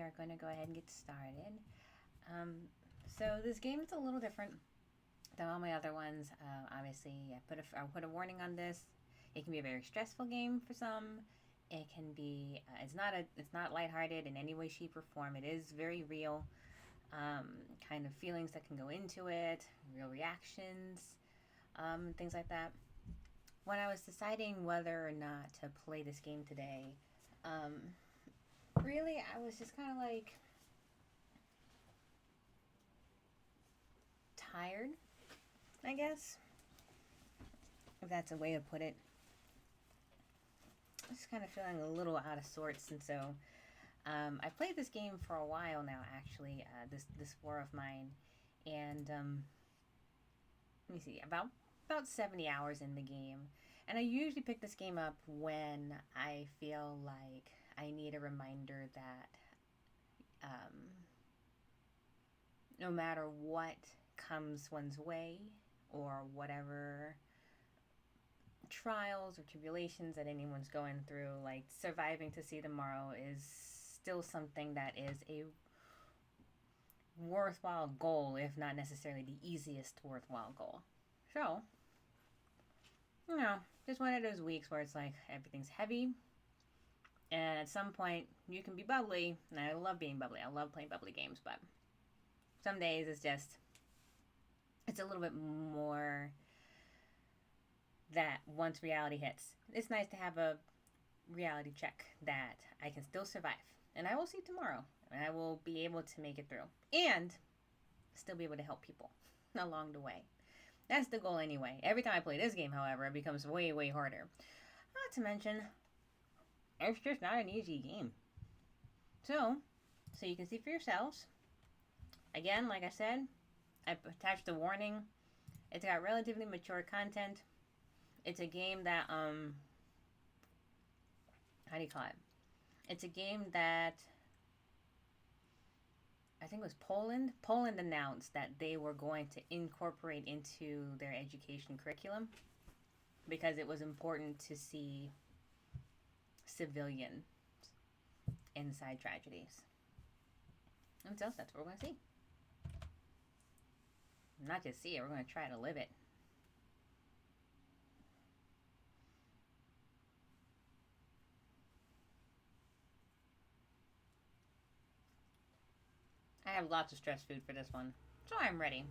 are going to go ahead and get started. So this game is a little different than all my other ones. Obviously, I put a warning on this. It can be a very stressful game for some. It can be. It's not lighthearted in any way, shape, or form. It is very real. Kind of feelings that can go into it, real reactions, things like that. When I was deciding whether or not to play this game today, really, I was just kind of like tired, I guess, if that's a way to put it. Just kind of feeling a little out of sorts, and so I played this game for a while now. Actually, this war of mine, and let me see, about 70 hours in the game, and I usually pick this game up when I feel like I need a reminder that no matter what comes one's way or whatever trials or tribulations that anyone's going through, like surviving to see tomorrow is still something that is a worthwhile goal, if not necessarily the easiest worthwhile goal. So, just one of those weeks where it's like everything's heavy, and at some point you can be bubbly, and I love being bubbly. I love playing bubbly games, but some days it's a little bit more that once reality hits, it's nice to have a reality check that I can still survive, and I will see tomorrow, and I will be able to make it through, and still be able to help people along the way. That's the goal anyway. Every time I play this game, however, it becomes way, way harder. Not to mention, it's just not an easy game. So you can see for yourselves. Again, like I said, I attached a warning. It's got relatively mature content. It's a game that, how do you call it? It's a game that, I think it was Poland. Poland announced that they were going to incorporate into their education curriculum because it was important to see civilians inside tragedies. And so that's what we're going to see. Not just see it, we're going to try to live it. I have lots of stress food for this one, so I'm ready.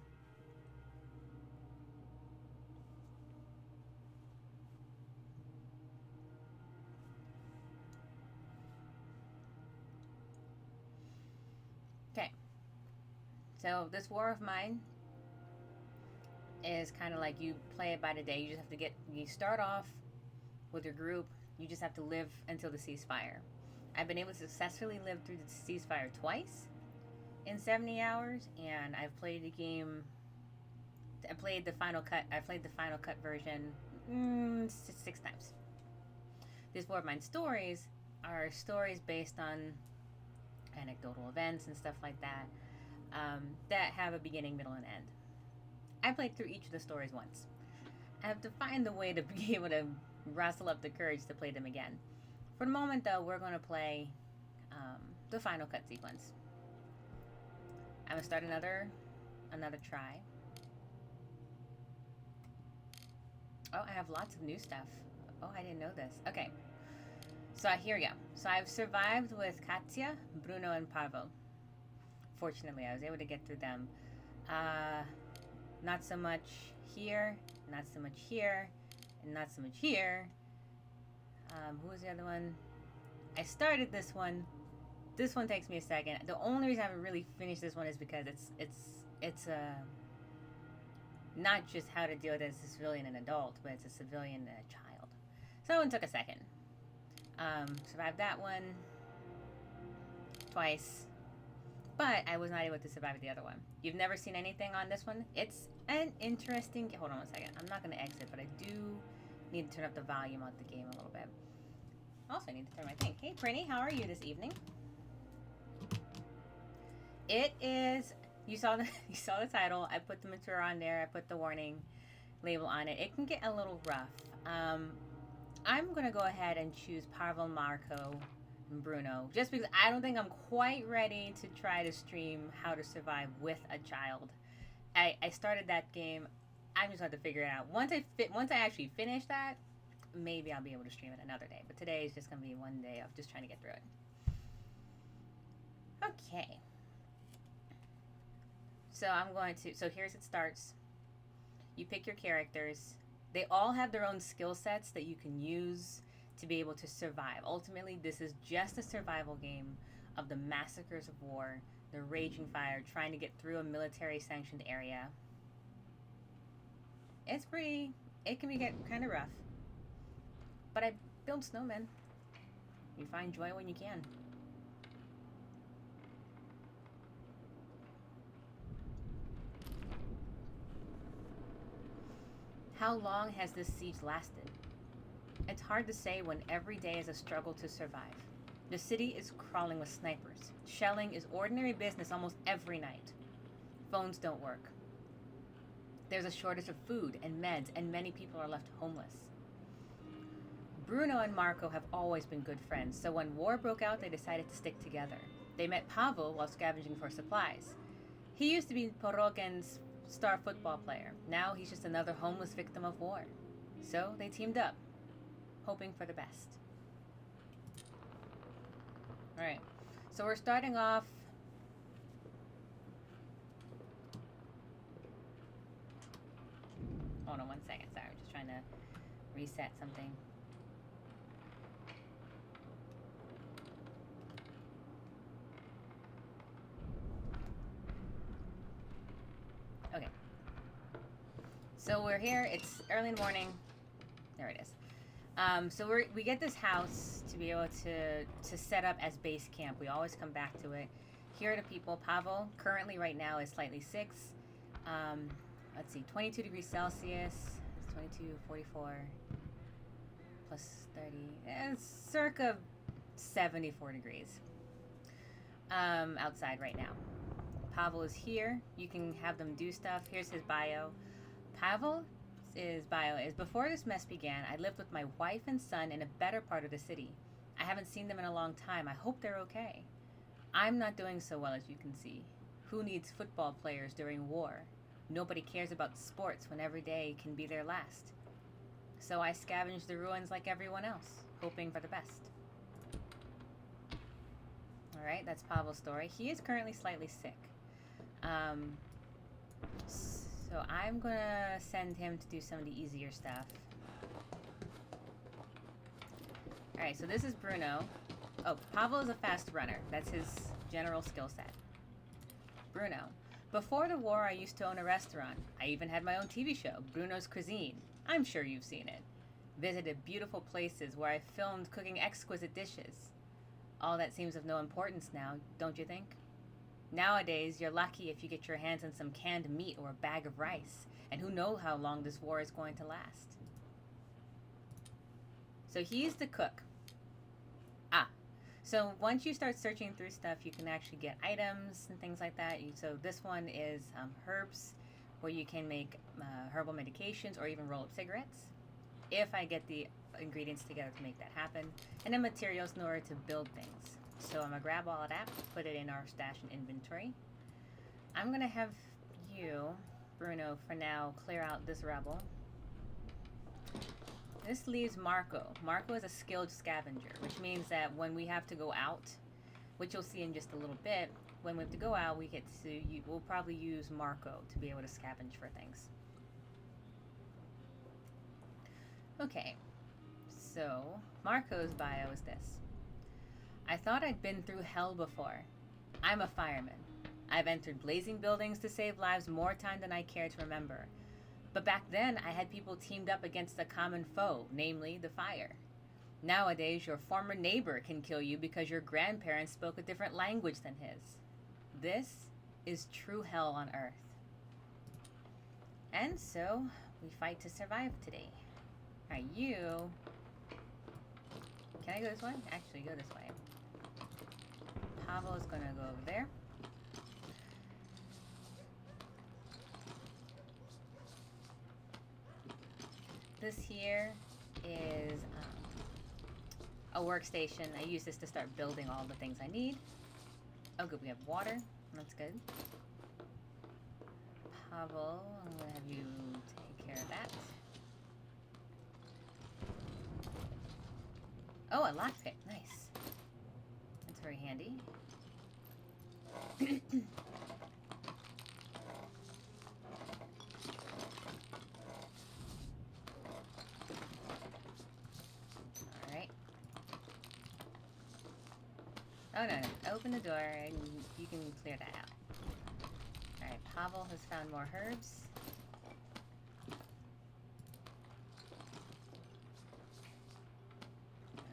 Okay, so this war of mine is kind of like you play it by the day. You start off with your group, you just have to live until the ceasefire. I've been able to successfully live through the ceasefire twice in 70 hours, and I've played the game. I played the final cut version 6 times. These War of Mine stories are stories based on anecdotal events and stuff like that that have a beginning, middle, and end. I played through each of the stories once. I have to find the way to be able to rustle up the courage to play them again. For the moment, though, we're going to play the final cut sequence. I'm going to start another try. Oh, I have lots of new stuff. Oh, I didn't know this. Okay. So here we go. So I've survived with Katya, Bruno, and Pavel. Fortunately, I was able to get through them. Not so much here, not so much here, and not so much here. Who was the other one? I started this one. This one takes me a second. The only reason I haven't really finished this one is because it's not just how to deal with it as a civilian and adult, but it's a civilian and a child. So that one took a second. Survived that one twice, but I was not able to survive the other one. You've never seen anything on this one. It's an interesting. Hold on one second. I'm not going to exit, but I do need to turn up the volume of the game a little bit. Also, I need to turn my thing. Hey, Prinny, how are you this evening? It is. You saw the title. I put the mature on there. I put the warning label on it. It can get a little rough. I'm gonna go ahead and choose Pavel Marko Bruno, just because I don't think I'm quite ready to try to stream How to Survive with a Child. I started that game. I'm just going to figure it out. Once I actually finish that, maybe I'll be able to stream it another day. But today is just going to be one day of just trying to get through it. Okay. So I'm going to. So here's it starts. You pick your characters. They all have their own skill sets that you can use to be able to survive. Ultimately, this is just a survival game of the massacres of war, the raging fire, trying to get through a military sanctioned area. It can be kind of rough. But I build snowmen. You find joy when you can. How long has this siege lasted? It's hard to say when every day is a struggle to survive. The city is crawling with snipers. Shelling is ordinary business almost every night. Phones don't work. There's a shortage of food and meds, and many people are left homeless. Bruno and Marco have always been good friends, so when war broke out, they decided to stick together. They met Pavel while scavenging for supplies. He used to be Poroken's star football player. Now he's just another homeless victim of war. So they teamed up, hoping for the best. Alright, so we're starting off. Hold on one second, sorry, I'm just trying to reset something. Okay. So we're here, it's early in the morning. There it is. So we get this house to be able to set up as base camp. We always come back to it. Here are the people. Pavel, currently right now, is slightly sick. Let's see, 22 degrees Celsius. It's 22, 44, plus 30. It's circa 74 degrees outside right now. Pavel is here. You can have them do stuff. Here's his bio. Pavel's bio is, before this mess began, I lived with my wife and son in a better part of the city. I haven't seen them in a long time. I hope they're okay. I'm not doing so well, as you can see. Who needs football players during war? Nobody cares about sports when every day can be their last. So I scavenge the ruins like everyone else, hoping for the best. Alright, that's Pavel's story. He is currently slightly sick. So I'm gonna send him to do some of the easier stuff. Alright, so this is Bruno. Oh, Pavel is a fast runner. That's his general skill set. Bruno. Before the war, I used to own a restaurant. I even had my own TV show, Bruno's Cuisine. I'm sure you've seen it. Visited beautiful places where I filmed cooking exquisite dishes. All that seems of no importance now, don't you think? Nowadays, you're lucky if you get your hands on some canned meat or a bag of rice. And who knows how long this war is going to last. So he's the cook. So once you start searching through stuff, you can actually get items and things like that. So this one is herbs, where you can make herbal medications or even roll up cigarettes. If I get the ingredients together to make that happen. And then materials in order to build things. So I'm going to grab all of that, put it in our stash and inventory. I'm going to have you, Bruno, for now, clear out this rubble. This leaves Marco. Marco is a skilled scavenger, which means that when we have to go out, which you'll see in just a little bit, when we have to go out, we'll probably use Marco to be able to scavenge for things. Okay, so Marco's bio is this. I thought I'd been through hell before. I'm a fireman. I've entered blazing buildings to save lives more time than I care to remember. But back then, I had people teamed up against a common foe, namely the fire. Nowadays, your former neighbor can kill you because your grandparents spoke a different language than his. This is true hell on earth. And so, we fight to survive today. Now you... Can I go this way? Actually, go this way. Pavel is going to go over there. This here is a workstation. I use this to start building all the things I need. Oh, good. We have water. That's good. Pavel, I'm going to have you take care of that. Oh, a lockpick. Nice. That's very handy. Alright. Oh, no. Open the door and you can clear that out. Alright, Pavel has found more herbs.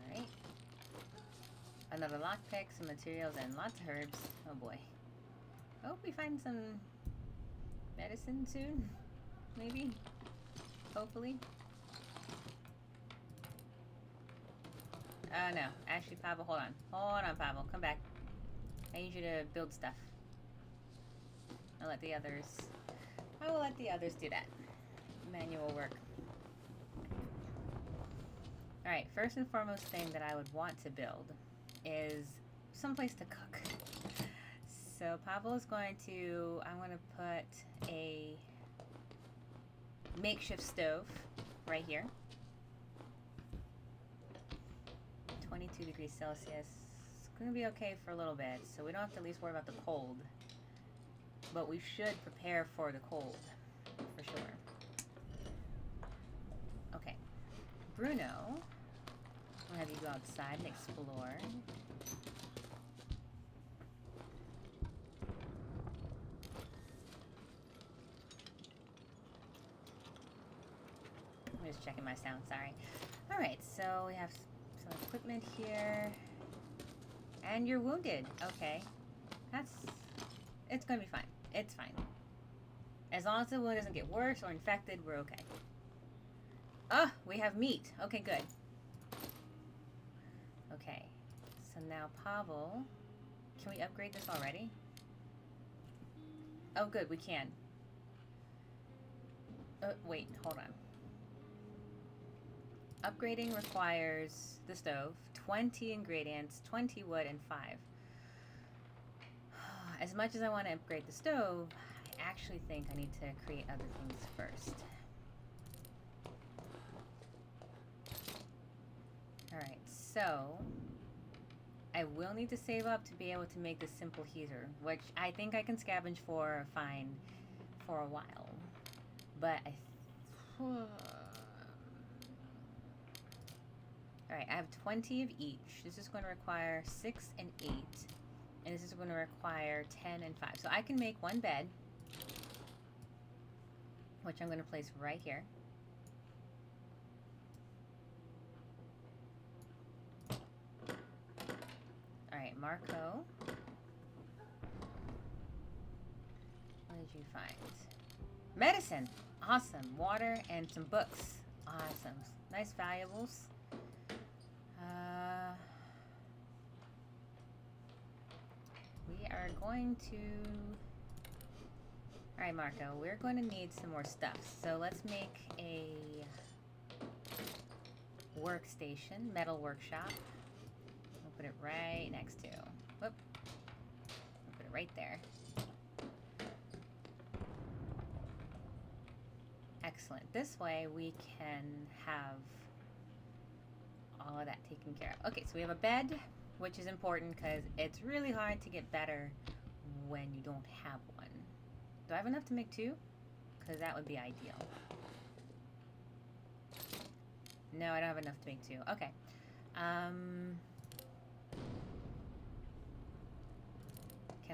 Alright. Another lockpick, some materials, and lots of herbs. Oh boy. Hope we find some medicine soon. Maybe. Hopefully. No. Actually, Pavel, hold on. Hold on, Pavel. Come back. I need you to build stuff. I will let the others do that. Manual work. Alright, first and foremost thing that I would want to build is someplace to cook. So Pavel is going to, I'm going to put a makeshift stove right here. 22 degrees Celsius. It's going to be okay for a little bit, so we don't have to at least worry about the cold. But we should prepare for the cold, for sure. Okay. Bruno, I'll have you go outside and explore. I'm just checking my sound, sorry. Alright, so we have some equipment here. And you're wounded. Okay. It's gonna be fine. It's fine. As long as the wound doesn't get worse or infected, we're okay. Oh, we have meat. Okay, good. Okay. So now Pavel, can we upgrade this already? Oh, good, we can. Wait, hold on. Upgrading requires the stove, 20 ingredients, 20 wood, and 5. As much as I want to upgrade the stove, I actually think I need to create other things first. Alright, so I will need to save up to be able to make this simple heater, which I think I can scavenge for fine for a while. But Alright, I have 20 of each. This is going to require 6 and 8. And this is going to require 10 and 5. So I can make one bed, which I'm going to place right here. Alright, Marco. What did you find? Medicine! Awesome. Water and some books. Awesome. Nice valuables. We are going to... Alright, Marco, we're going to need some more stuff. So let's make a workstation, metal workshop. We'll put it right next to... Whoop. We'll put it right there. Excellent. This way we can have all of that taken care of. Okay, so we have a bed, which is important because it's really hard to get better when you don't have one. Do I have enough to make 2? Because that would be ideal. No, I don't have enough to make 2. Okay. Can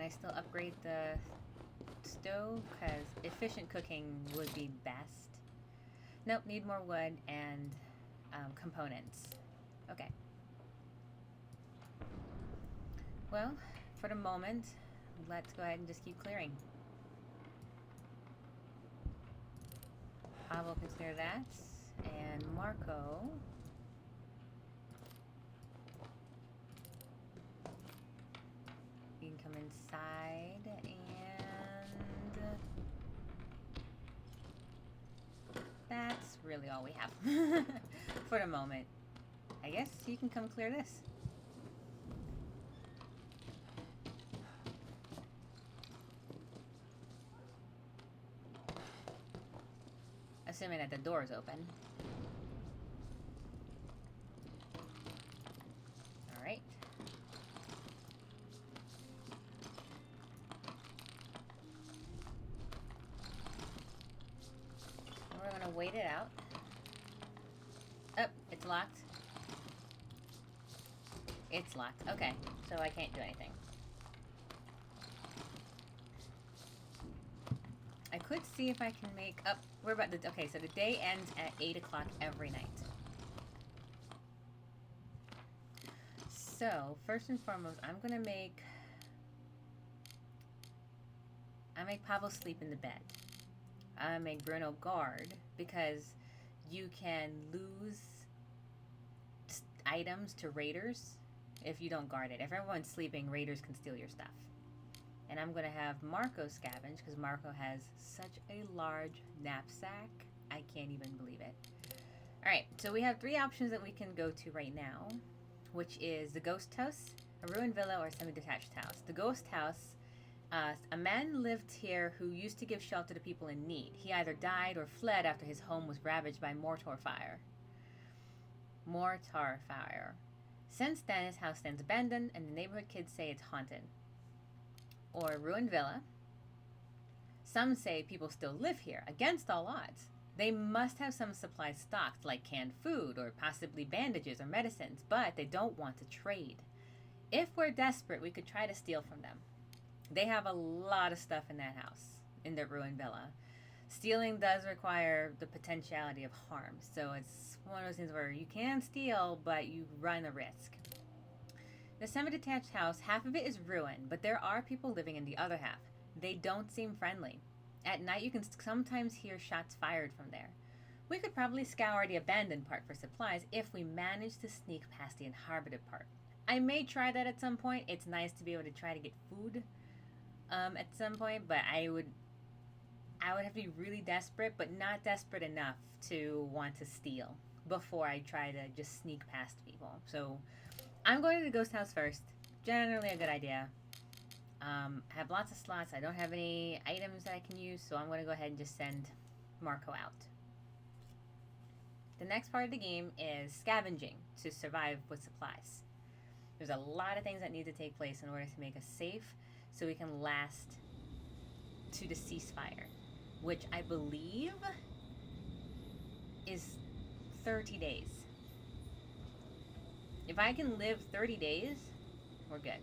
I still upgrade the stove? Because efficient cooking would be best. Nope, need more wood and components. Okay. Well, for the moment, let's go ahead and just keep clearing. Pavel can clear that. And Marco. You can come inside and... That's really all we have for the moment. I I guess you can come clear this. Assuming that the door is open. Alright. We're gonna wait it out. Oh, it's locked. It's locked. Okay, so I can't do anything. I could see if I can make up. We're about to. Okay, so the day ends at 8 o'clock every night. So first and foremost, I'm gonna make. I make Pablo sleep in the bed. I make Bruno guard because you can lose items to raiders if you don't guard it. If everyone's sleeping, raiders can steal your stuff. And I'm going to have Marco scavenge because Marco has such a large knapsack. I can't even believe it. Alright, so we have 3 options that we can go to right now, which is the ghost house, a ruined villa, or a semi-detached house. The ghost house, a man lived here who used to give shelter to people in need. He either died or fled after his home was ravaged by mortar fire. Mortar fire. Since then, his house stands abandoned, and the neighborhood kids say it's haunted. Or a ruined villa. Some say people still live here, against all odds. They must have some supplies stocked, like canned food, or possibly bandages or medicines, but they don't want to trade. If we're desperate, we could try to steal from them. They have a lot of stuff in that house, in their ruined villa. Stealing does require the potentiality of harm, so it's one of those things where you can steal, but you run a risk. The semi-detached house, half of it is ruined, but there are people living in the other half. They don't seem friendly. At night, you can sometimes hear shots fired from there. We could probably scour the abandoned part for supplies if we manage to sneak past the inhabited part. I may try that at some point. It's nice to be able to try to get food at some point, but I would have to be really desperate, but not desperate enough to want to steal before I try to just sneak past people. So I'm going to the ghost house first. Generally a good idea. I have lots of slots. I don't have any items that I can use, so I'm going to go ahead and just send Marco out. The next part of the game is scavenging to survive with supplies. There's a lot of things that need to take place in order to make us safe so we can last to the ceasefire, which I believe is 30 days. If I can live 30 days, we're good.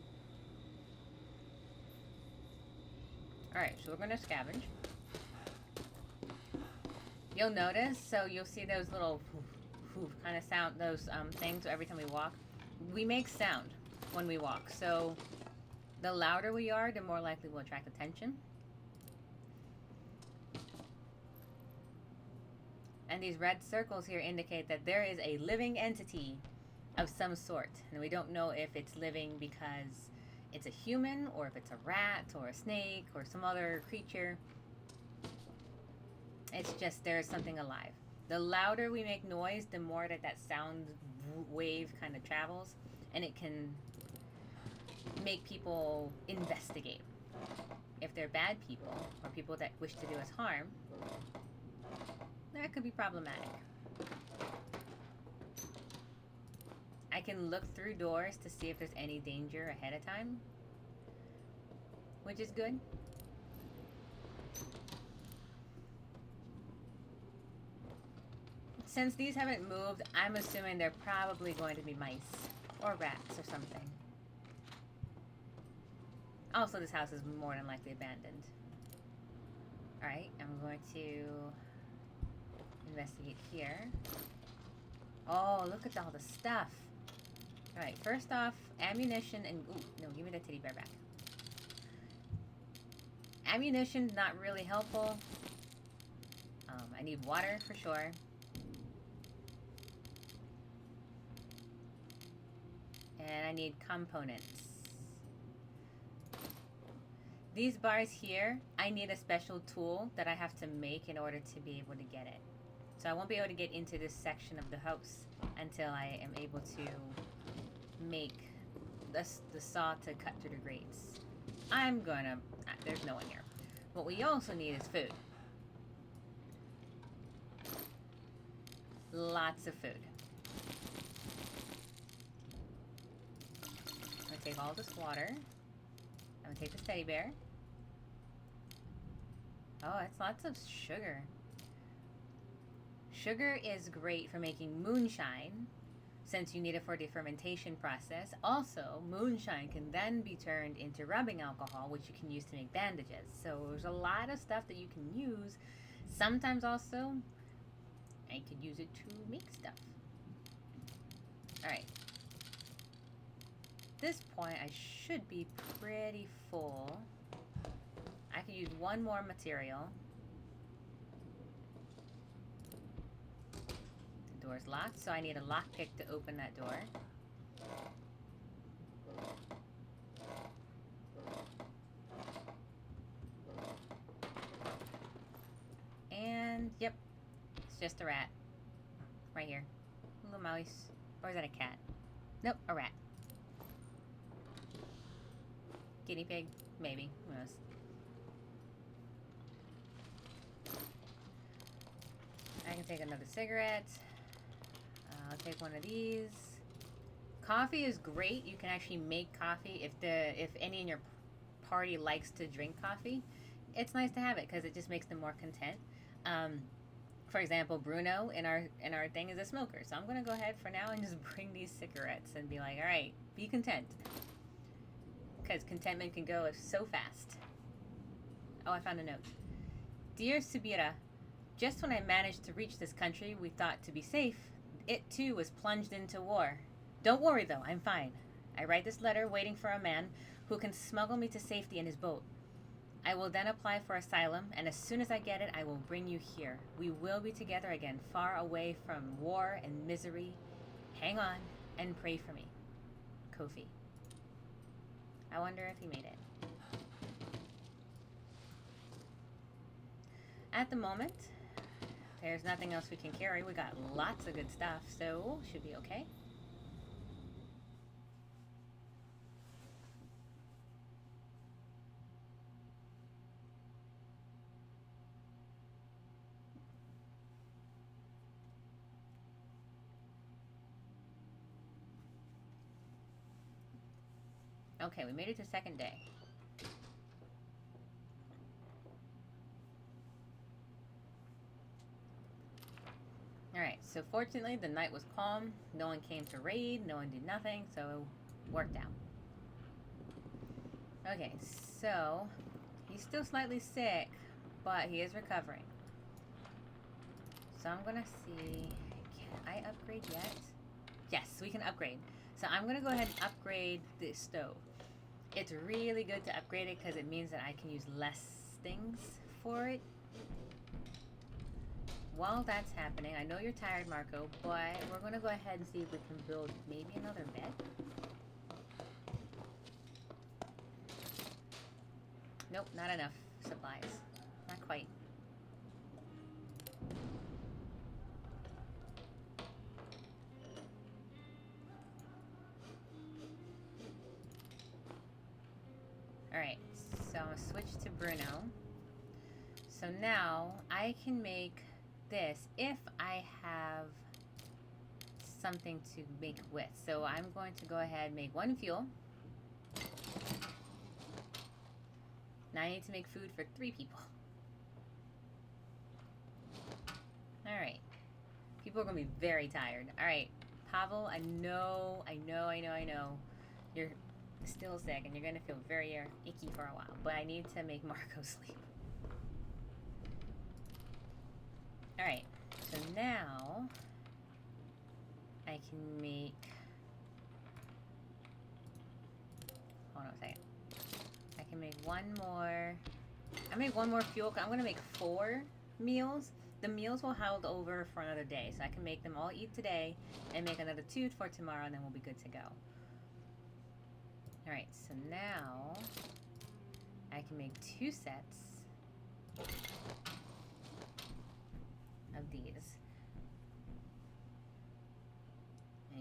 Alright, so we're going to scavenge. You'll notice, so you'll see those little kind of sound, those things every time we walk. We make sound when we walk, so the louder we are, the more likely we'll attract attention. And these red circles here indicate that there is a living entity of some sort. And we don't know if it's living because it's a human, or if it's a rat, or a snake, or some other creature. It's just there's something alive. The louder we make noise, the more that sound wave kind of travels, and it can make people investigate. If they're bad people, or people that wish to do us harm, that could be problematic. I can look through doors to see if there's any danger ahead of time, which is good. Since these haven't moved, I'm assuming they're probably going to be mice or rats or something. Also, this house is more than likely abandoned. Alright, I'm going to investigate here. Oh, look at all the stuff. Alright, first off, ammunition and... Ooh, no, give me the teddy bear back. Ammunition, not really helpful. I need water for sure. And I need components. These bars here, I need a special tool that I have to make in order to be able to get it. So I won't be able to get into this section of the house until I am able to make the saw to cut through the grates. There's no one here. What we also need is food. Lots of food. I'm gonna take all this water. I'm gonna take this teddy bear. Oh, it's lots of sugar. Sugar is great for making moonshine, since you need it for the fermentation process. Also, moonshine can then be turned into rubbing alcohol, which you can use to make bandages. So there's a lot of stuff that you can use. Sometimes also, I could use it to make stuff. Alright. At this point, I should be pretty full. I could use one more material. The door's locked, so I need a lockpick to open that door. And, yep, it's just a rat. Right here. A little mouse. Or is that a cat? Nope, a rat. Guinea pig? Maybe. Who knows? I can take another cigarette. I'll take one of these. Coffee is great. You can actually make coffee if any in your party likes to drink coffee. It's nice to have it because it just makes them more content. For example, Bruno in our thing is a smoker, so I'm gonna go ahead for now and just bring these cigarettes and be like, all right, be content, because contentment can go so fast. Oh, I found a note. Dear Subira, just when I managed to reach this country we thought to be safe, it too was plunged into war. Don't worry though, I'm fine. I write this letter waiting for a man who can smuggle me to safety in his boat. I will then apply for asylum, and as soon as I get it, I will bring you here. We will be together again, far away from war and misery. Hang on and pray for me. Kofi. I wonder if he made it. At the moment, there's nothing else we can carry. We got lots of good stuff, so should be okay. Okay, we made it to second day. Alright, so fortunately the night was calm. No one came to raid, no one did nothing, so it worked out. Okay, so he's still slightly sick, but he is recovering. So I'm gonna see, can I upgrade yet? Yes, we can upgrade. So I'm gonna go ahead and upgrade this stove. It's really good to upgrade it because it means that I can use less things for it. While that's happening, I know you're tired, Marco, but we're gonna go ahead and see if we can build maybe another bed. Nope, not enough supplies. Not quite. Alright, so I'm gonna switch to Bruno. So now I can make this if I have something to make with. So I'm going to go ahead and make one fuel. Now I need to make food for 3 people. Alright. People are going to be very tired. Alright, Pavel, I know. You're still sick and you're going to feel very icky for a while. But I need to make Marco sleep. Alright, so now I can make... Hold on a second. I can make one more... I make one more fuel. I'm going to make 4 meals. The meals will hold over for another day. So I can make them all eat today and make another 2 for tomorrow, and then we'll be good to go. Alright, so now I can make 2 sets of these.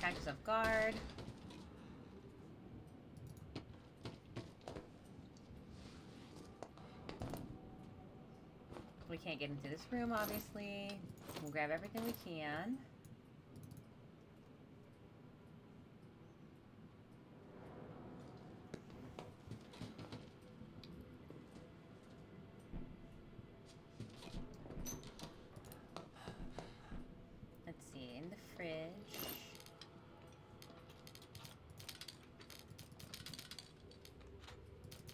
catch us off guard. We can't get into this room, obviously. We'll grab everything we can. Let's see, in the fridge.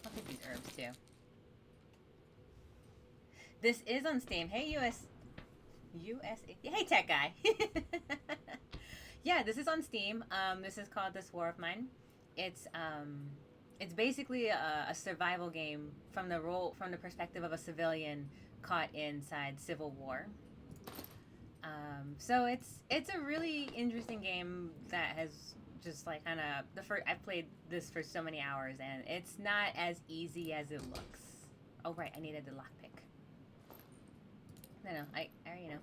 I'll take these herbs too. This is on Steam. Hey, Hey, tech guy. Yeah, this is on Steam. This is called This War of Mine. It's basically a survival game from the perspective of a civilian caught inside civil war. So it's a really interesting game that has just like kind of I've played this for so many hours, and it's not as easy as it looks. Oh right, I needed the lockpick. No, I you know.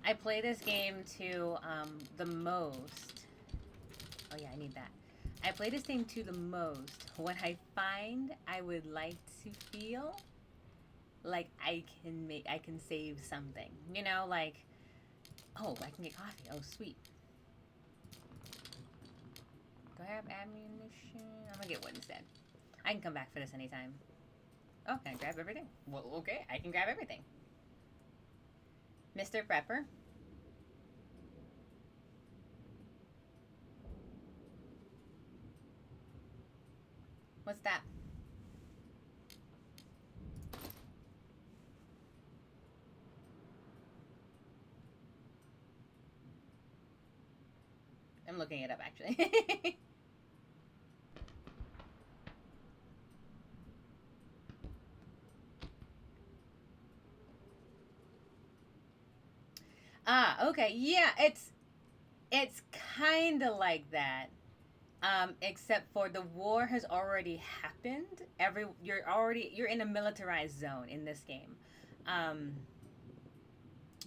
I play this game to the most. Oh yeah, I need that. I play this game to the most when I find I would like to feel like I can save something. You know, like, oh, I can get coffee. Oh, sweet. Do I have ammunition? I'm gonna get wood instead. I can come back for this anytime. Oh, can I grab everything? Well, okay, I can grab everything. Mr. Prepper. What's that? I'm looking it up, actually. Ah, okay. Yeah, it's kind of like that. Except for the war has already happened. You're in a militarized zone in this game.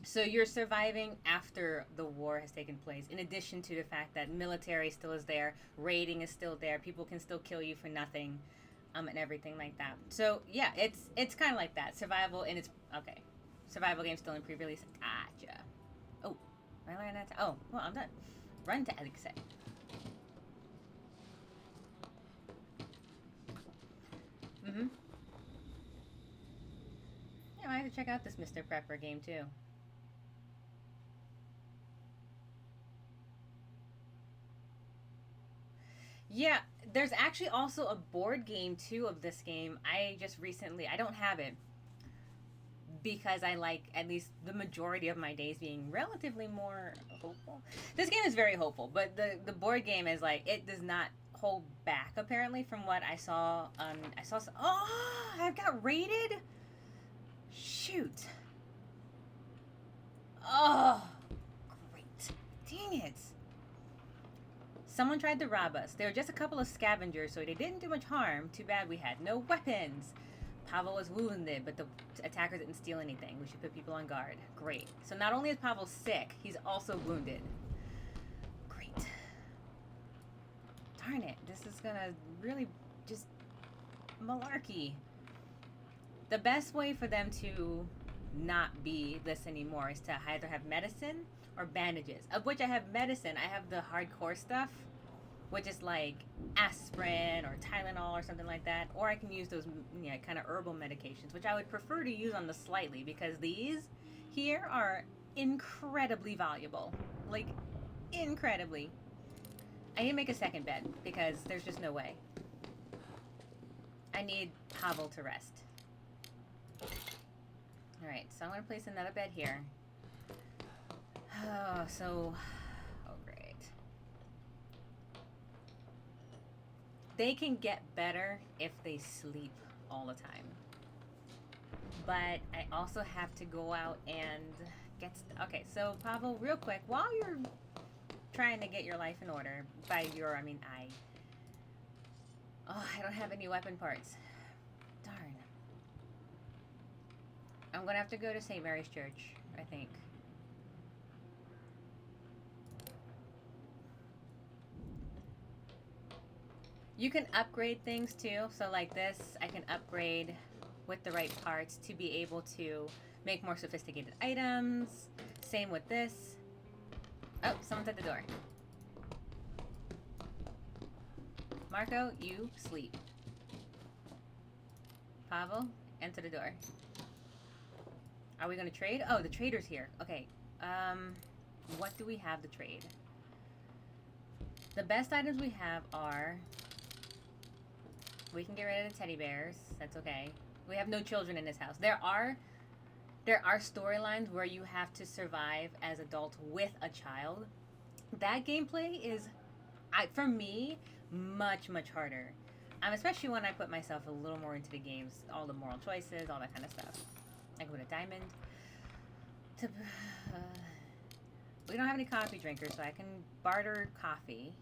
So you're surviving after the war has taken place. In addition to the fact that military still is there, raiding is still there, people can still kill you for nothing, and everything like that. So yeah, it's kind of like that. Survival in its okay. Survival game still in pre-release. Gotcha. Oh, I learned that. Oh, well, I'm done. Run to exit. Mm-hmm. Yeah, I have to check out this Mr. Prepper game too. Yeah, there's actually also a board game too of this game. I don't have it because I like at least the majority of my days being relatively more hopeful. This game is very hopeful, but the board game is like it does not hold back apparently from what I saw. Oh, I've got raided. Shoot. Oh, great. Dang it. Someone tried to rob us. They were just a couple of scavengers, so they didn't do much harm. Too bad we had no weapons. Pavel was wounded, but the attackers didn't steal anything. We should put people on guard. Great. So not only is Pavel sick, he's also wounded. Great. Darn it. This is gonna really just malarkey. The best way for them to not be this anymore is to either have medicine or bandages. Of which I have medicine. I have the hardcore stuff, which is like aspirin or Tylenol or something like that. Or I can use those kind of herbal medications, which I would prefer to use on the slightly because these here are incredibly valuable. Like, incredibly. I need to make a second bed because there's just no way. I need Pavel to rest. Alright, so I'm going to place another bed here. Oh, great. They can get better if they sleep all the time. But I also have to go out and get... Okay, so Pavel, real quick, while you're trying to get your life in order, by your, I mean I... Oh, I don't have any weapon parts. Darn. I'm going to have to go to St. Mary's Church, I think. You can upgrade things too. So like this, I can upgrade with the right parts to be able to make more sophisticated items. Same with this. Oh, someone's at the door. Marco, you sleep. Pavel, enter the door. Are we gonna trade? Oh, the trader's here. Okay. What do we have to trade? The best items we have are... We can get rid of the teddy bears. That's okay. We have no children in this house. There are storylines where you have to survive as adults with a child. That gameplay is, for me, much, much harder. Especially when I put myself a little more into the games, all the moral choices, all that kind of stuff. I can put a diamond. We don't have any coffee drinkers, so I can barter coffee.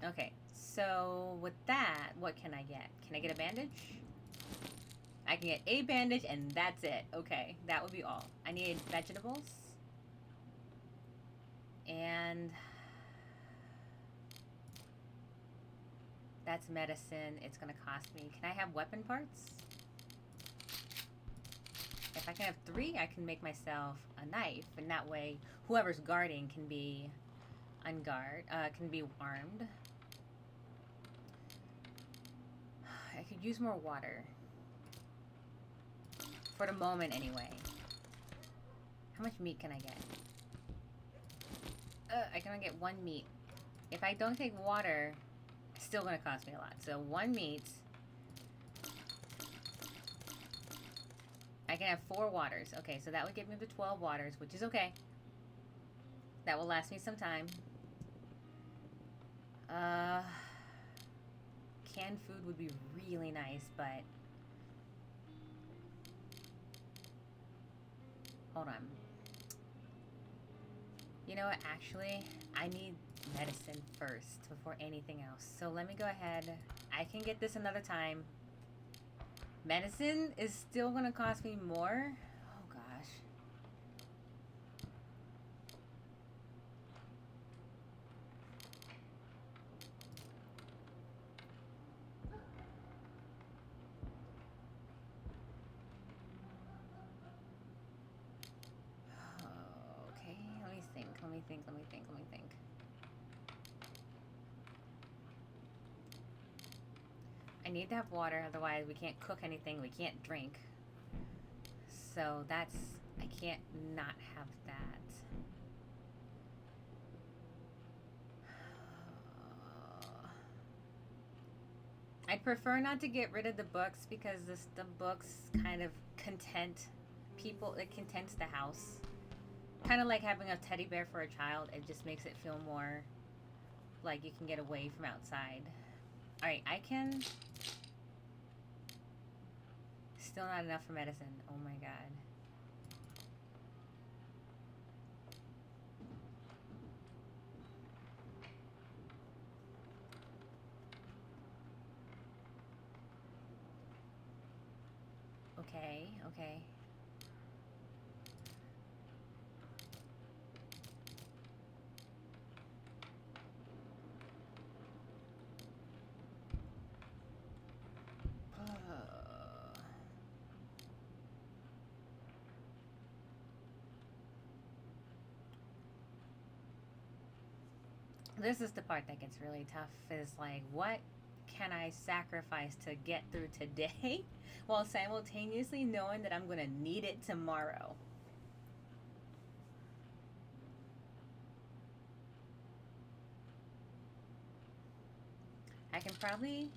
Okay, so with that, what can I get? Can I get a bandage? I can get a bandage, and that's it. Okay, that would be all. I need vegetables. And... that's medicine. It's gonna cost me. Can I have weapon parts? If I can have 3, I can make myself a knife, and that way, whoever's guarding can be can be armed. I could use more water. For the moment, anyway. How much meat can I get? I can only get 1 meat. If I don't take water, it's still gonna cost me a lot. So 1 meat. I can have 4 waters. Okay, so that would give me the 12 waters, which is okay. That will last me some time. Canned food would be really nice, but... hold on. You know what? Actually, I need medicine first before anything else. So let me go ahead. I can get this another time. Medicine is still going to cost me more. Oh, gosh. Okay, let me think. I need to have water, otherwise we can't cook anything, we can't drink. So that's... I can't not have that. I'd prefer not to get rid of the books because the books kind of content people. It contents the house. Kind of like having a teddy bear for a child. It just makes it feel more like you can get away from outside. Alright, I can... Still not enough for medicine. Oh my god. Okay, okay. This is the part that gets really tough, is like, what can I sacrifice to get through today while simultaneously knowing that I'm going to need it tomorrow? I can probably...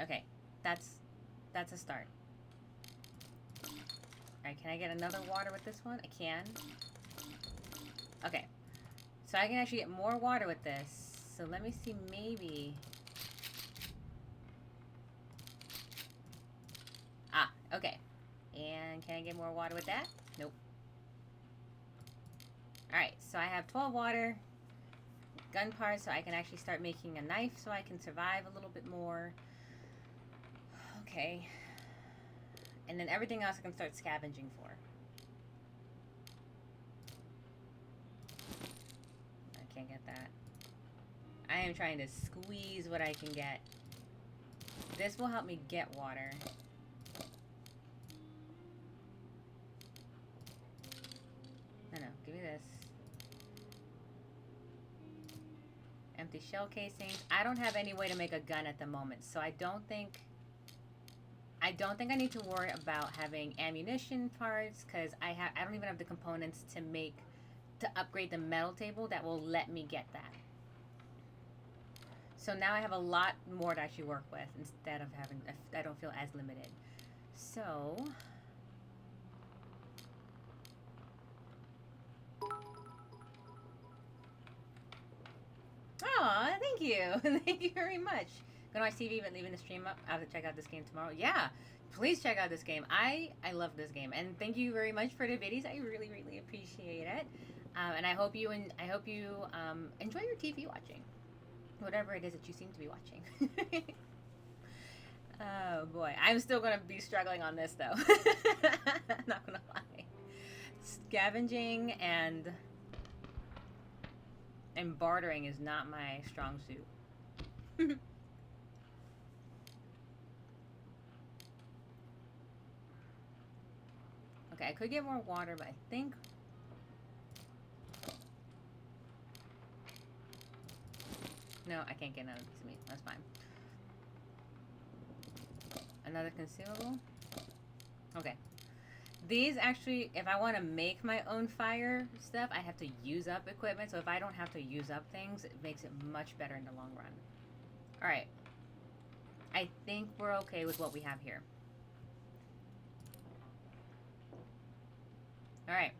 Okay, that's a start. Alright, can I get another water with this one? I can. Okay. So I can actually get more water with this. So let me see, maybe... Ah, okay. And can I get more water with that? Nope. Alright, so I have 12 water, gun parts, so I can actually start making a knife so I can survive a little bit more. Okay. And then everything else I can start scavenging for. I can't get that. I am trying to squeeze what I can get. This will help me get water. No, give me this. Empty shell casings. I don't have any way to make a gun at the moment, so I don't think I need to worry about having ammunition parts, because I don't even have the components to upgrade the metal table that will let me get that. So now I have a lot more to actually work with instead of having, I don't feel as limited. So aw, thank you. Thank you very much. Go to my TV, but leaving the stream up. I have to check out this game tomorrow. Yeah, please check out this game. I love this game, and thank you very much for the videos. I really, really appreciate it. And I hope you enjoy your TV watching, whatever it is that you seem to be watching. Oh boy, I'm still gonna be struggling on this though. Not gonna lie. Scavenging and bartering is not my strong suit. Okay, I could get more water, but I think no, I can't get another piece of meat. That's fine. Another consumable. Okay. These actually, if I want to make my own fire stuff, I have to use up equipment. So if I don't have to use up things, it makes it much better in the long run. Alright. I think we're okay with what we have here. Alright.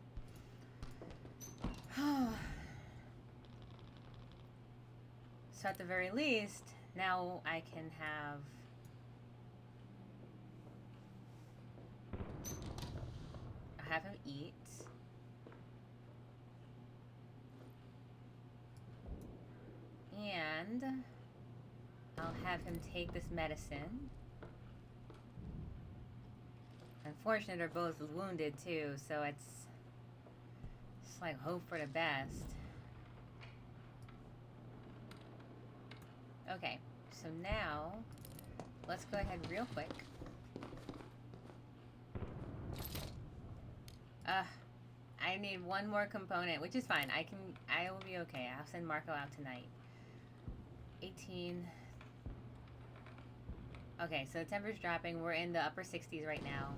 So at the very least, now I can have him eat. And I'll have him take this medicine. Unfortunately, they're both wounded too, so it's like hope for the best. Okay, so now let's go ahead real quick. I need one more component, which is fine. I will be okay. I'll send Marco out tonight. 18. Okay, so the temperature's dropping. We're in the upper 60s right now.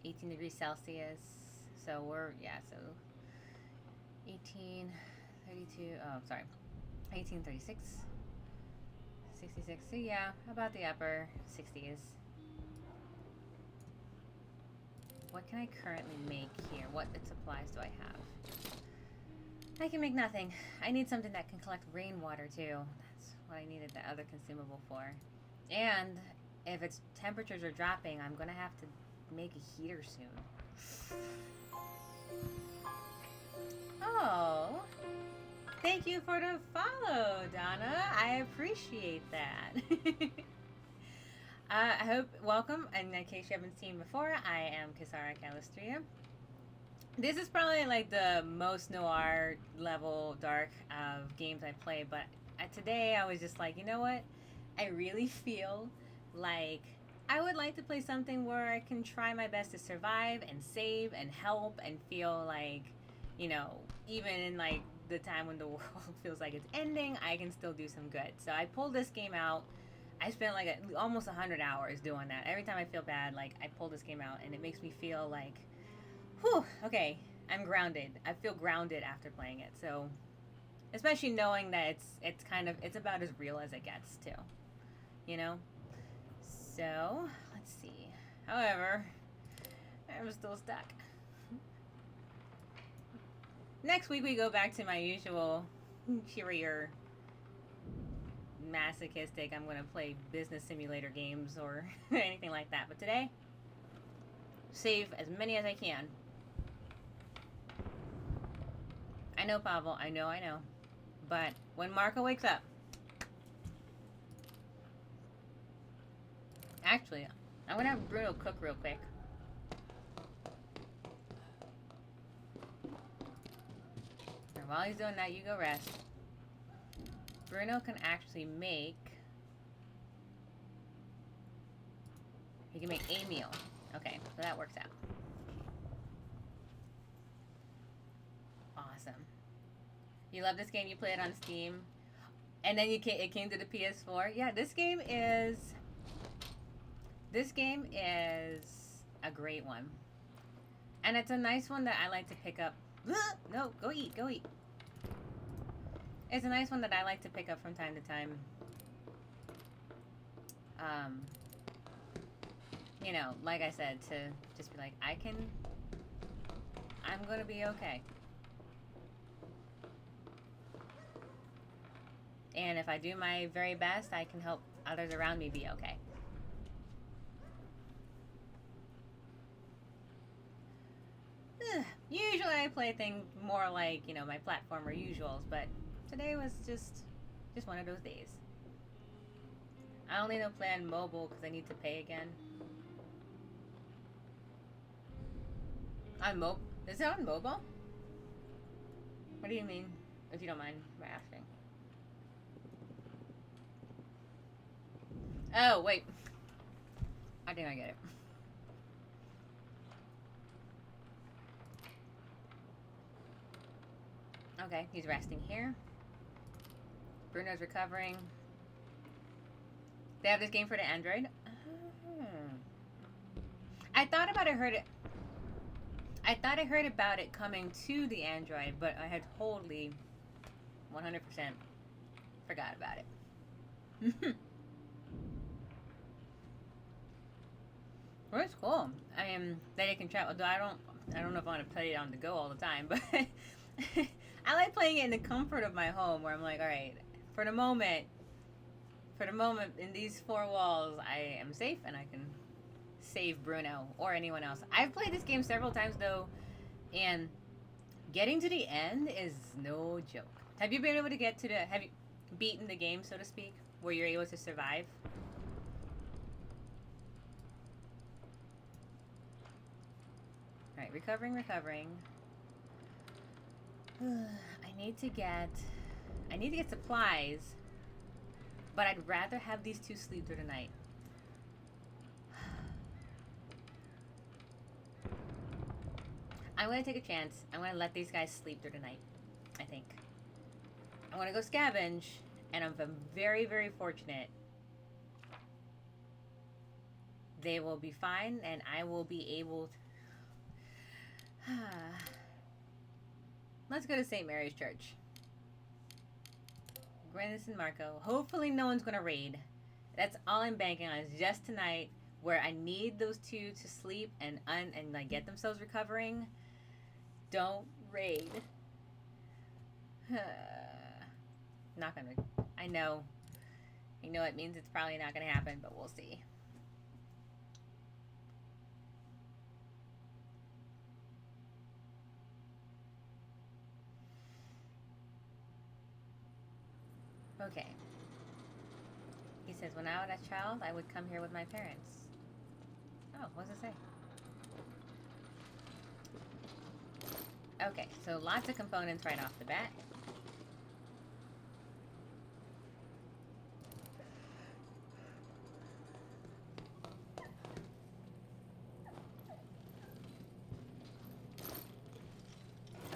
18 degrees Celsius. So we're, yeah, so 18, 32, oh, sorry. 1836. 66. So yeah, about the upper 60s. What can I currently make here? What supplies do I have? I can make nothing. I need something that can collect rainwater too. That's what I needed the other consumable for. And if its temperatures are dropping, I'm gonna have to make a heater soon. Oh, thank you for the follow, Donna. I appreciate that. I hope, welcome, and in case you haven't seen before, I am Kisara Calistria. This is probably like the most noir level dark of games I play, but today I was just like, you know what? I really feel like I would like to play something where I can try my best to survive and save and help and feel like, you know, even in like the time when the world feels like it's ending, I can still do some good. So I pulled this game out. I spent like almost 100 hours doing that. Every time I feel bad, like I pull this game out and it makes me feel like, whew, okay, I'm grounded. I feel grounded after playing it. So, especially knowing that it's about as real as it gets too, you know? So, let's see. However, I'm still stuck. Next week we go back to my usual cheerier, masochistic, I'm going to play business simulator games or anything like that. But today, save as many as I can. I know, Pavel. I know. But when Marco wakes up... Actually, I'm going to have Bruno cook real quick. while he's doing that, you go rest. Bruno can actually make... He can make a meal. Okay, so that works out. Awesome. You love this game? You play it on Steam? And then it came to the PS4? Yeah, this game is a great one. And it's a nice one that I like to pick up. No, go eat, go eat. It's a nice one that I like to pick up from time to time. You know, like I said, to just be like, I'm gonna be okay. And if I do my very best, I can help others around me be okay. Usually I play things more like, you know, my platformer usuals, but today was just one of those days. I only don't play on mobile because I need to pay again. On mobile? Is it on mobile? What do you mean? If you don't mind my asking. Oh, wait. I think I get it. Okay, he's resting here. Bruno's recovering. They have this game for the Android. I thought I heard about it coming to the Android, but I had totally 100% forgot about it. Well, it's cool. I mean, that it can travel. Though I don't know if I want to play it on the go all the time, but I like playing it in the comfort of my home, where I'm like, all right, for the moment, in these four walls, I am safe and I can save Bruno or anyone else. I've played this game several times though, and getting to the end is no joke. Have you been able to get to have you beaten the game, so to speak, where you're able to survive? Alright, recovering. I need to get supplies, but I'd rather have these two sleep through the night. I'm gonna take a chance. I'm gonna let these guys sleep through the night, I think. I'm gonna go scavenge, and I'm very, very fortunate. They will be fine, and I will be able to... Let's go to St. Mary's Church. Gwyneth and Marco. Hopefully no one's gonna raid. That's all I'm banking on, is just tonight, where I need those two to sleep and like get themselves recovering. Don't raid. Not gonna. I know it means it's probably not gonna happen, but we'll see. Okay. He says, when I was a child, I would come here with my parents. Oh, what does it say? Okay, so lots of components right off the bat.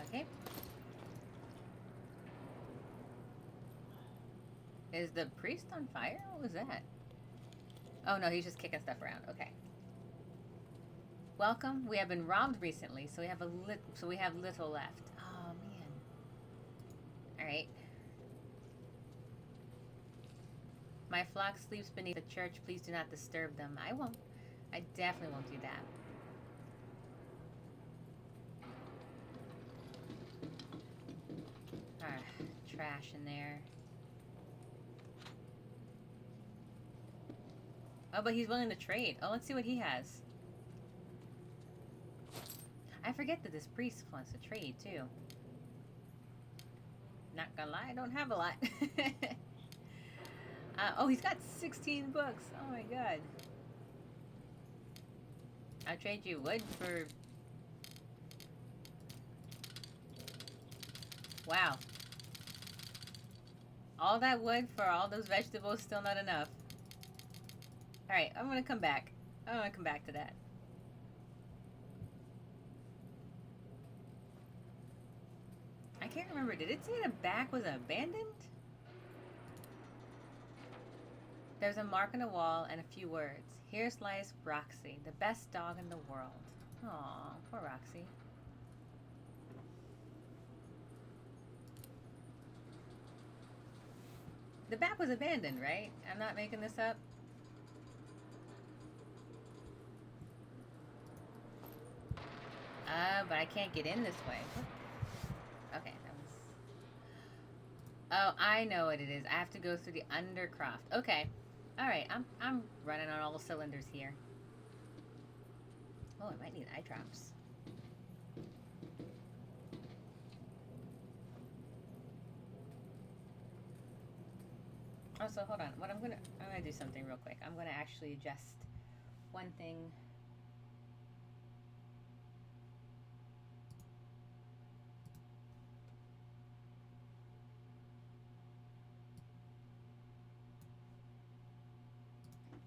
Okay. Is the priest on fire? What was that? Oh no, he's just kicking stuff around. Okay. Welcome. We have been robbed recently, so we have little left. Oh man. All right. My flock sleeps beneath the church. Please do not disturb them. I won't. I definitely won't do that. Trash in there. Oh, but he's willing to trade. Oh, let's see what he has. I forget that this priest wants to trade, too. Not gonna lie, I don't have a lot. Oh, he's got 16 books. Oh my god. I'll trade you wood for Wow. All that wood for all those vegetables, still not enough. Alright, I'm gonna come back. I'm gonna come back to that. I can't remember. Did it say the back was abandoned? There's a mark on the wall and a few words. Here lies Roxy, the best dog in the world. Aw, poor Roxy. The back was abandoned, right? I'm not making this up. But I can't get in this way. Okay, that was... Oh, I know what it is. I have to go through the undercroft. Okay. Alright, I'm running on all cylinders here. Oh, I might need eye drops. Oh, so hold on. I'm gonna do something real quick. I'm gonna actually adjust one thing.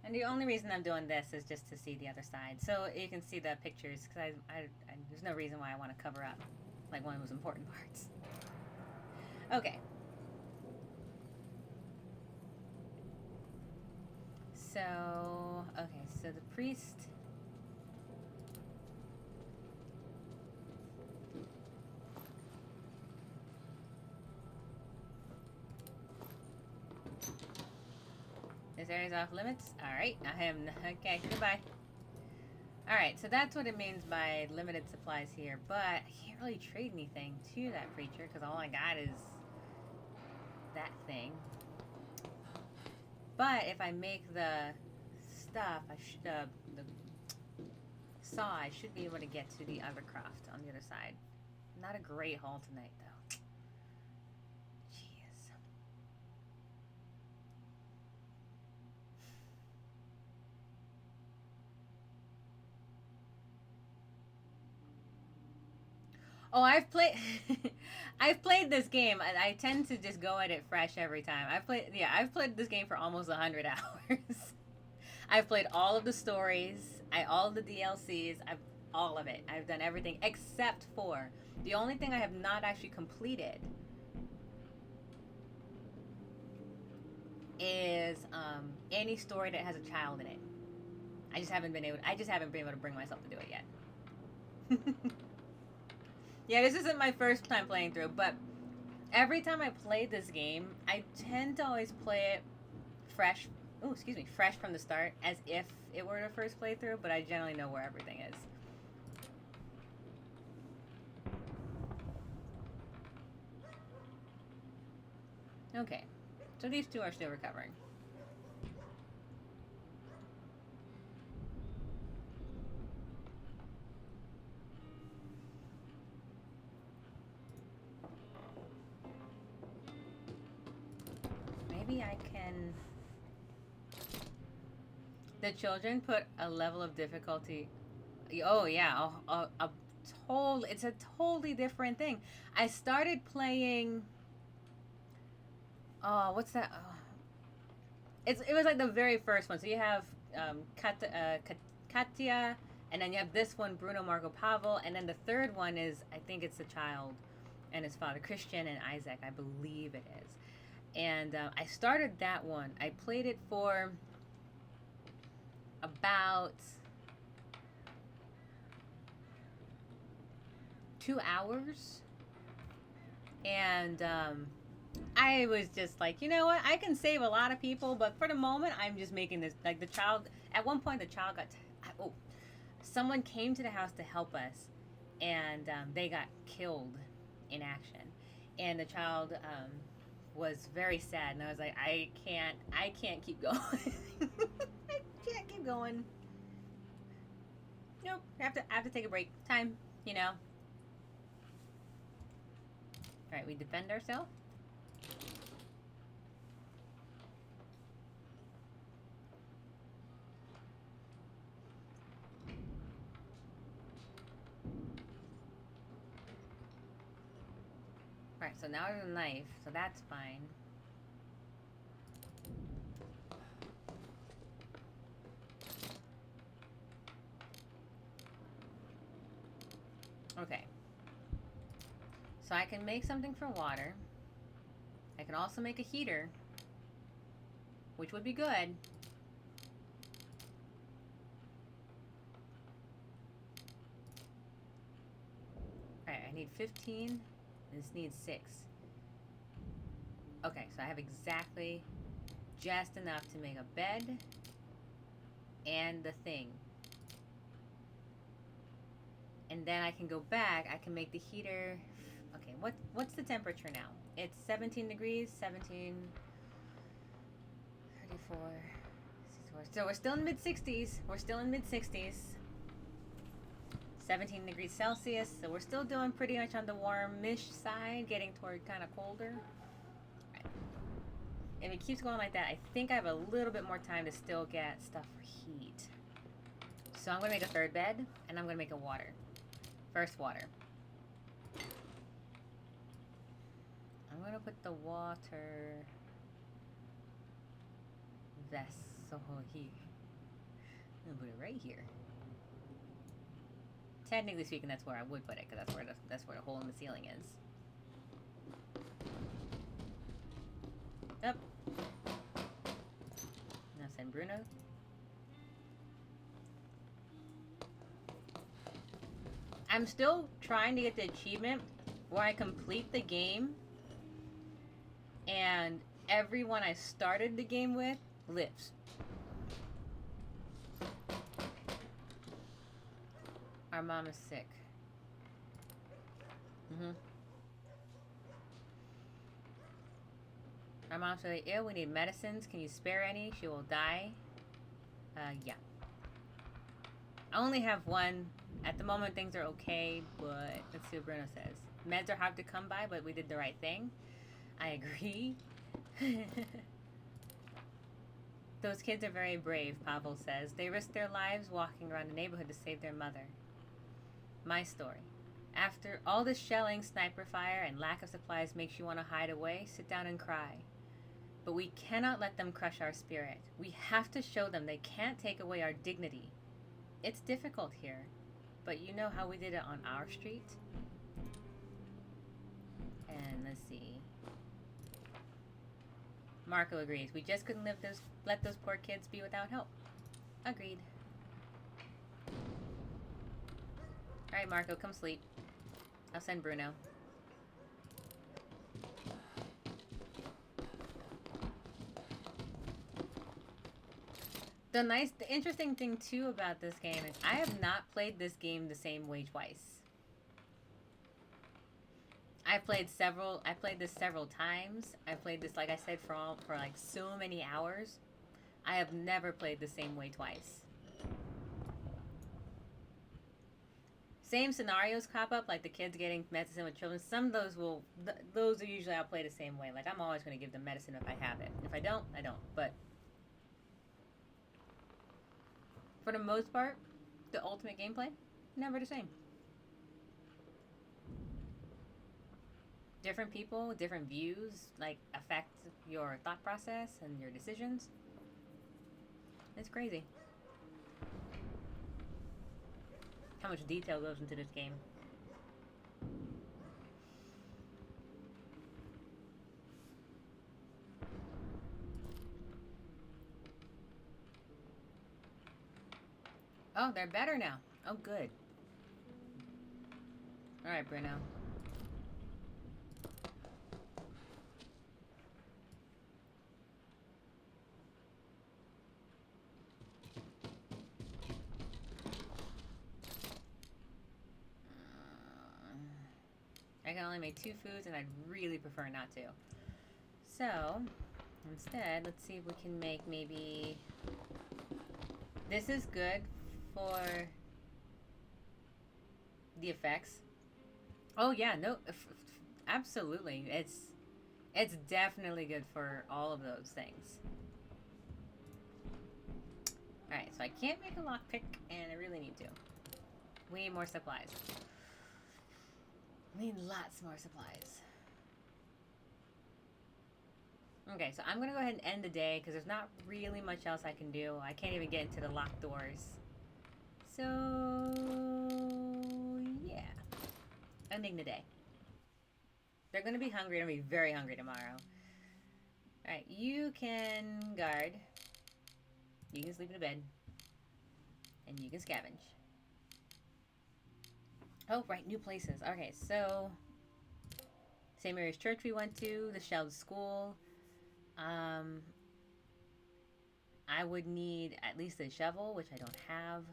And the only reason I'm doing this is just to see the other side, so you can see the pictures. Because there's no reason why I want to cover up like one of those important parts. Okay. So the priest. This area's off limits. All right, I am okay. Goodbye. All right, so that's what it means by limited supplies here. But I can't really trade anything to that creature because all I got is that thing. But if I make the stuff, the saw, I should be able to get to the other craft on the other side. Not a great haul tonight, though. Jeez. Oh, I've played this game. I tend to just go at it fresh every time. I've played this game for almost 100 hours. I've played all of the stories, all of the DLCs, all of it. I've done everything except for the only thing I have not actually completed is any story that has a child in it. I just haven't been able to bring myself to do it yet. Yeah, this isn't my first time playing through, but every time I play this game, I tend to always play it fresh from the start, as if it were the first playthrough, but I generally know where everything is. Okay, so these two are still recovering. Maybe I can... The children put a level of difficulty... Oh, yeah, it's a totally different thing. I started playing... Oh, what's that? Oh. It was like the very first one. So you have Katya, and then you have this one, Bruno Marco Pavel, and then the third one is, I think it's the child and his father, Christian and Isaac, I believe it is. And I started that one. I played it for about 2 hours, and I was just like, you know what? I can save a lot of people, but for the moment, I'm just making this, like, the child, at one point, the child got, someone came to the house to help us, and they got killed in action. And the child was very sad, and I was like, I can't keep going. I can't keep going. Nope, I have to take a break. Time, you know. Alright, we defend ourselves. Right, so now there's a knife, so that's fine. Okay. So I can make something for water. I can also make a heater, which would be good. Alright, I need 15. This needs 6. Okay, so I have exactly just enough to make a bed and the thing. And then I can go back. I can make the heater. Okay, what's the temperature now? It's 17 degrees, 17, 34, 64. So we're still in mid-60s. We're still in mid-60s. 17 degrees Celsius. So we're still doing pretty much on the warmish side, getting toward kind of colder. Right. If it keeps going like that, I think I have a little bit more time to still get stuff for heat. So I'm going to make a third bed, and I'm going to make a water. First water. I'm going to put the water vessel here. I'm going to put it right here. Technically speaking, that's where I would put it, because that's where the hole in the ceiling is. Up. Now send Bruno. I'm still trying to get the achievement where I complete the game and everyone I started the game with lives. Our mom is sick. Our mom's really ill. We need medicines. Can you spare any? She will die. Yeah. I only have one. At the moment, things are okay, but let's see what Bruno says. Meds are hard to come by, but we did the right thing. I agree. Those kids are very brave, Pavel says. They risked their lives walking around the neighborhood to save their mother. My story. After all this shelling, sniper fire, and lack of supplies makes you want to hide away, sit down and cry. But we cannot let them crush our spirit. We have to show them they can't take away our dignity. It's difficult here, but you know how we did it on our street? And let's see. Marco agrees. We just couldn't let those poor kids be without help. Agreed. Alright, Marco, come sleep. I'll send Bruno. The interesting thing too about this game is I have not played this game the same way twice. I played this several times. I played this, like I said, for like so many hours. I have never played the same way twice. Same scenarios crop up, like the kids getting medicine with children. Some of those are usually I'll play the same way. Like I'm always going to give them medicine if I have it. If I don't, I don't. But for the most part, the ultimate gameplay, never the same. Different people, different views, like, affect your thought process and your decisions. It's crazy how much detail goes into this game. Oh, they're better now. Oh, good. Alright, Bruno. I can only make 2 foods, and I'd really prefer not to. So, instead, let's see if we can make maybe... This is good for the effects. Oh yeah, no, absolutely. It's definitely good for all of those things. Alright, so I can't make a lockpick, and I really need to. We need more supplies. We need lots more supplies. Okay, so I'm gonna go ahead and end the day because there's not really much else I can do. I can't even get into the locked doors. So, yeah. Ending the day. They're gonna be hungry. They're gonna be very hungry tomorrow. Alright, you can guard. You can sleep in a bed. And you can scavenge. Oh, right, new places. Okay, so St. Mary's Church we went to, the Shelled School. I would need at least a shovel, which I don't have.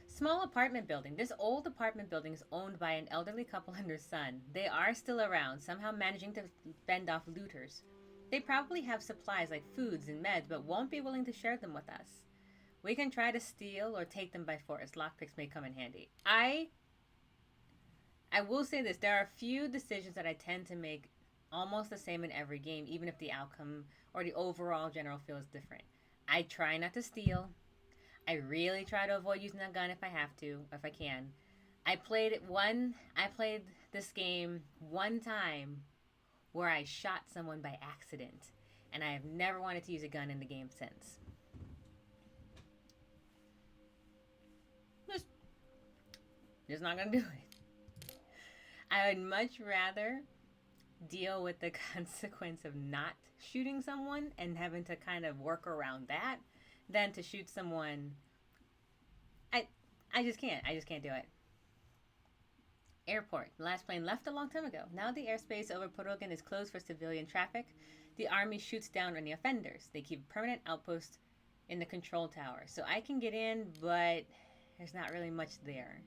Small apartment building. This old apartment building is owned by an elderly couple and their son. They are still around, somehow managing to fend off looters. They probably have supplies like foods and meds, but won't be willing to share them with us. We can try to steal or take them by force. Lockpicks may come in handy. I will say this. There are a few decisions that I tend to make almost the same in every game, even if the outcome or the overall general feel is different. I try not to steal. I really try to avoid using a gun if I have to, if I can. I played this game one time where I shot someone by accident, and I have never wanted to use a gun in the game since. Just not gonna do it. I would much rather deal with the consequence of not shooting someone and having to kind of work around that than to shoot someone. I just can't. I just can't do it. Airport. The last plane left a long time ago. Now the airspace over Porogan is closed for civilian traffic. The army shoots down on the offenders. They keep a permanent outpost in the control tower. So I can get in, but there's not really much there.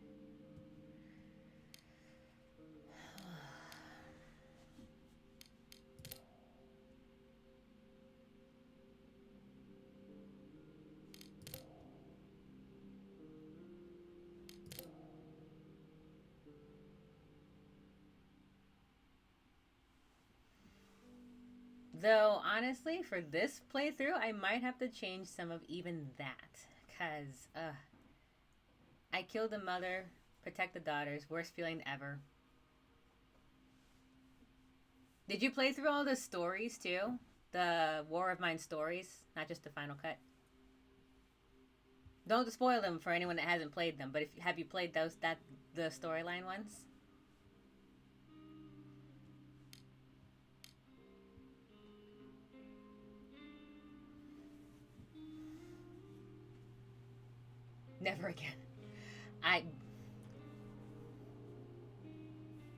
Though, honestly, for this playthrough, I might have to change some of even that. Because, I killed the mother, protect the daughters, worst feeling ever. Did you play through all the stories, too? The War of Mine stories? Not just the Final Cut? Don't spoil them for anyone that hasn't played them, but have you played the storyline ones? Never again. I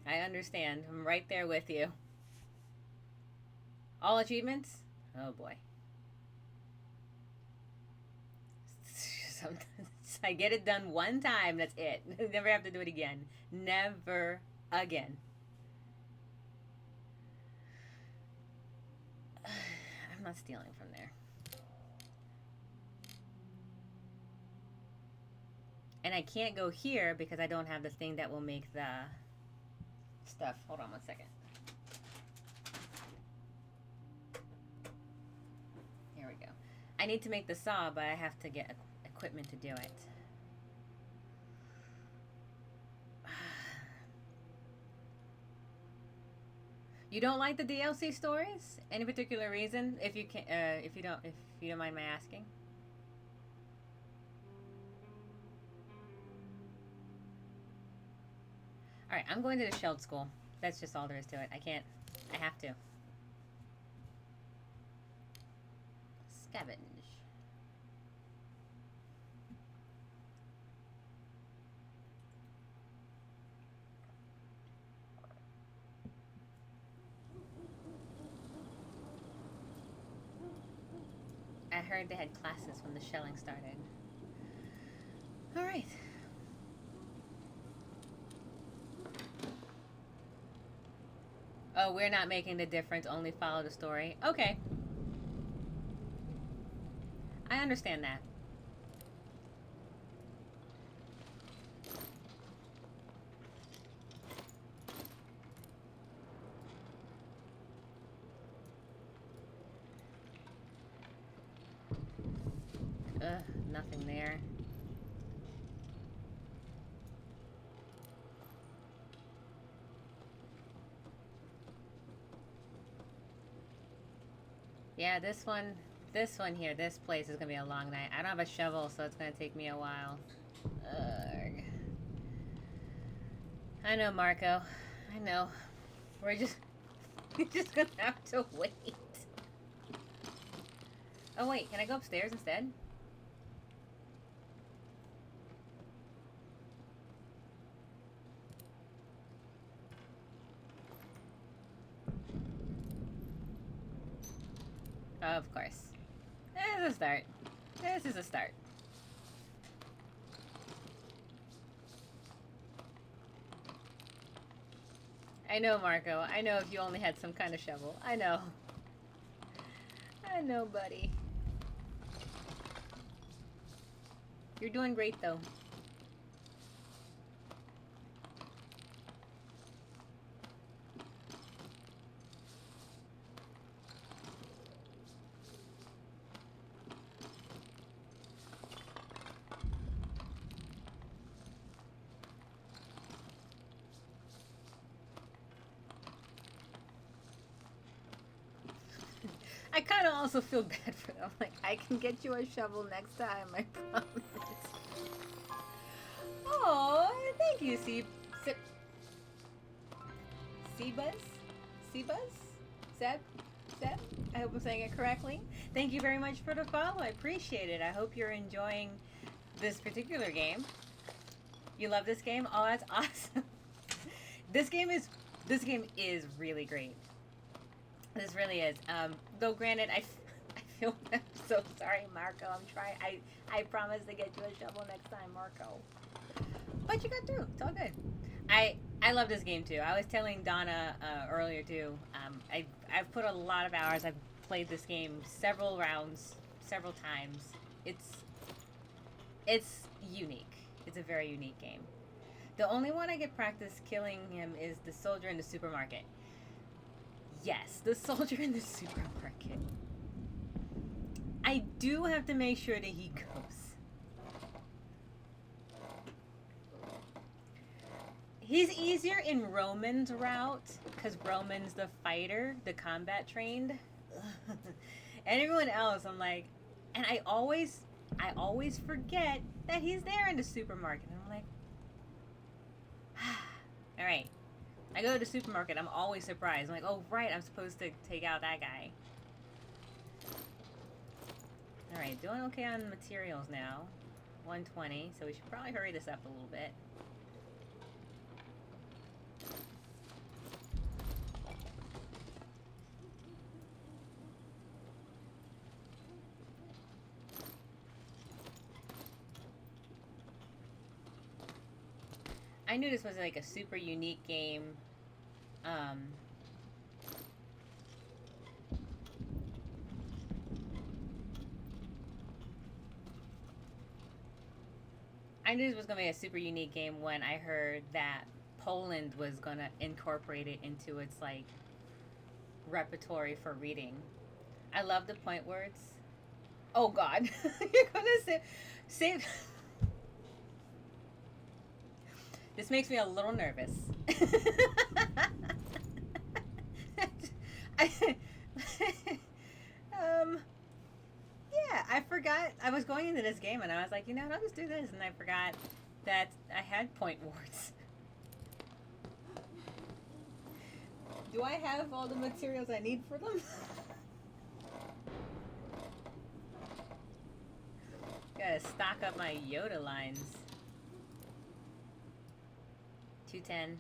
understand. I'm right there with you. All achievements? Oh boy. Sometimes I get it done one time, that's it. Never have to do it again. Never again. I'm not stealing from there. And I can't go here because I don't have the thing that will make the stuff. Hold on one second. Here we go. I need to make the saw, but I have to get equipment to do it. You don't like the DLC stories? Any particular reason? If you can, if you don't mind my asking. All right, I'm going to the Shelled School. That's just all there is to it. I have to. Scavenge. I heard they had classes when the shelling started. All right. Oh, we're not making the difference, only follow the story. Okay. I understand that. Nothing there. Yeah, this one here, this place is gonna be a long night. I don't have a shovel, so it's gonna take me a while. Ugh. I know, Marco. I know. We're just, we're just gonna have to wait. Oh wait, can I go upstairs instead? Of course. This is a start. This is a start. I know, Marco. I know if you only had some kind of shovel. I know. I know, buddy. You're doing great, though. I kind of also feel bad for them. Like, I can get you a shovel next time, I promise. Oh, thank you, Sebuzz? Sebuzz? Seb? Seb? I hope I'm saying it correctly. Thank you very much for the follow. I appreciate it. I hope you're enjoying this particular game. You love this game? Oh, that's awesome. This game is really great. This really is. Though granted, I feel I'm so sorry, Marco. I'm trying. I promise to get you a shovel next time, Marco. But you got through. It's all good. I love this game too. I was telling Donna earlier too. I've put a lot of hours. I've played this game several rounds, several times. It's unique. It's a very unique game. The only one I get practice killing him is the soldier in the supermarket. Yes, the soldier in the supermarket. I do have to make sure that he goes. He's easier in Roman's route, because Roman's the fighter, the combat trained. And everyone else, I'm like, and I always forget that he's there in the supermarket. And I'm like, all right. I go to the supermarket, I'm always surprised. I'm like, oh, right, I'm supposed to take out that guy. All right, doing okay on materials now. 120, so we should probably hurry this up a little bit. I knew this was like a super unique game. I knew this was going to be a super unique game when I heard that Poland was going to incorporate it into its like repertory for reading. I love the point words. Oh God, you're going to say This makes me a little nervous. Yeah, I forgot. I was going into this game and I was like, you know, I'll just do this. And I forgot that I had point wards. Do I have all the materials I need for them? Gotta stock up my Yoda lines. 210.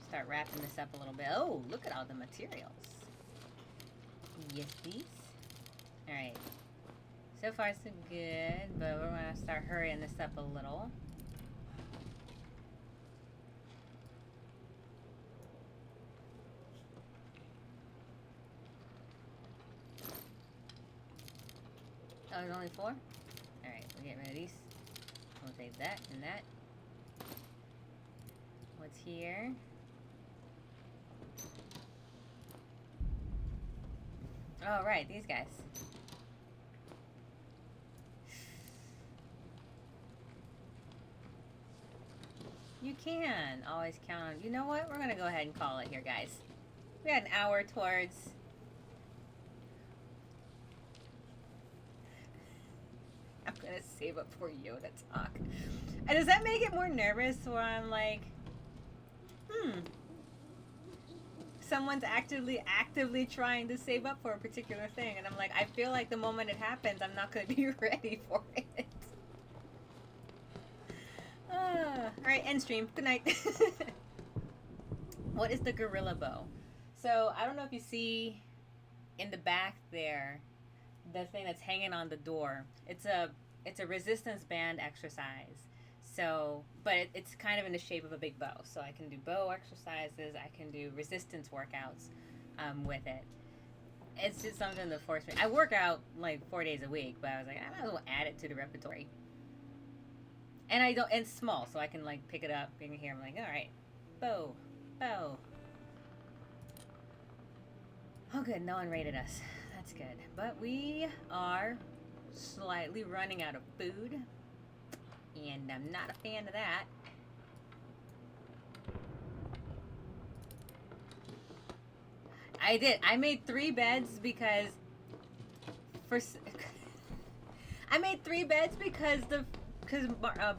Start wrapping this up a little bit. Oh, look at all the materials. Yes, please. Alright. So far, so good, but we're going to start hurrying this up a little. Oh, there's only 4? Alright, we'll get rid of these. We'll take that and that. What's here? Oh, right, these guys. You can always count on. You know what? We're going to go ahead and call it here, guys. We got an hour towards I'm gonna save up for Yoda talk. And does that make it more nervous where I'm like, someone's actively trying to save up for a particular thing, and I'm like, I feel like the moment it happens, I'm not gonna be ready for it. Alright, end stream. Good night. What is the gorilla bow? So I don't know if you see in the back there the thing that's hanging on the door. It's a resistance band exercise. So, but it's kind of in the shape of a big bow. So I can do bow exercises. I can do resistance workouts with it. It's just something that forced me. I work out like 4 days a week, but I was like, I might as well add it to the repertoire. And I don't. It's small, so I can like pick it up, bring it here. I'm like, all right, bow. Oh, good. No one rated us. That's good. But we are slightly running out of food. And I'm not a fan of that. I made 3 beds because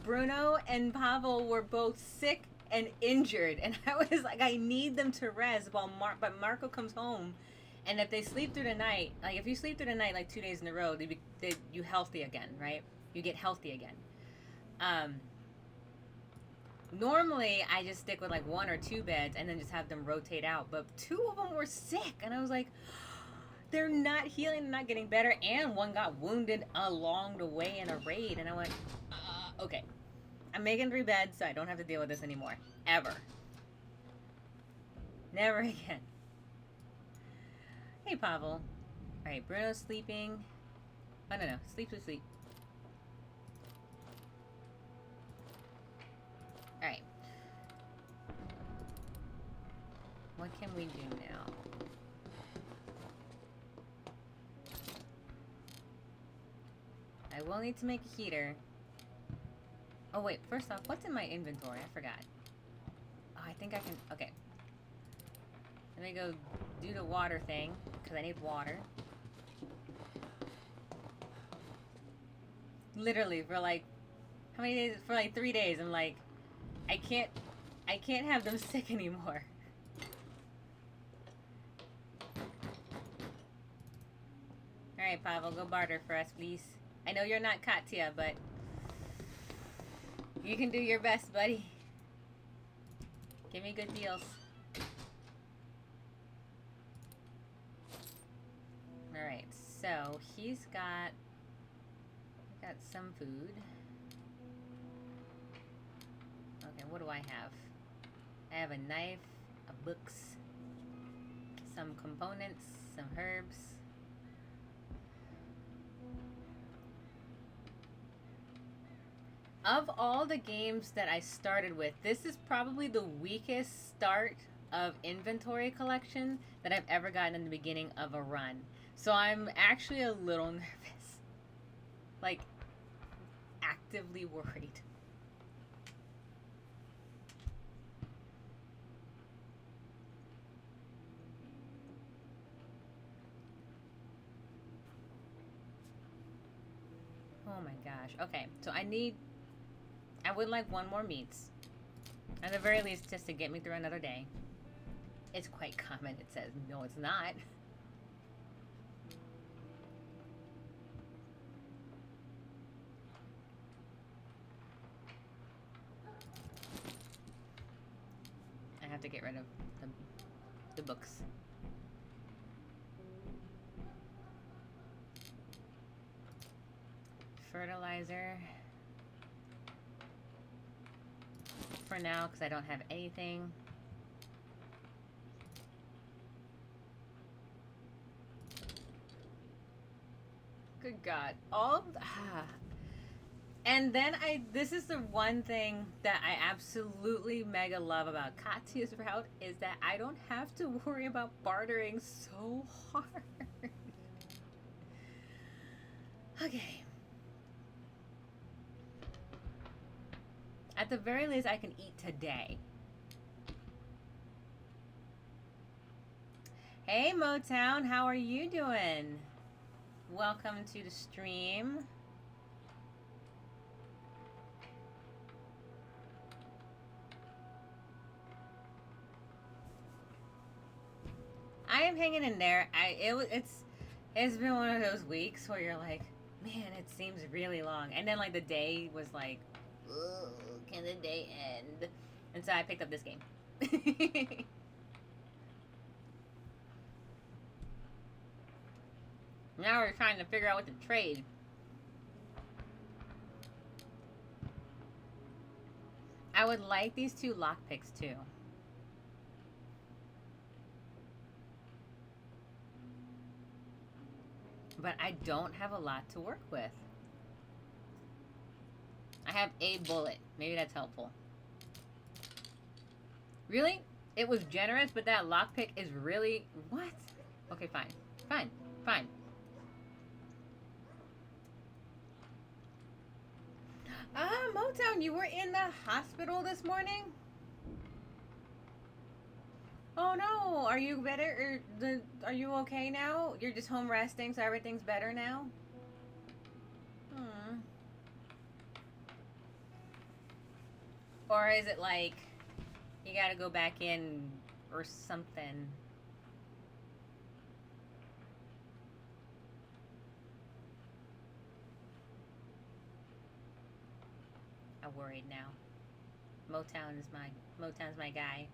Bruno and Pavel were both sick and injured, and I was like, I need them to rest but Marco comes home, and if they sleep through the night, like if you sleep through the night like 2 days in a row, you healthy again, right? You get healthy again. Normally I just stick with like 1 or 2 beds and then just have them rotate out, but 2 of them were sick, and I was like, they're not healing, not getting better, and one got wounded along the way in a raid, and I went, okay, I'm making 3 beds so I don't have to deal with this anymore, ever, never again. Hey, Pavel. All right, Bruno's sleeping. Oh, no, sleep. Alright. What can we do now? I will need to make a heater. Oh wait, first off, what's in my inventory? I forgot. Oh, I think I can... Okay. Let me go do the water thing, because I need water. Literally, for like... How many days? For like 3 days, I'm like... I can't have them sick anymore. Alright, Pavel, go barter for us, please. I know you're not Katya, but you can do your best, buddy. Give me good deals. Alright, so he's got some food. Okay, what do I have? I have a knife, books, some components, some herbs. Of all the games that I started with, this is probably the weakest start of inventory collection that I've ever gotten in the beginning of a run. So I'm actually a little nervous. Like, actively worried. Oh my gosh. Okay, so I would like 1 more meats. At the very least, just to get me through another day. It's quite common, it says. No, it's not. I have to get rid of the books. Fertilizer. For now, because I don't have anything. Good God. And then this is the one thing that I absolutely mega love about Katya's route, is that I don't have to worry about bartering so hard. Okay. At the very least, I can eat today. Hey, Motown, how are you doing? Welcome to the stream. hanging in there. It's been one of those weeks where you're like, man, it seems really long, and then like the day was like, ugh, can the day end? And so I picked up this game. Now we're trying to figure out what to trade. I would like these 2 lockpicks too. But I don't have a lot to work with. I have a bullet. Maybe that's helpful. Really? It was generous, but that lockpick is really... What? Okay, fine. Fine. Fine. Motown, you were in the hospital this morning? Oh no, are you better? Are you okay now? You're just home resting, so everything's better now? Hmm. Or is it like you gotta go back in or something? I'm worried now. Motown's my guy.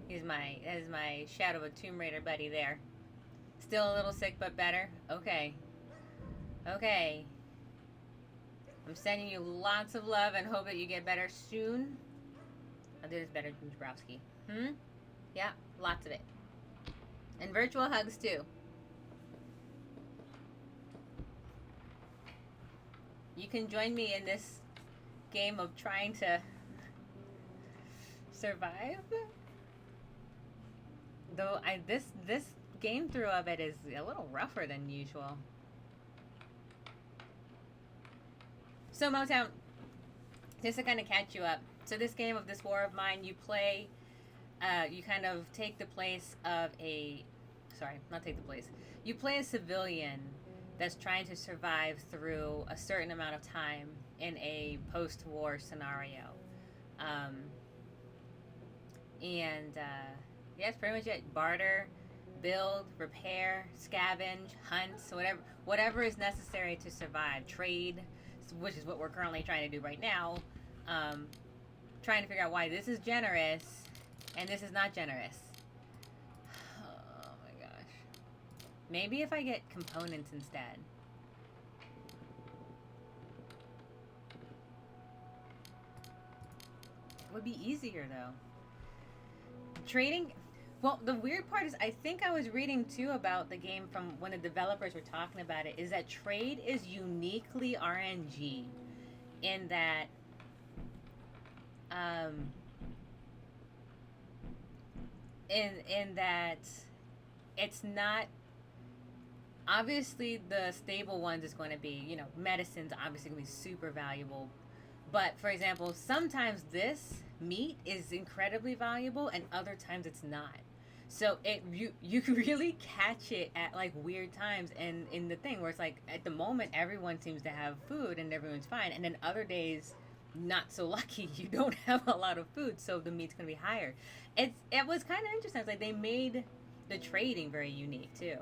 That is my Shadow of a Tomb Raider buddy there. Still a little sick, but better? Okay. Okay. I'm sending you lots of love and hope that you get better soon. I'll do this better than Jabrowski. Yeah, lots of it. And virtual hugs too. You can join me in this game of trying to survive. Though this game through of it is a little rougher than usual. So Motown, just to kind of catch you up. So this game of this war of mine, you play, you kind of take the place of a, sorry, not take the place. You play a civilian that's trying to survive through a certain amount of time in a post-war scenario. Yeah, that's pretty much it. Barter, build, repair, scavenge, hunt, so whatever is necessary to survive. Trade, which is what we're currently trying to do right now. Trying to figure out why this is generous and this is not generous. Oh my gosh. Maybe if I get components instead. It would be easier though. Trading... Well, the weird part is I think I was reading too about the game from when the developers were talking about it, is that trade is uniquely RNG in that in that it's not, obviously the stable ones is going to be, you know, medicine's obviously going to be super valuable, but for example, sometimes this meat is incredibly valuable and other times it's not. So you can really catch it at like weird times, and in the thing where it's like at the moment everyone seems to have food and everyone's fine, and then other days not so lucky, you don't have a lot of food, so the meat's gonna be higher. It was kind of interesting. It's like they made the trading very unique too.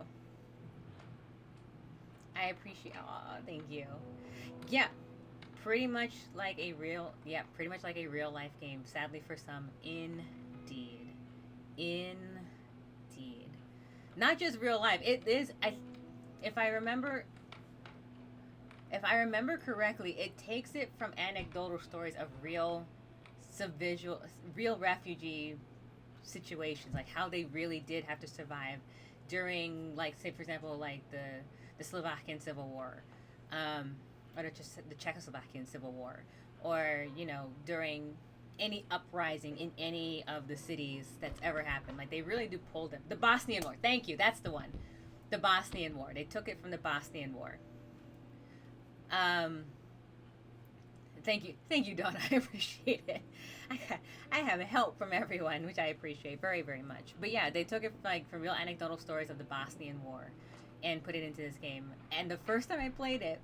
I appreciate. Oh, thank you. Yeah, pretty much like a real life game. Sadly for some, indeed. Not just real life. It is. If I remember correctly, it takes it from anecdotal stories of real refugee situations, like how they really did have to survive during, like, say for example, like the Slovakian Civil War, or just the Czechoslovakian Civil War, or you know during any uprising in any of the cities that's ever happened. Like they really do pull them. The Bosnian War. Thank you. That's the one. The Bosnian War. They took it from the Bosnian War. Thank you, Dawn. I appreciate it. I have help from everyone, which I appreciate very, very much. But yeah, they took it like from real anecdotal stories of the Bosnian War and put it into this game. And the first time I played it,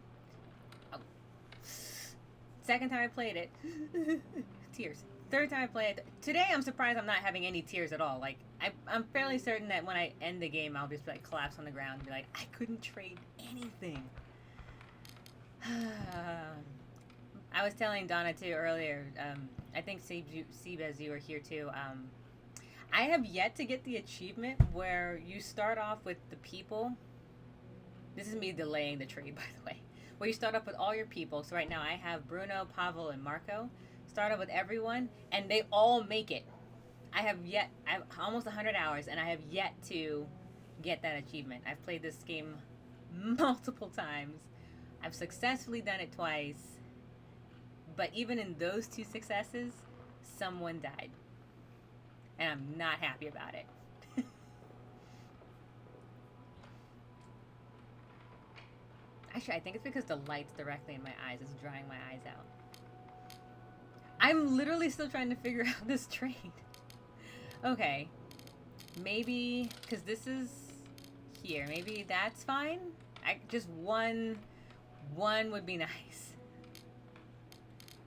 second time I played it, tears. Third time I played it, today I'm surprised I'm not having any tears at all. Like I'm fairly certain that when I end the game, I'll just like collapse on the ground and be like, I couldn't trade anything. I was telling Donna too earlier. I think Seb, as you were here too. I have yet to get the achievement where you start off with the people. This is me delaying the trade, by the way. Where you start off with all your people. So right now I have Bruno, Pavel, and Marco. Start off with everyone, and they all make it. I have almost 100 hours, and I have yet to get that achievement. I've played this game multiple times. I've successfully done it twice. But even in those 2 successes, someone died. And I'm not happy about it. Actually, I think it's because the light's directly in my eyes. It's drying my eyes out. I'm literally still trying to figure out this trade. Okay. Maybe, because this is here. Maybe that's fine. Just one would be nice.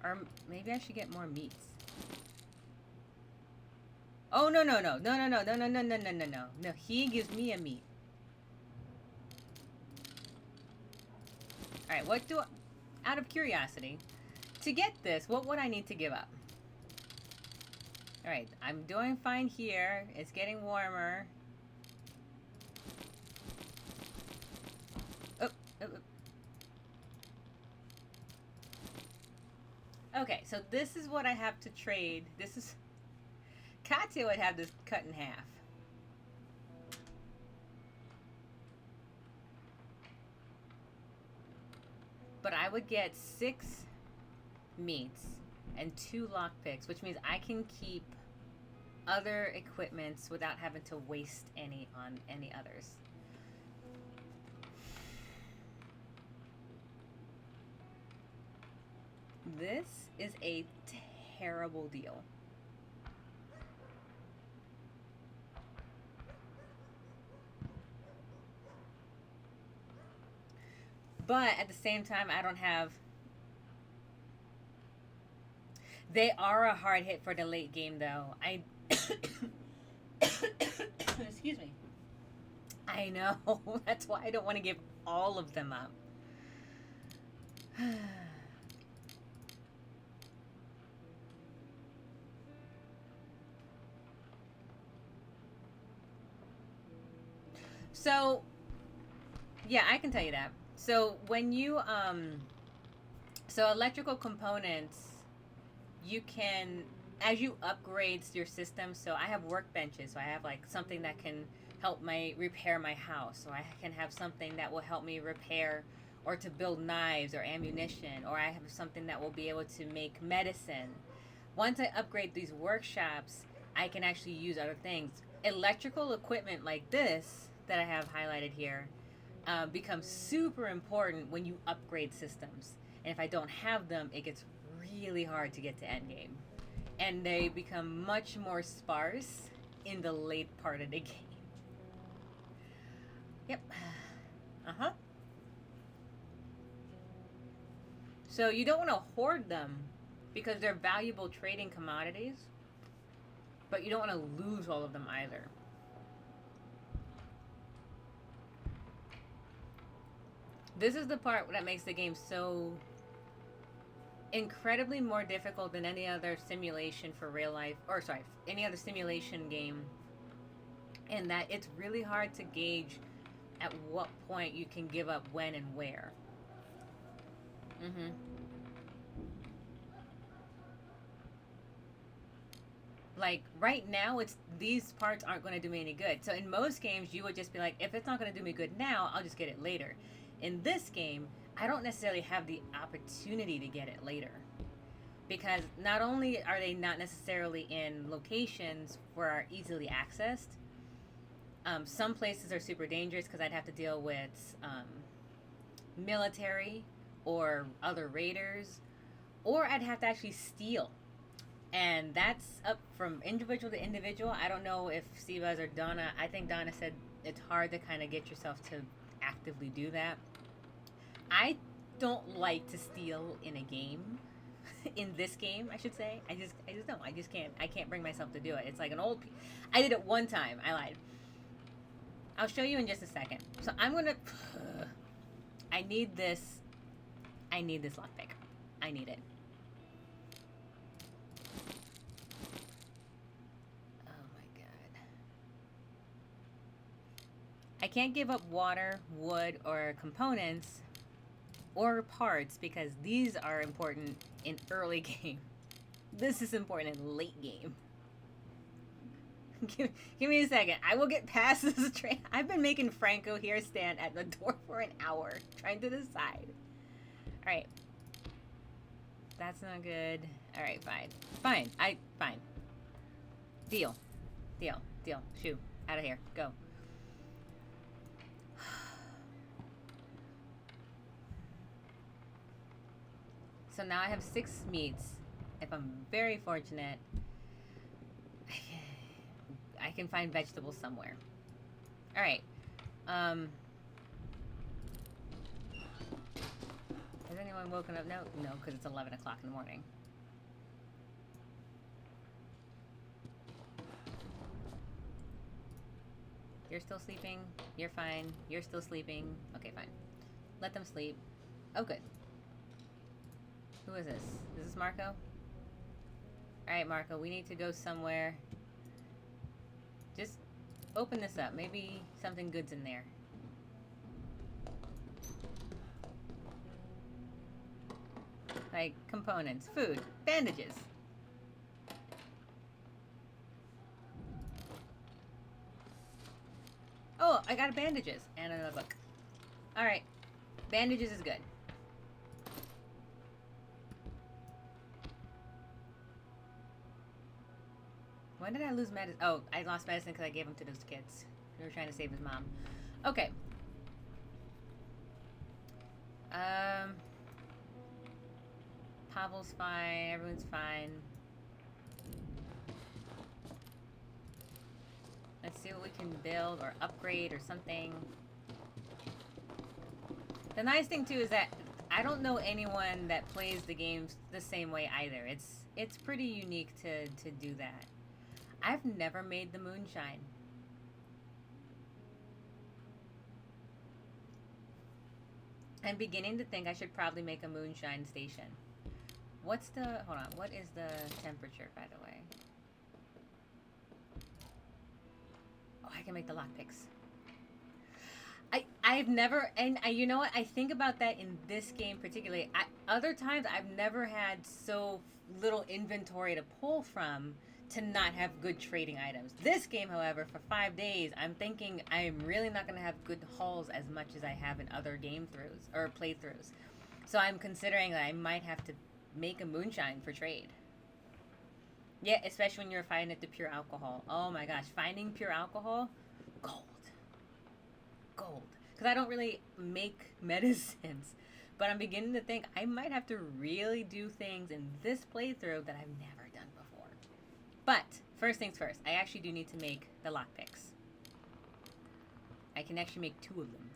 Or maybe I should get more meats. Oh, no. No, he gives me a meat. Alright, out of curiosity, to get this, what would I need to give up? Alright, I'm doing fine here. It's getting warmer. Oh. Okay, so this is what I have to trade. This is... Katya would have this cut in half. But I would get 6 meats and 2 lockpicks, which means I can keep other equipments without having to waste any on any others. This is a terrible deal. But at the same time, I don't have... They are a hard hit for the late game, though. Excuse me. I know. That's why I don't want to give all of them up. So, yeah, I can tell you that. So when you, so electrical components, you can, as you upgrade your system, so I have workbenches, so I have like something that can help repair my house, so I can have something that will help me repair or to build knives or ammunition, or I have something that will be able to make medicine. Once I upgrade these workshops, I can actually use other things. Electrical equipment like this that I have highlighted here becomes super important when you upgrade systems. And if I don't have them, it gets really hard to get to endgame. And they become much more sparse in the late part of the game. Yep. Uh-huh. So you don't want to hoard them because they're valuable trading commodities, but you don't want to lose all of them either. This is the part that makes the game so incredibly more difficult than any other simulation for real life, or sorry, any other simulation game, in that it's really hard to gauge at what point you can give up when and where. Like right now, these parts aren't going to do me any good. So in most games, you would just be like, if it's not going to do me good now, I'll just get it later. In this game, I don't necessarily have the opportunity to get it later, because not only are they not necessarily in locations where are easily accessed, some places are super dangerous because I'd have to deal with military or other raiders, or I'd have to actually steal. And that's up from individual to individual. I don't know if Sivas or Donna, I think Donna said it's hard to kind of get yourself to actively do that. I don't like to steal in a game in this game, I should say. I just don't. I can't bring myself to do it. It's like an old. I did it one time. I lied. I'll show you in just a second. So I'm gonna. I need this. I need this lockpick. I need it. Oh my god. I can't give up water, wood, or components, or parts because these are important in early game. This is important in late game. Give me a second. I will get past this train. I've been making Franco here stand at the door for an hour, trying to decide. Alright. That's not good. Alright, fine. Fine. Deal. Shoo. Out of here. Go. So now I have 6 meats. If I'm very fortunate, I can find vegetables somewhere. Alright. Has anyone woken up? No, because it's 11 o'clock in the morning. You're still sleeping? You're fine. You're still sleeping? Okay, fine. Let them sleep. Oh, good. Who is this? Is this Marco? Alright, Marco, we need to go somewhere. Just open this up. Maybe something good's in there. Like components, food, bandages. Oh, I got bandages and another book. Alright. Bandages is good. When did I lose medicine? Oh, I lost medicine because I gave them to those kids. They were trying to save his mom. Okay. Pavel's fine. Everyone's fine. Let's see what we can build or upgrade or something. The nice thing too is that I don't know anyone that plays the games the same way either. It's pretty unique to do that. I've never made the moonshine. I'm beginning to think I should probably make a moonshine station. What's the... Hold on. What is the temperature, by the way? Oh, I can make the lockpicks. I've never... And you know what? I think about that in this game particularly. Other times, I've never had so little inventory to pull from to not have good trading items. This game, however, for 5 days, I'm thinking I'm really not going to have good hauls as much as I have in other game throughs or playthroughs. So I'm considering that I might have to make a moonshine for trade. Yeah, especially when you're finding it to pure alcohol. Oh my gosh, finding pure alcohol, gold. Because I don't really make medicines. But I'm beginning to think I might have to really do things in this playthrough that I've never done before. But, first things first, I actually do need to make the lockpicks. I can actually make 2 of them.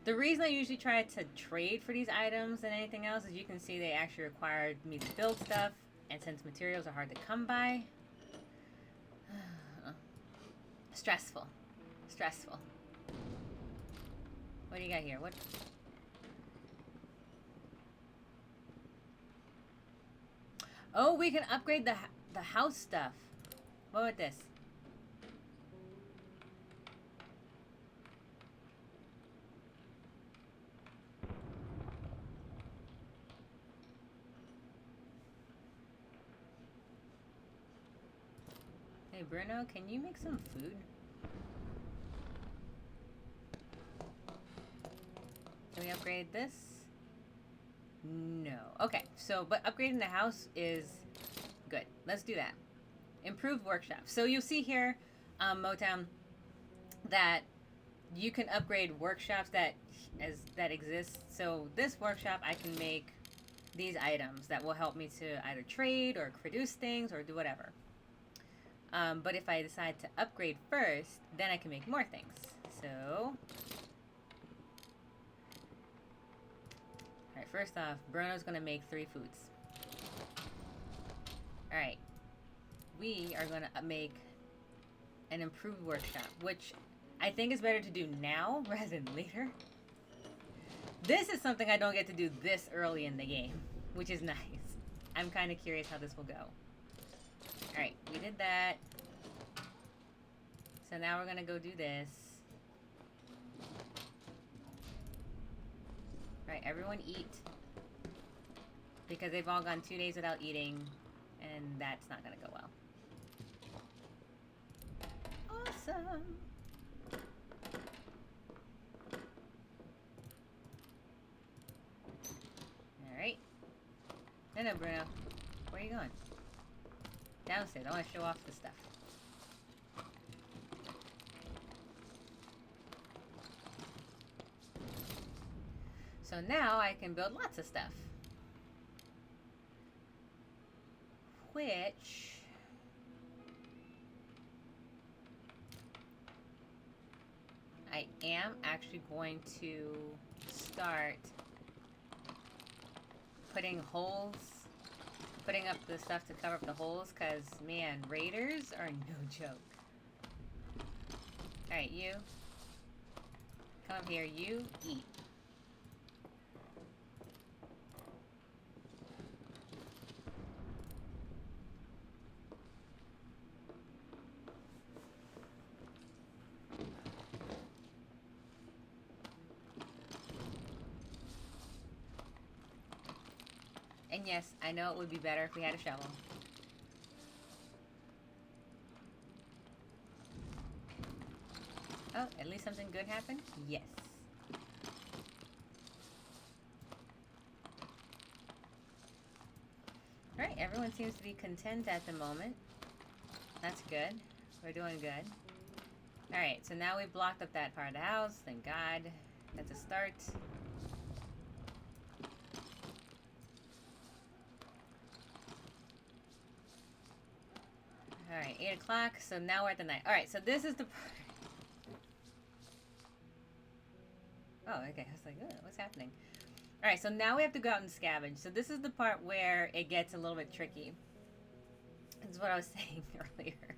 The reason I usually try to trade for these items than anything else is you can see they actually required me to build stuff, and since materials are hard to come by, stressful. What do you got here? What? Oh, we can upgrade the house stuff. What about this? Hey Bruno, can you make some food? Can we upgrade this? No. Okay, so, but upgrading the house is good. Let's do that. Improved workshop. So you'll see here, Motown, that you can upgrade workshops that exist. So this workshop, I can make these items that will help me to either trade or produce things or do whatever. But if I decide to upgrade first, then I can make more things. So, alright, first off, Bruno's gonna make 3 foods. Alright. We are going to make an improved workshop, which I think is better to do now rather than later. This is something I don't get to do this early in the game, which is nice. I'm kind of curious how this will go. Alright, we did that. So now we're going to go do this. Alright, everyone eat. Because they've all gone 2 days without eating, and that's not going to go well. Awesome! Alright. No, Bruno. Where are you going? Downstairs. I want to show off the stuff. So now I can build lots of stuff. Which... I am actually going to start putting holes, putting up the stuff to cover up the holes, because, man, raiders are no joke. Alright, you. Come up here, you eat. And yes, I know it would be better if we had a shovel. Oh, at least something good happened? Yes. Alright, everyone seems to be content at the moment. That's good. We're doing good. Alright, so now we've blocked up that part of the house. Thank God. That's a start. Alright, 8 o'clock, so now we're at the night. Alright, so this is the... Oh, okay, I was like, oh, what's happening? Alright, so now we have to go out and scavenge. So this is the part where it gets a little bit tricky. This is what I was saying earlier.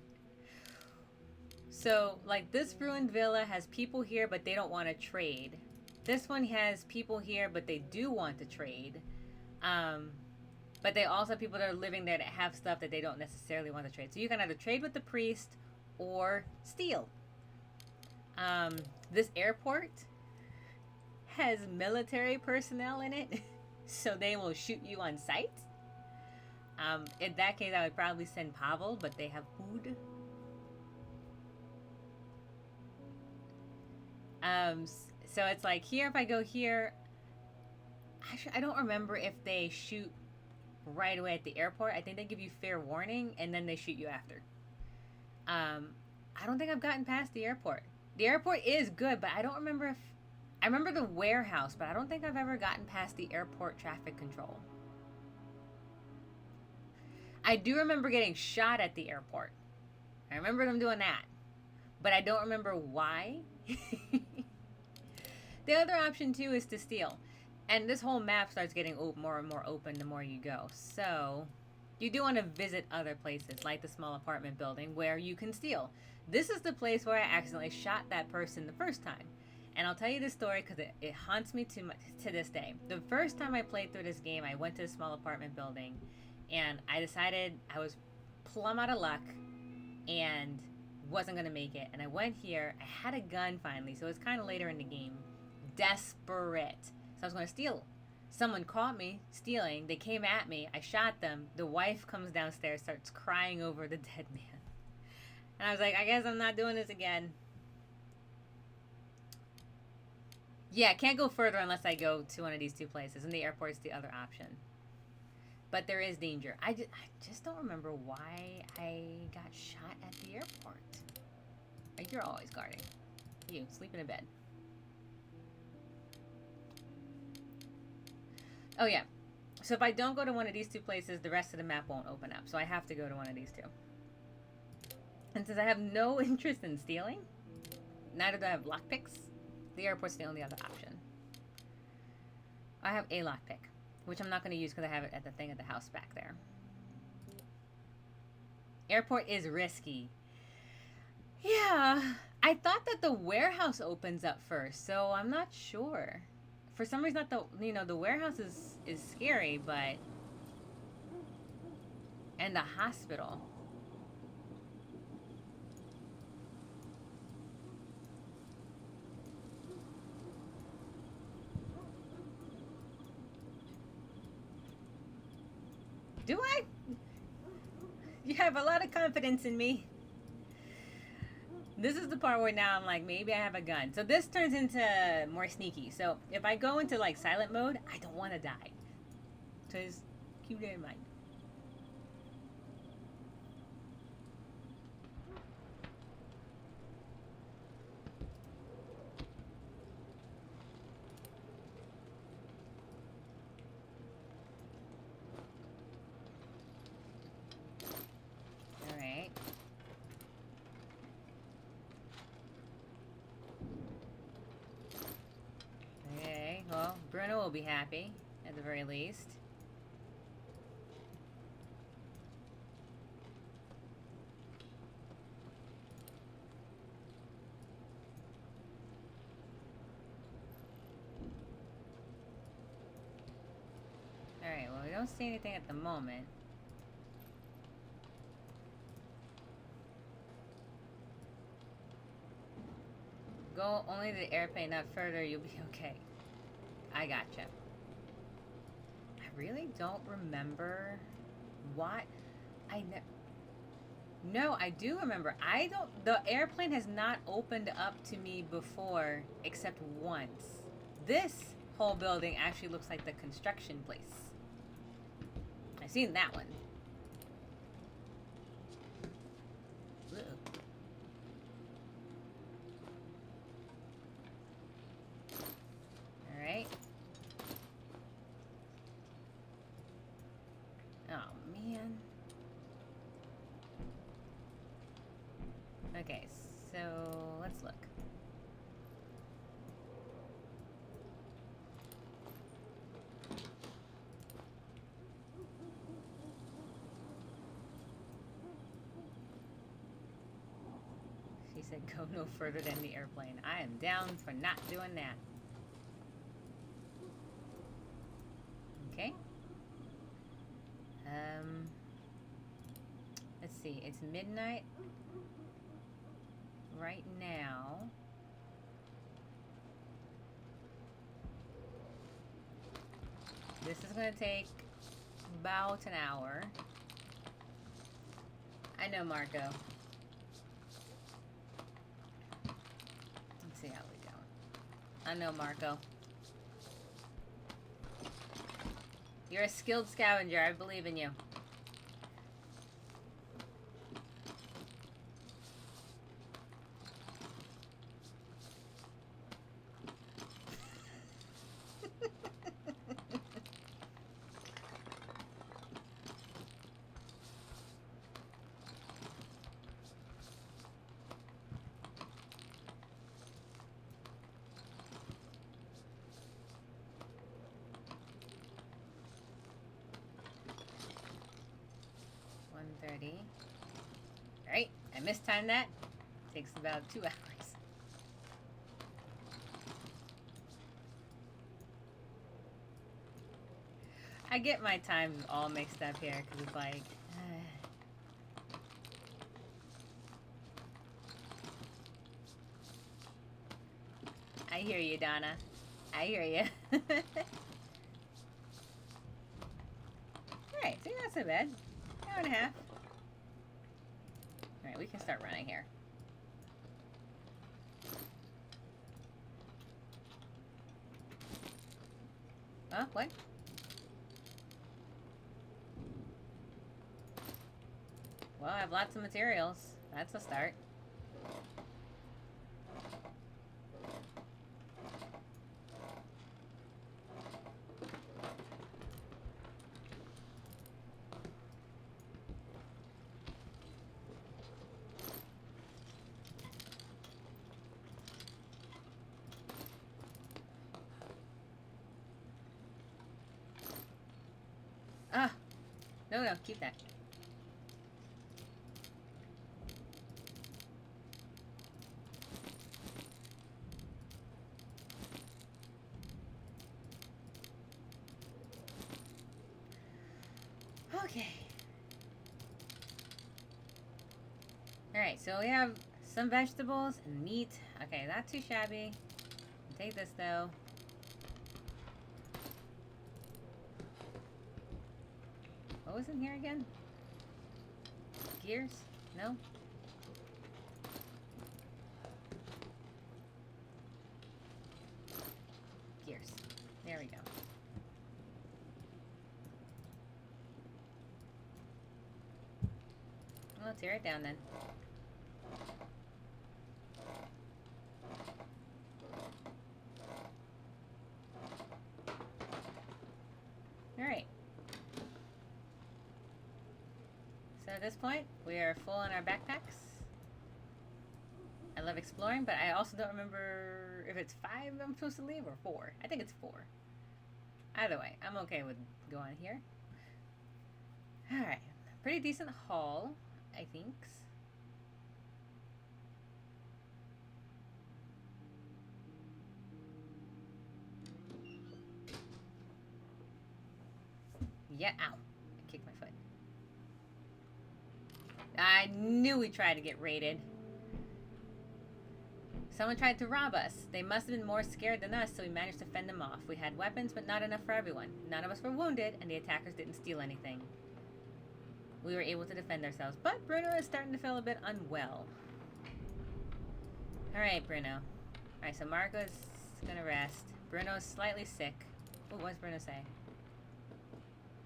So, like, this ruined villa has people here, but they don't want to trade. This one has people here, but they do want to trade. But they also have people that are living there that have stuff that they don't necessarily want to trade. So you can either trade with the priest or steal. This airport has military personnel in it, so they will shoot you on sight. In that case, I would probably send Pavel, but they have food. So it's like here, if I go here, actually, I don't remember if they shoot right away at the airport. I think they give you fair warning and then they shoot you after. I don't think I've gotten past the airport. The airport is good, but I don't remember if... I remember the warehouse, but I don't think I've ever gotten past the airport traffic control. I do remember getting shot at the airport. I remember them doing that. But I don't remember why. The other option, too, is to steal. And this whole map starts getting more and more open the more you go. So, you do want to visit other places, like the small apartment building, where you can steal. This is the place where I accidentally shot that person the first time. And I'll tell you this story because it haunts me to this day. The first time I played through this game, I went to a small apartment building, and I decided I was plumb out of luck and wasn't going to make it. And I went here. I had a gun finally, so it was kind of later in the game. Desperate. So I was going to steal. Someone caught me stealing. They came at me. I shot them. The wife comes downstairs, starts crying over the dead man. And I was like, I guess I'm not doing this again. Yeah, can't go further unless I go to one of these two places. And the airport's the other option. But there is danger. I just don't remember why I got shot at the airport. Like, you're always guarding. You, sleep in a bed. Oh, yeah. So if I don't go to one of these two places, the rest of the map won't open up. So I have to go to one of these two. And since I have no interest in stealing, neither do I have lockpicks, the airport's the only other option. I have a lockpick, which I'm not going to use because I have it at the thing at the house back there. Airport is risky. Yeah. I thought that the warehouse opens up first, so I'm not sure. For some reason, not the warehouse is scary, but and the hospital. Do I? You have a lot of confidence in me. This is the part where now I'm like, maybe I have a gun. So this turns into more sneaky. So if I go into like silent mode, I don't want to die. So just keep that in mind. All right. Okay. Well, Bruno will be happy at the very least. Alright, well, we don't see anything at the moment. Go only the airplane, not further, you'll be okay. I gotcha. I really don't remember what No, I do remember. The airplane has not opened up to me before except once. This whole building actually looks like the construction place. I've seen that one. Alright. Oh, man. Okay, so let's look. She said go no further than the airplane. I am down for not doing that. Okay. Let's see. It's midnight right now. This is going to take about an hour. I know, Marco. Let's see how we go. I know, Marco. You're a skilled scavenger. I believe in you. Alright, I mistimed that. Takes about 2 hours. I get my times all mixed up here because it's like... I hear you, Donna. I hear you. Alright, so not so bad. Hour and a half. Alright, we can start running here. Huh? What? Well, I have lots of materials. That's a start. Ah! No, keep that. Okay. Alright, so we have some vegetables and meat. Okay, not too shabby. I'll take this though. What was in here again? Gears? No? Gears. There we go. Well, tear it down then. Alright. So at this point, we are full on our backpacks. I love exploring, but I also don't remember if it's 5 I'm supposed to leave or 4. I think it's 4. Either way, I'm okay with going here. Alright. Pretty decent haul, I think. Yeah, ow. I kicked my foot. I knew we tried to get raided. Someone tried to rob us. They must have been more scared than us, so we managed to fend them off. We had weapons, but not enough for everyone. None of us were wounded, and the attackers didn't steal anything. We were able to defend ourselves, but Bruno is starting to feel a bit unwell. Alright, Bruno. Alright, so Marco's gonna rest. Bruno's slightly sick. What does Bruno say?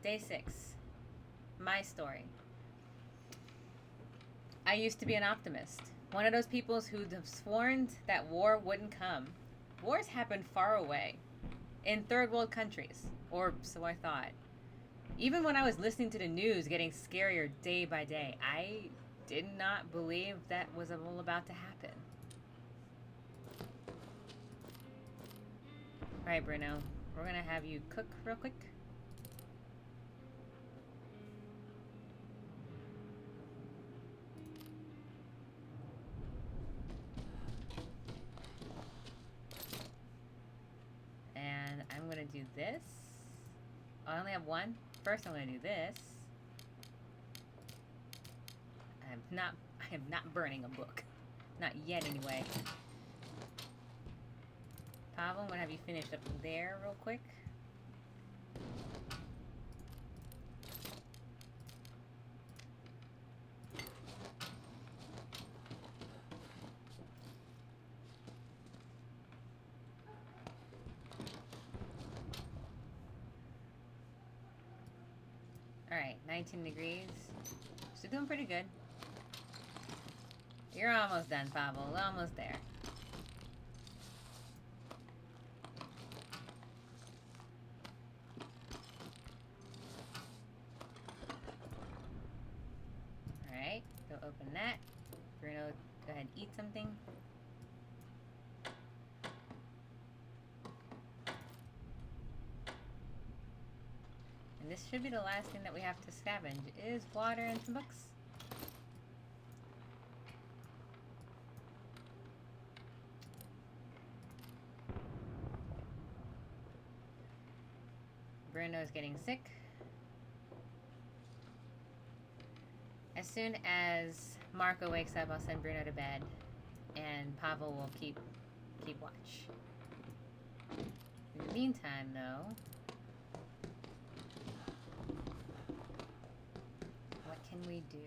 Day 6. My story. I used to be an optimist. One of those people who'd have sworn that war wouldn't come. Wars happen far away. In third world countries. Or so I thought. Even when I was listening to the news getting scarier day by day, I did not believe that was all about to happen. Alright, Bruno. We're gonna have you cook real quick. And I'm gonna do this. Oh, I only have one. First I'm gonna do this. I am not burning a book. Not yet anyway. Pavel, I'm gonna have you finish up there real quick. Alright, 19 degrees. So doing pretty good. You're almost done, Pavel. We're almost there. Alright, go open that. Bruno, go ahead and eat something. And this should be the last thing that we have to scavenge, is water and some books. Bruno is getting sick. As soon as Marco wakes up, I'll send Bruno to bed, and Pavel will keep watch. In the meantime, though, what can we do?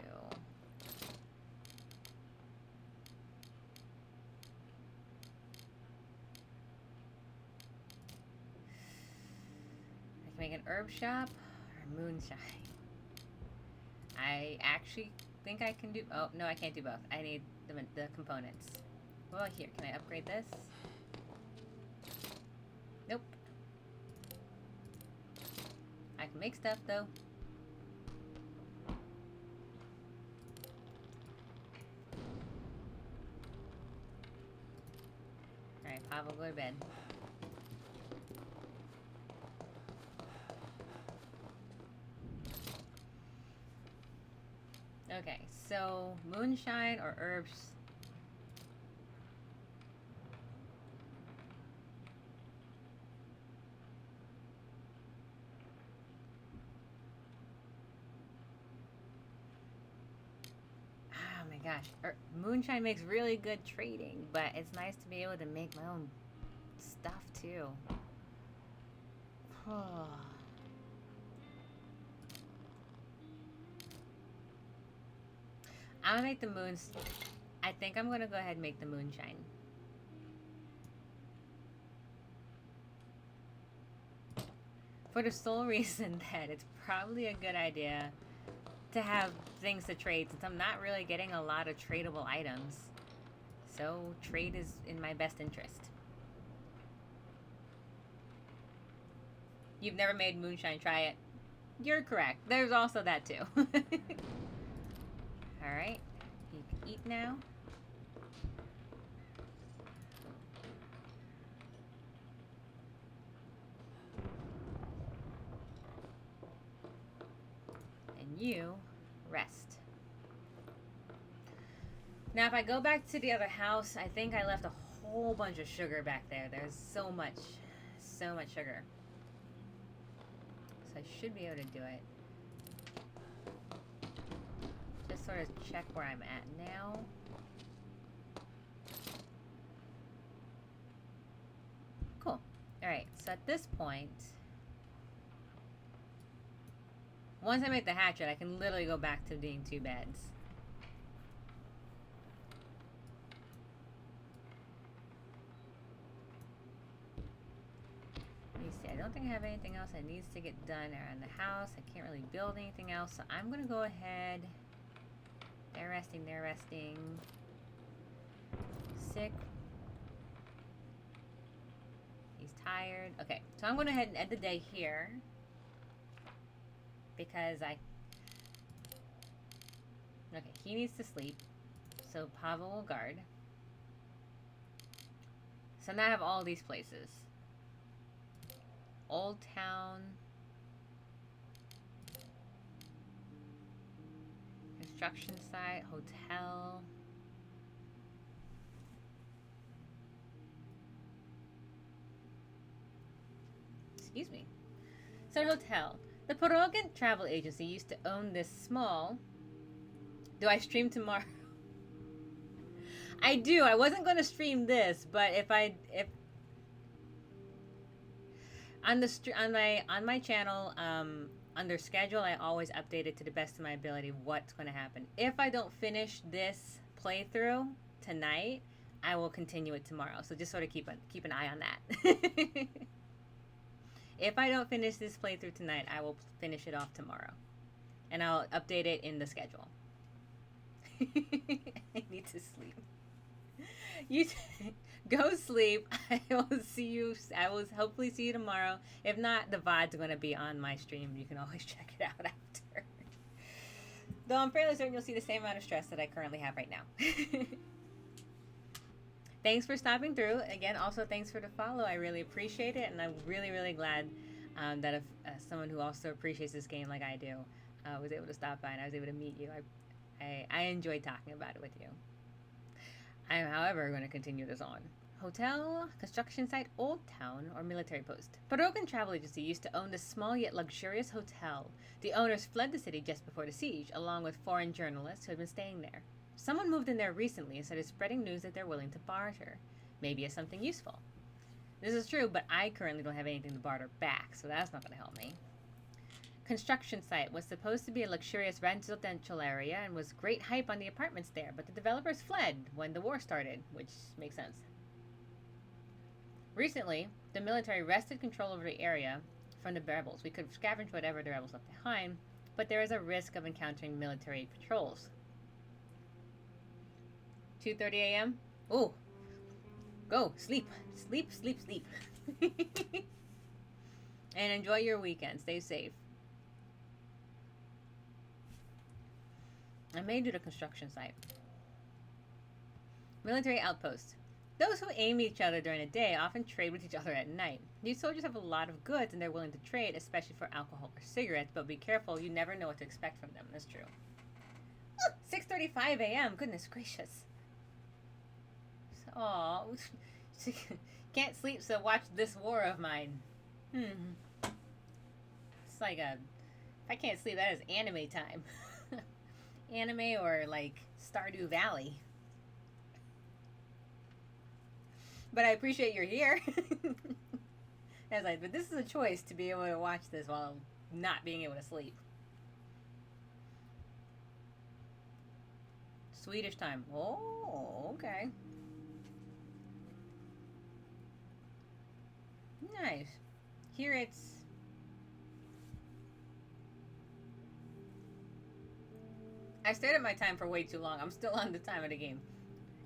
I can make an herb shop or moonshine. I actually think I can do... Oh, no, I can't do both. I need the components. Well, here, can I upgrade this? Nope. I can make stuff, though. Alright, Pavel, go to bed. Okay, so moonshine or herbs. gosh. Moonshine makes really good trading, but it's nice to be able to make my own stuff too. I'm gonna make the moons. I think I'm gonna go ahead and make the moonshine. For the sole reason that it's probably a good idea to have things to trade since I'm not really getting a lot of tradable items. So trade is in my best interest. You've never made moonshine, try it. You're correct. There's also that too. Alright, you can eat now. And you rest. Now if I go back to the other house, I think I left a whole bunch of sugar back there. There's so much sugar. So I should be able to do it. Just sort of check where I'm at now. Cool. Alright, so at this point, once I make the hatchet, I can literally go back to being 2 beds. Let me see, I don't think I have anything else that needs to get done around the house. I can't really build anything else, so I'm going to go ahead. They're resting, they're resting. Sick. He's tired. Okay, so I'm going to head and end the day here. Because okay, he needs to sleep. So Pavel will guard. So now I have all these places. Old Town. Construction site, hotel. Excuse me. So hotel. The Porogan travel agency used to own this small. Do I stream tomorrow? I do. I wasn't going to stream this, but if on my channel, under schedule, I always update it to the best of my ability what's going to happen. If I don't finish this playthrough tonight, I will continue it tomorrow. So just sort of keep an eye on that. If I don't finish this playthrough tonight, I will finish it off tomorrow. And I'll update it in the schedule. I need to sleep. You go sleep. I will see you. I will hopefully see you tomorrow. If not, the VOD's going to be on my stream. You can always check it out after. Though I'm fairly certain you'll see the same amount of stress that I currently have right now. Thanks for stopping through. Again, also thanks for the follow. I really appreciate it, and I'm really, really glad that if someone who also appreciates this game like I do was able to stop by and I was able to meet you. I enjoyed talking about it with you. I'm, however, going to continue this on. Hotel, construction site, Old Town, or military post. Porogan Travel Agency used to own this small yet luxurious hotel. The owners fled the city just before the siege, along with foreign journalists who had been staying there. Someone moved in there recently and started spreading news that they're willing to barter. Maybe as something useful. This is true, but I currently don't have anything to barter back, so that's not going to help me. Construction site was supposed to be a luxurious residential area and was great hype on the apartments there, but the developers fled when the war started, which makes sense. Recently, the military wrested control over the area from the rebels. We could scavenge whatever the rebels left behind, but there is a risk of encountering military patrols. 2:30 a.m. Oh, go sleep, sleep, sleep, sleep, and enjoy your weekend. Stay safe. I may do the construction site. Military outpost. Those who aim each other during the day often trade with each other at night. These soldiers have a lot of goods and they're willing to trade, especially for alcohol or cigarettes, but be careful, you never know what to expect from them. That's true. 6:35 a.m. Goodness gracious. Aw. Can't sleep, so watch this war of mine. It's like if I can't sleep, that is anime time. Anime or like Stardew Valley. But I appreciate you're here. I was like, but this is a choice to be able to watch this while not being able to sleep. Swedish time. Oh, okay. Nice. Here it's... I started my time for way too long. I'm still on the time of the game.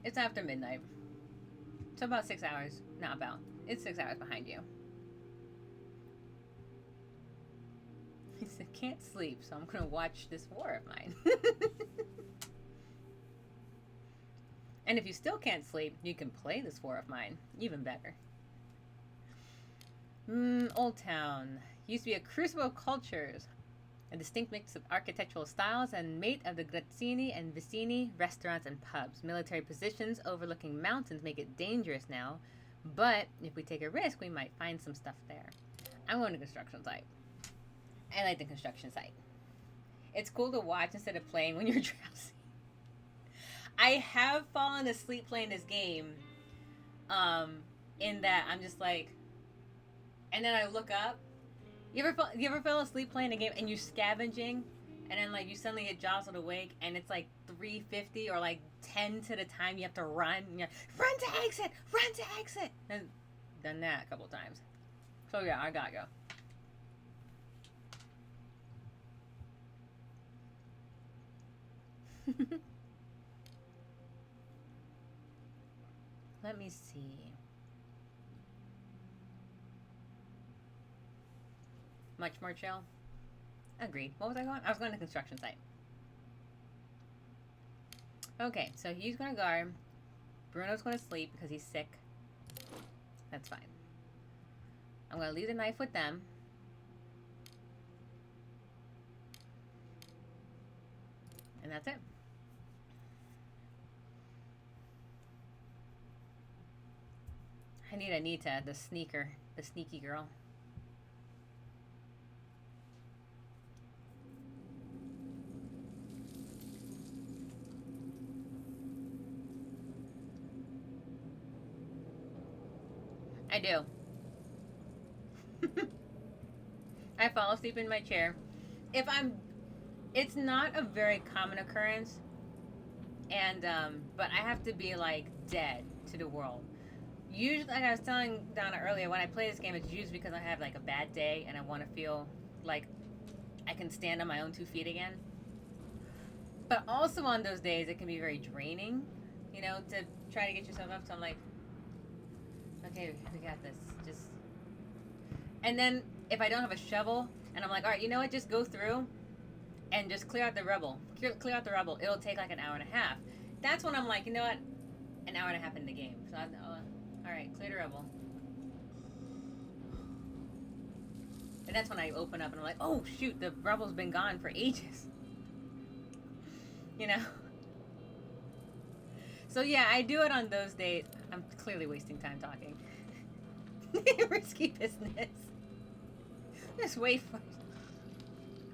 It's after midnight. So about 6 hours. Not about. It's 6 hours behind you. He said, can't sleep, so I'm going to watch this war of mine. And if you still can't sleep, you can play this war of mine. Even better. Old Town. Used to be a crucible of cultures. A distinct mix of architectural styles and mate of the Grazzini and Vicini restaurants and pubs. Military positions overlooking mountains make it dangerous now. But if we take a risk, we might find some stuff there. I'm going to construction site. I like the construction site. It's cool to watch instead of playing when you're drowsy. I have fallen asleep playing this game. In that I'm just like, and then I look up. You ever fell asleep playing a game and you're scavenging, and then like you suddenly get jostled awake, and it's like 3:50 or like 10 to the time you have to run. And you're, run to exit, run to exit. And done that a couple times. So yeah, I gotta go. Let me see. Much more chill. Agreed. What was I going? I was going to construction site. Okay, so he's going to guard. Bruno's going to sleep because he's sick. That's fine. I'm going to leave the knife with them. And that's it. I need Anita, the sneaky girl. I do. I fall asleep in my chair. It's not a very common occurrence, and but I have to be like dead to the world. Usually, like I was telling Donna earlier, when I play this game, it's usually because I have like a bad day and I want to feel like I can stand on my own 2 feet again. But also on those days, it can be very draining, you know, to try to get yourself up. So I'm like, okay, we got this. Just, and then if I don't have a shovel, and I'm like, all right, you know what? Just go through and just clear out the rubble. Clear out the rubble. It'll take like an hour and a half. That's when I'm like, you know what? An hour and a half in the game. So all right, clear the rubble. And that's when I open up and I'm like, oh shoot, the rubble's been gone for ages. You know? So yeah, I do it on those days. I'm clearly wasting time talking. Risky business. Just wait for it.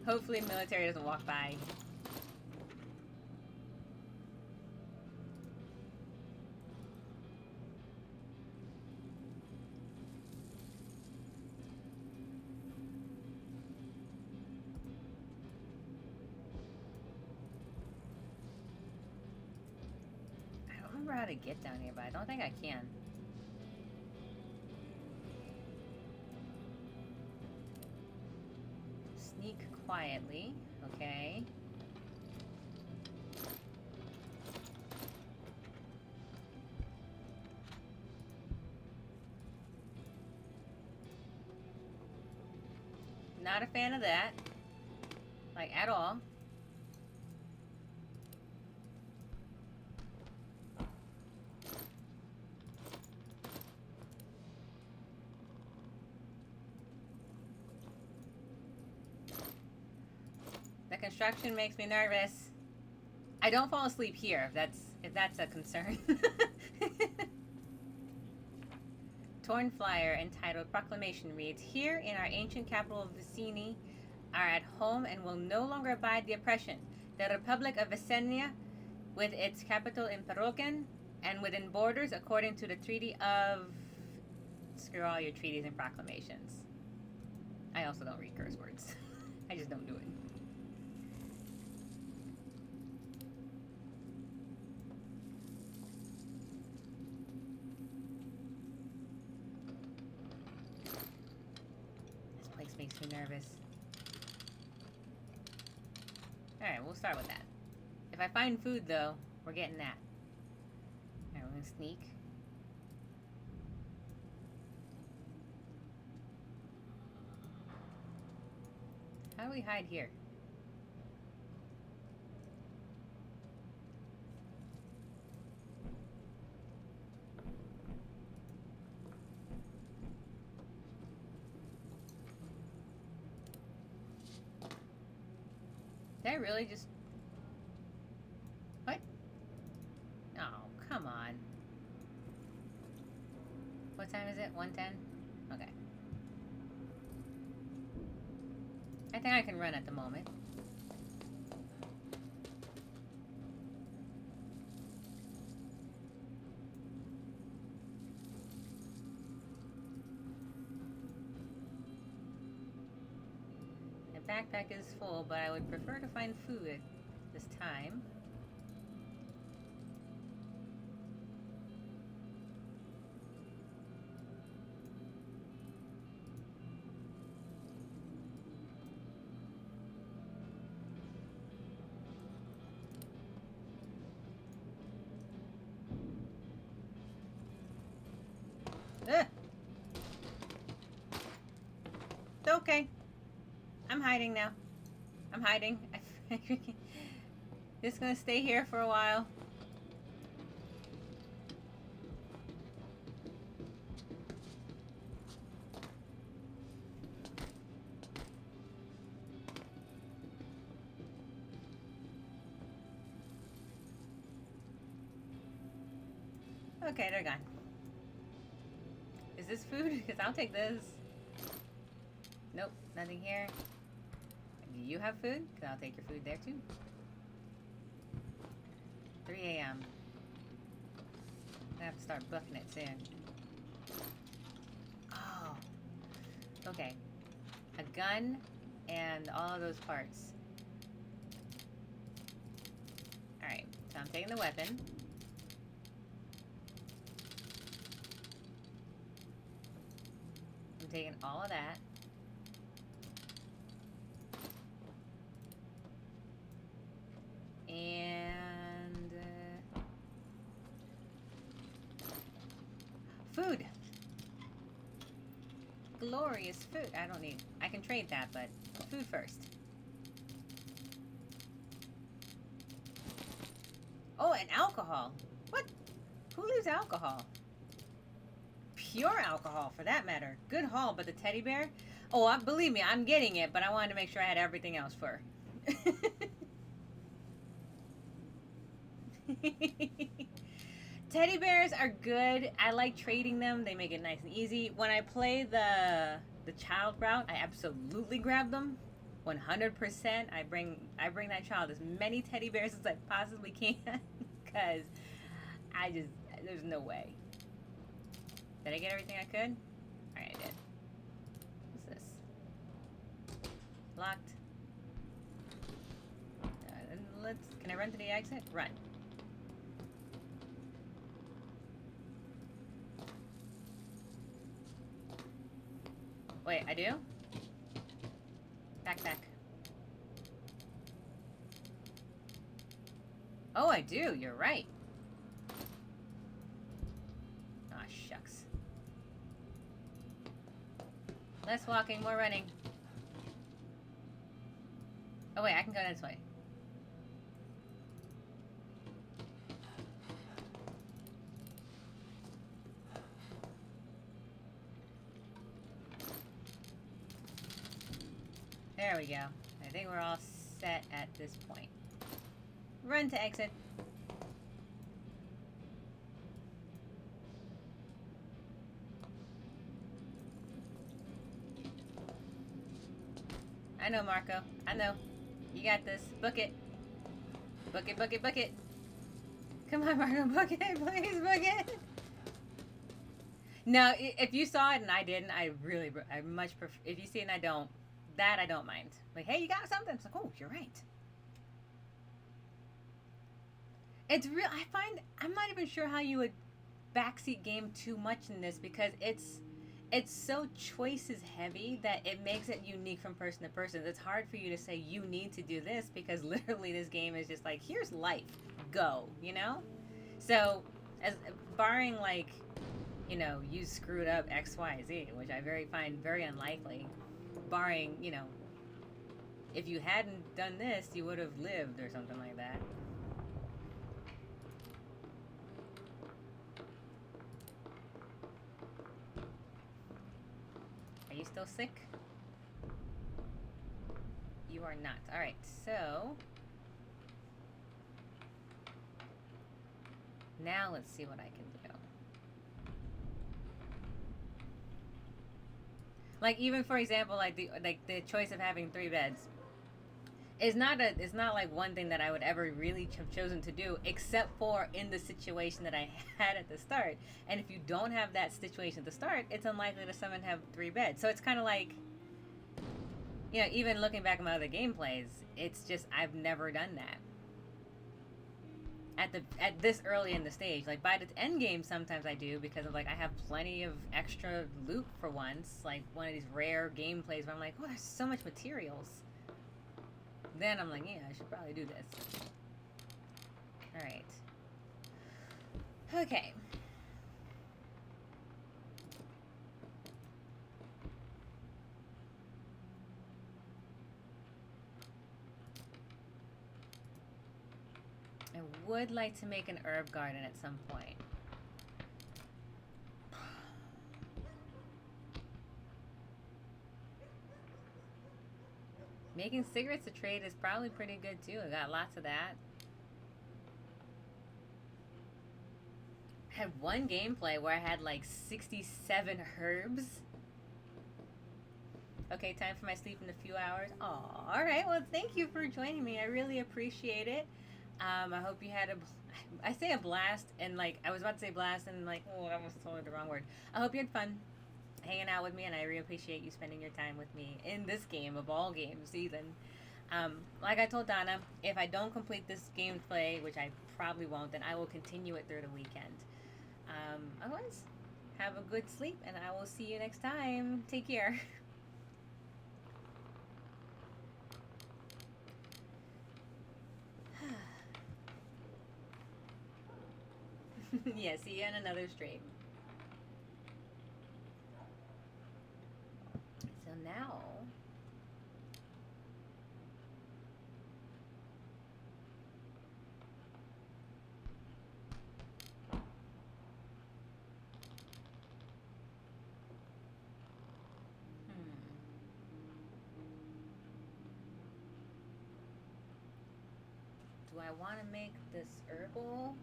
Hopefully military doesn't walk by. I don't remember how to get down here, but I don't think I can. Sneak quietly, okay. Not a fan of that. Like, at all. The construction makes me nervous. I don't fall asleep here, if that's a concern. Torn flyer entitled Proclamation reads, here in our ancient capital of Vicini are at home and will no longer abide the oppression. The Republic of Visenya, with its capital in Peroken, and within borders according to the Treaty of... Screw all your treaties and proclamations. I also don't read curse words. I just don't do it. This place makes me nervous. Alright, we'll start with that. If I find food, though, we're getting that. Alright, we're gonna sneak. How do we hide here? Did I really just... What? Oh, come on. What time is it? 1:10? Okay. I think I can run at the moment. My backpack is full, but I would prefer to find food at this time. Ugh. It's okay. I'm hiding now. I'm hiding. Just gonna stay here for a while. Okay, they're gone. Is this food? Because I'll take this. Nope, nothing here. Do you have food? Because I'll take your food there too. 3 a.m. I have to start booking it soon. Oh. Okay. A gun and all of those parts. Alright, so I'm taking the weapon. I'm taking all of that. And food. Glorious food. I don't need... I can trade that, but food first. Oh, and alcohol. What? Who leaves alcohol? Pure alcohol, for that matter. Good haul, but the teddy bear? Oh, believe me, I'm getting it, but I wanted to make sure I had everything else for. Teddy bears are good. I like trading them. They make it nice and easy. When I play the child route, I absolutely grab them. 100%. I bring that child as many teddy bears as I possibly can, because there's no way. Did I get everything I could? Alright, I did. What's this? Locked. Can I run to the exit? Run. Wait, I do? Backpack. Oh, I do. You're right. Aw, shucks. Less walking, more running. Oh, wait, I can go this way. There we go. I think we're all set at this point. Run to exit. I know, Marco. I know. You got this. Book it. Book it, book it, book it. Come on, Marco, book it, please book it. No, if you saw it and I didn't, I much prefer. If you see it and I don't, I don't mind. Like, hey, you got something? It's like, oh, you're right. It's real. I find I'm not even sure how you would backseat game too much in this because it's so choices heavy that it makes it unique from person to person. It's hard for you to say you need to do this because literally this game is just like, here's life, go, you know? So, as barring like, you know, you screwed up X, Y, Z, which I find very unlikely. Barring, you know, if you hadn't done this, you would have lived or something like that. Are you still sick? You are not. Alright, so now let's see what I can do. Like, even for example, like the choice of having 3 beds is not like one thing that I would ever really have chosen to do, except for in the situation that I had at the start. And if you don't have that situation at the start, it's unlikely that someone have 3 beds. So it's kind of like, you know, even looking back at my other gameplays, it's just I've never done that at this early in the stage. Like by the end game, sometimes I do because of like I have plenty of extra loot for once. Like one of these rare gameplays where I'm like, oh, there's so much materials. Then I'm like, yeah, I should probably do this. All right. Okay. I would like to make an herb garden at some point. Making cigarettes a trade is probably pretty good too. I got lots of that. I had one gameplay where I had like 67 herbs. Okay, time for my sleep in a few hours. Aw, alright, well thank you for joining me. I really appreciate it. I hope you had I say a blast and like, I was about to say blast and like, oh, that was totally the wrong word. I hope you had fun hanging out with me, and I really appreciate you spending your time with me in this game of all games even. Like I told Donna, if I don't complete this gameplay, which I probably won't, then I will continue it through the weekend. Otherwise, have a good sleep, and I will see you next time. Take care. Yeah, see you in another stream. So now, do I want to make this herbal?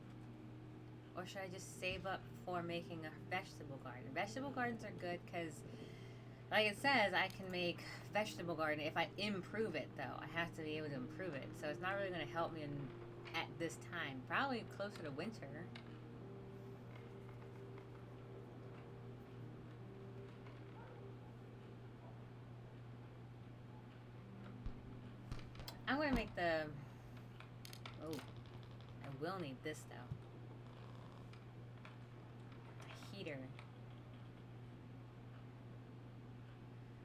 Or should I just save up for making a vegetable garden? Vegetable gardens are good because, like it says, I can make vegetable garden if I improve it, though. I have to be able to improve it. So it's not really going to help me at this time. Probably closer to winter. I'm going to make the... Oh, I will need this, though. Heater.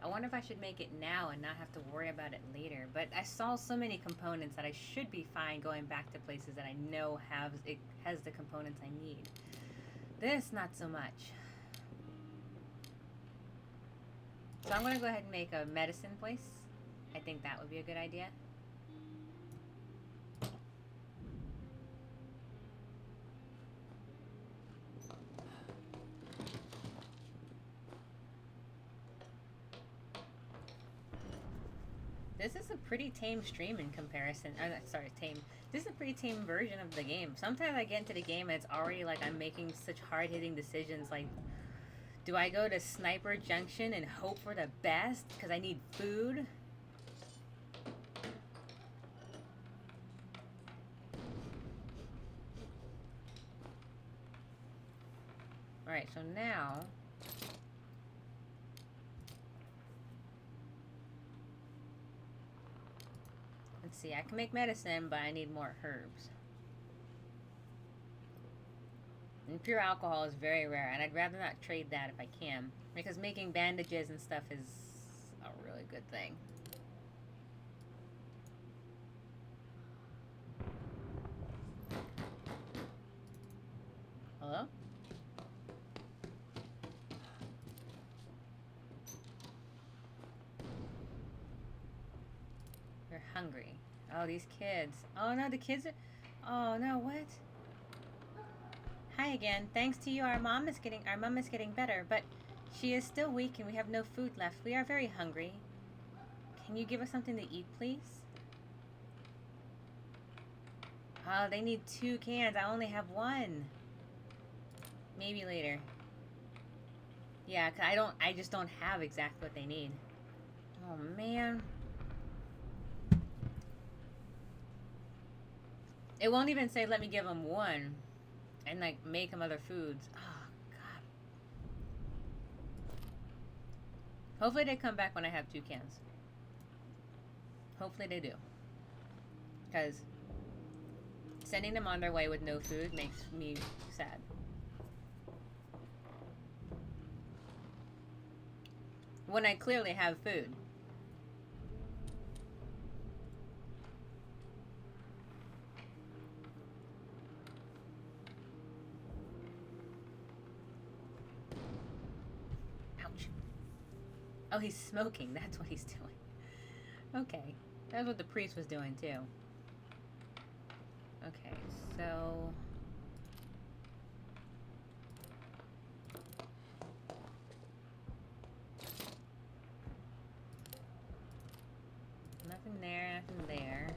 I wonder if I should make it now and not have to worry about it later. But I saw so many components that I should be fine going back to places that I know has the components I need. This, not so much. So I'm going to go ahead and make a medicine place. I think that would be a good idea. This is a pretty tame stream in comparison. Sorry, tame. This is a pretty tame version of the game. Sometimes I get into the game and it's already like I'm making such hard-hitting decisions. Like, do I go to Sniper Junction and hope for the best because I need food? Alright, so now... let's see, I can make medicine, but I need more herbs. And pure alcohol is very rare, and I'd rather not trade that if I can. Because making bandages and stuff is a really good thing. Hello? You're hungry. Oh, these kids. Oh no, the kids are... oh no, what? Hi again. Thanks to you, our mom is getting better, but she is still weak and we have no food left. We are very hungry. Can you give us something to eat, please? Oh, they need 2 cans. I only have 1. Maybe later. Yeah, 'cause I just don't have exactly what they need. Oh, man. It won't even say let me give them 1 and, like, make them other foods. Oh, God. Hopefully they come back when I have 2 cans. Hopefully they do. Because sending them on their way with no food makes me sad. When I clearly have food. Ouch. Oh, he's smoking. That's what he's doing. Okay. That's what the priest was doing, too. Okay, so... nothing there, nothing there.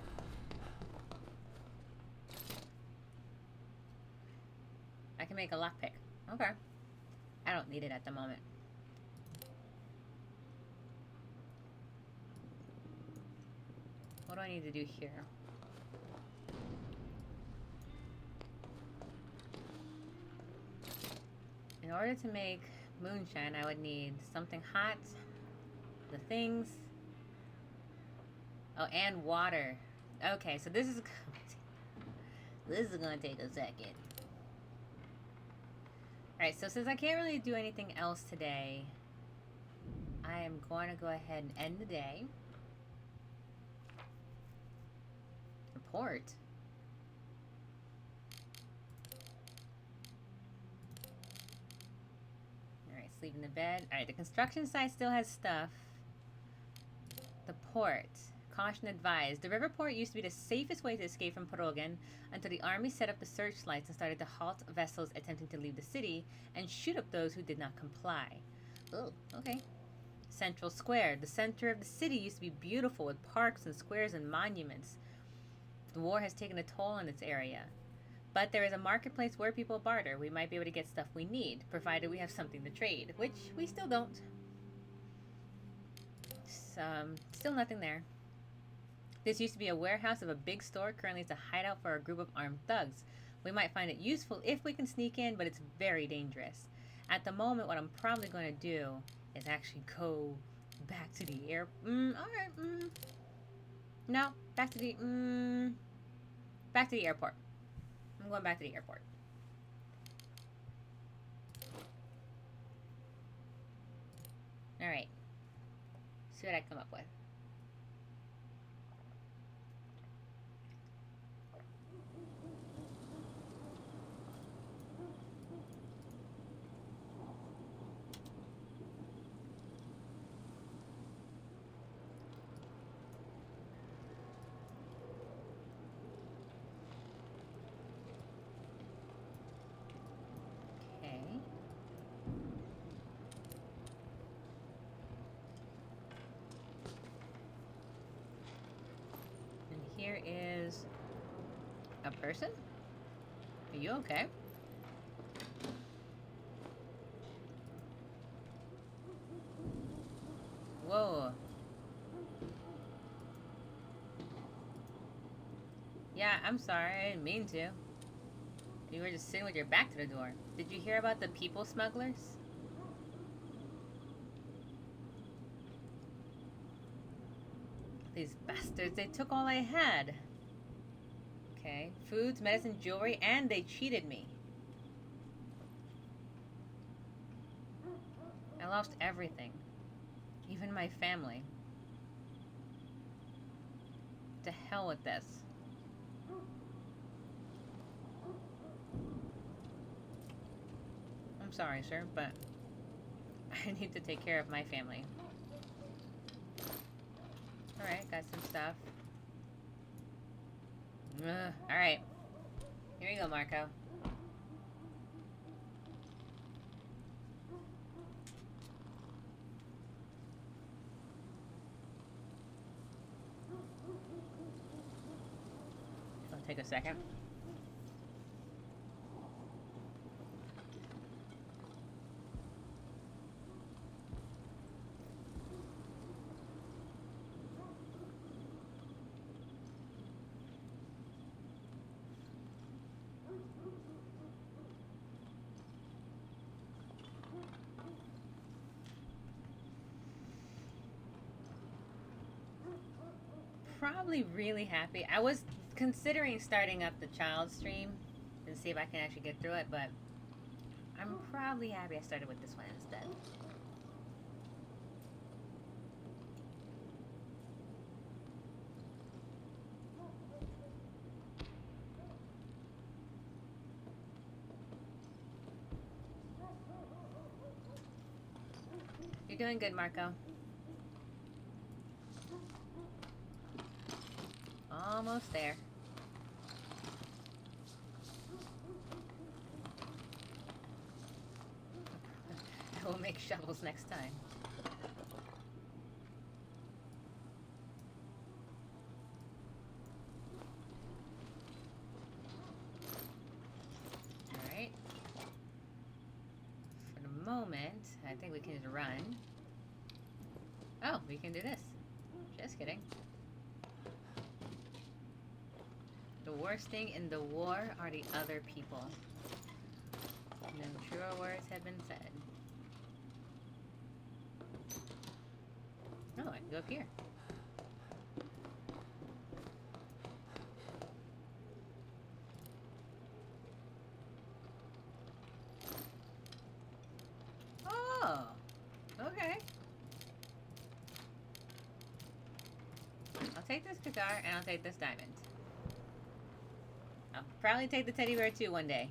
I can make a lockpick. Okay. I don't need it at the moment. What do I need to do here? In order to make moonshine, I would need something hot, the things. Oh, and water. Okay, so this is gonna take a second. Alright, so since I can't really do anything else today, I am going to go ahead and end the day. Report. Alright, sleep in the bed. Alright, the construction site still has stuff. The port. Caution advised. The river port used to be the safest way to escape from Porogan until the army set up the searchlights and started to halt vessels attempting to leave the city and shoot up those who did not comply. Oh, okay. Central Square. The center of the city used to be beautiful with parks and squares and monuments. The war has taken a toll on this area. But there is a marketplace where people barter. We might be able to get stuff we need, provided we have something to trade, which we still don't. Still nothing there. This used to be a warehouse of a big store. Currently it's a hideout for a group of armed thugs. We might find it useful if we can sneak in, but it's very dangerous. At the moment, what I'm probably going to do is actually go back to the air. Alright, No, back to the airport. I'm going back to the airport. Alright. See what I come up with. Here is a person. Are you okay? Whoa. Yeah, I'm sorry. I didn't mean to. Are You were just sitting with your back to the door. Did you hear about the people smugglers? These bastards, they took all I had. Okay. Foods, medicine, jewelry, and they cheated me. I lost everything. Even my family. To hell with this. I'm sorry, sir, but I need to take care of my family. Alright, got some stuff. Alright. Here you go, Marco. It'll take a second. Probably really happy. I was considering starting up the child stream and see if I can actually get through it, but I'm probably happy I started with this one instead. You're doing good, Marco. Almost there. We'll make shovels next time. Alright. For the moment, I think we can just run. Oh, we can do this. Just kidding. The worst thing in the war are the other people. No truer words have been said. Oh, I can go up here. Oh, okay. I'll take this guitar and I'll take this diamond. I'll probably take the teddy bear too one day.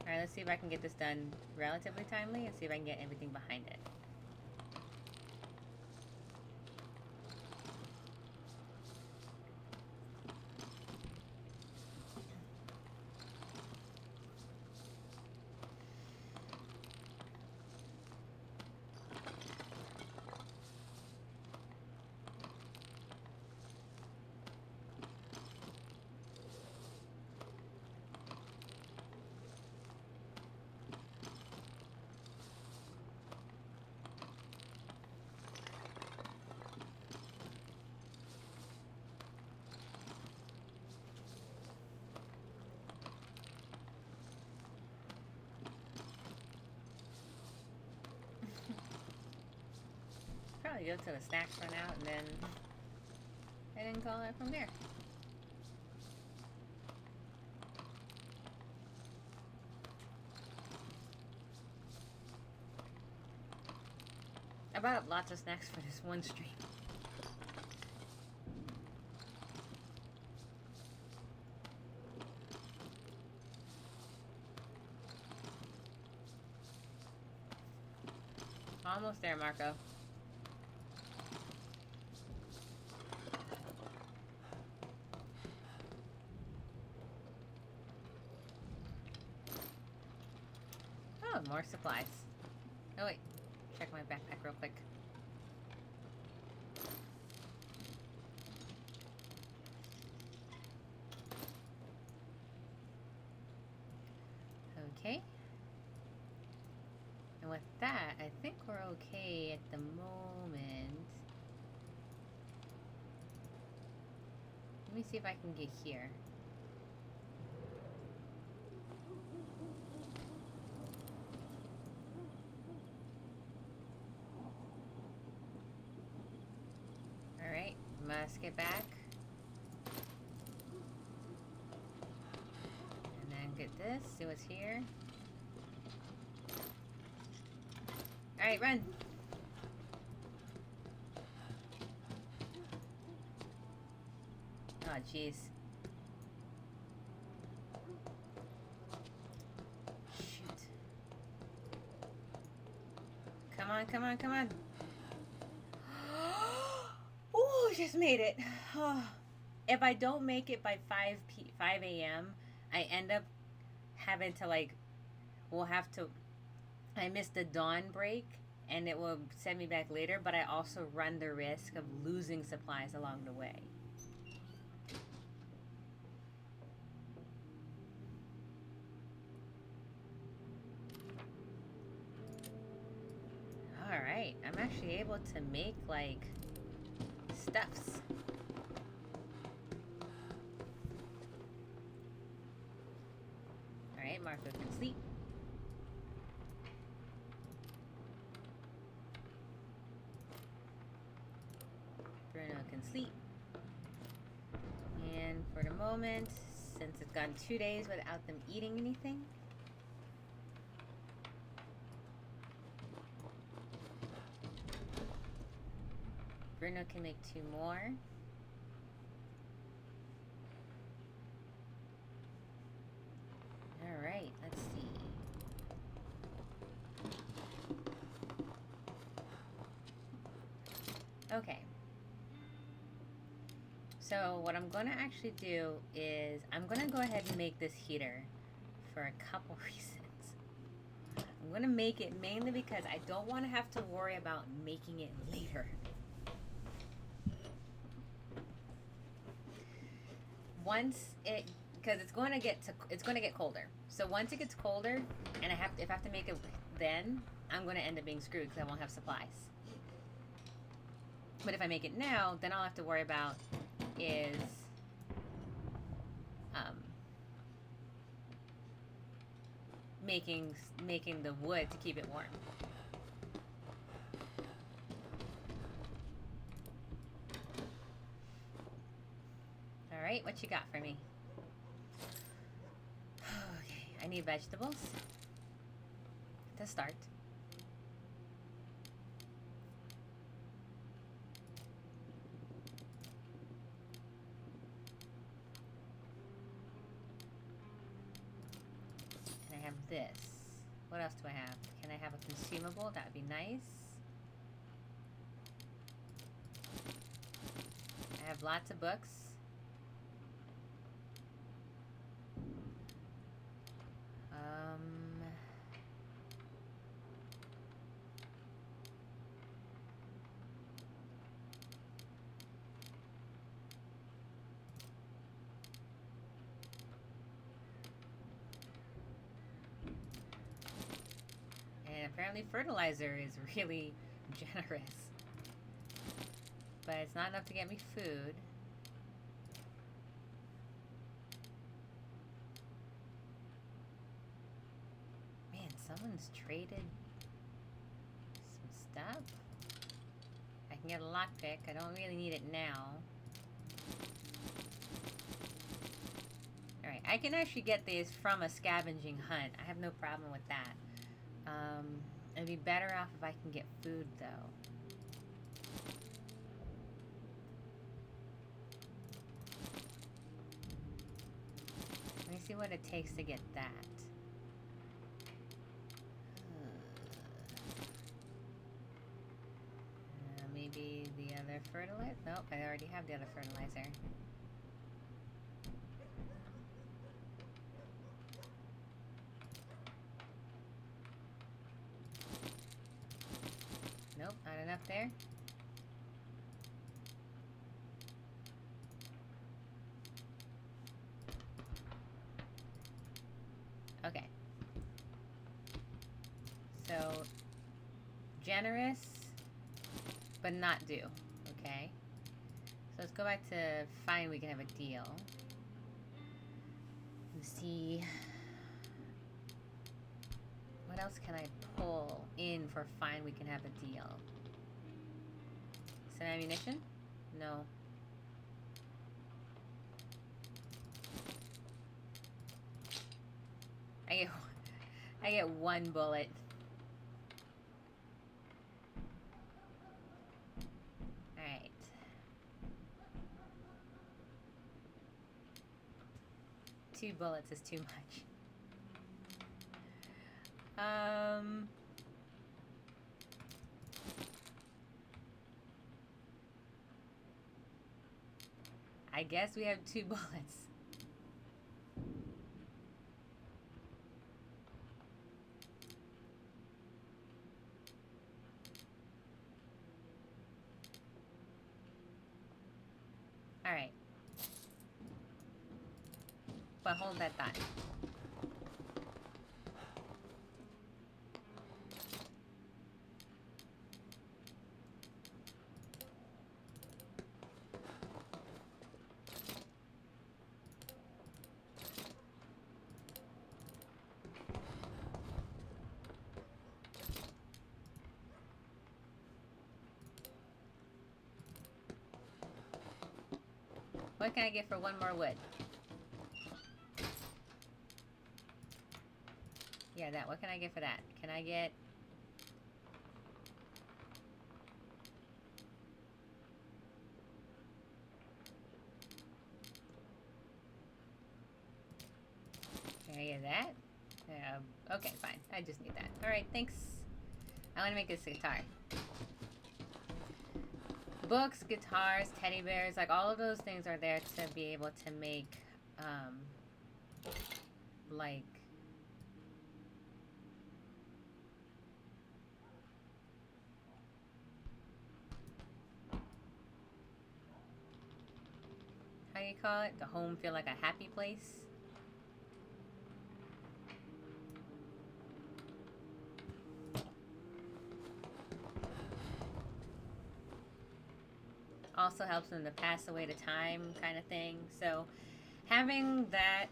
Alright, let's see if I can get this done relatively timely and see if I can get everything behind it. Probably go till the snacks run out and then call it from there. I bought up lots of snacks for this one stream. Almost there, Marco. Oh, more supplies. Oh wait, check my backpack real quick. Okay. And with that, I think we're okay at the moment. Let me see if I can get here. must get back. And then get this. See what's here. Alright, run. Oh, jeez. Shoot. Come on, come on, come on. Ooh, just made it. If I don't make it by 5 a.m., I end up having to, like, I missed the dawn break, and it will send me back later, but I also run the risk of losing supplies along the way. Alright, I'm actually able to make, like, stuffs. Alright, Marco can sleep. Bruno can sleep. And for the moment, since it's gone 2 days without them eating anything, Bruno can make 2 more. Alright, let's see. Okay. So what I'm going to actually do is I'm going to go ahead and make this heater for a couple reasons. I'm going to make it mainly because I don't want to have to worry about making it later. Because it's going to get colder. So once it gets colder, and if I have to make it then, I'm going to end up being screwed because I won't have supplies. But if I make it now, then all I have to worry about is making the wood to keep it warm. All right, what you got for me? Okay, I need vegetables to start. And I have this. What else do I have? Can I have a consumable? That would be nice. I have lots of books. And apparently fertilizer is really generous. But it's not enough to get me food. Man, someone's traded some stuff. I can get a lockpick. I don't really need it now. Alright, I can actually get these from a scavenging hunt. I have no problem with that. It'd be better off if I can get food, though. Let me see what it takes to get that. Maybe the other fertilizer? Nope, I already have the other fertilizer. Nope, not enough there. Okay. So, generous, but not due. Okay. So let's go back to find we can have a deal. Let's see. What else can I pull in for fine we can have a deal? Some ammunition? No. I get I get one bullet. Alright. Two bullets is too much. I guess we have two bullets. Alright. But hold that thought. What can I get for one more wood? Yeah, that. What can I get for that? Can I get... Can I get that? Okay, fine. I just need that. Alright, thanks. I want to make this guitar. Books, guitars, teddy bears, like all of those things are there to be able to make, like, how do you call it? The home feel like a happy place? Also helps them to pass away to time kind of thing. So having that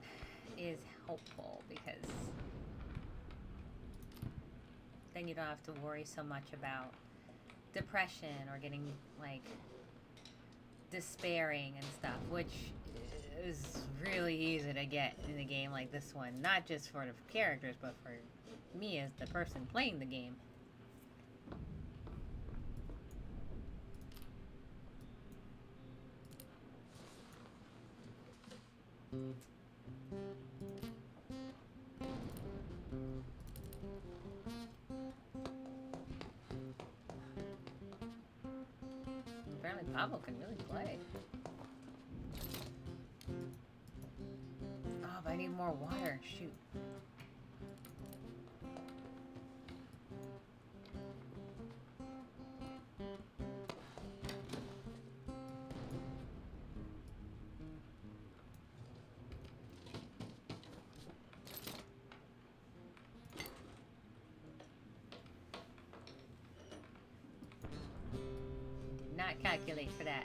is helpful because then you don't have to worry so much about depression or getting like despairing and stuff, which is really easy to get in a game like this one. Not just for the characters, but for me as the person playing the game. Apparently Pablo can really play. Oh, but I need more water. Shoot. Not calculate for that.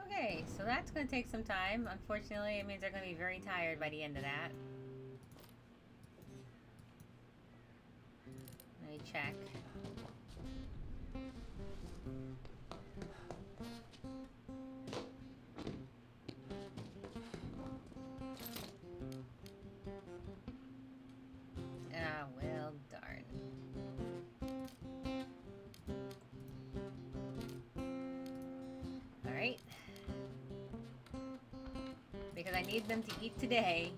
Okay, so that's going to take some time. Unfortunately, it means they're going to be very tired by the end of that. Let me check. Ah, well, darn. Alright. Because I need them to eat today.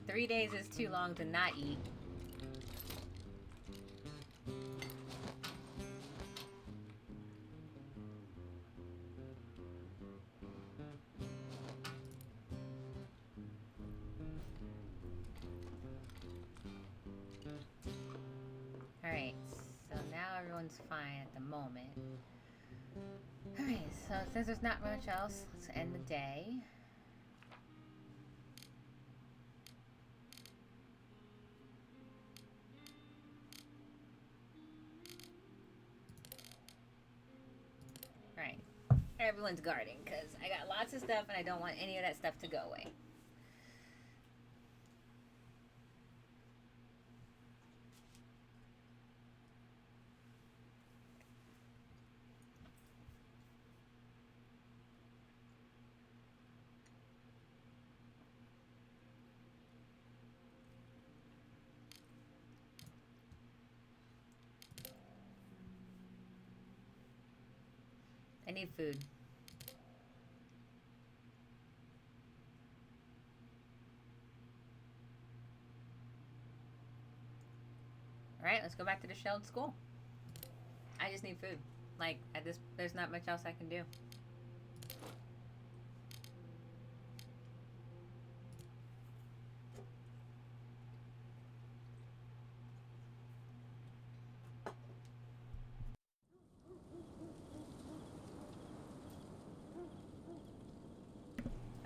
Three days is too long to not eat. Alright, so now everyone's fine at the moment. Alright, so since there's not much else, let's end the day. Alright, everyone's guarding because I got lots of stuff and I don't want any of that stuff to go away. I need food. Alright, let's go back to the shelled school. I just need food. Like, at this, there's not much else I can do.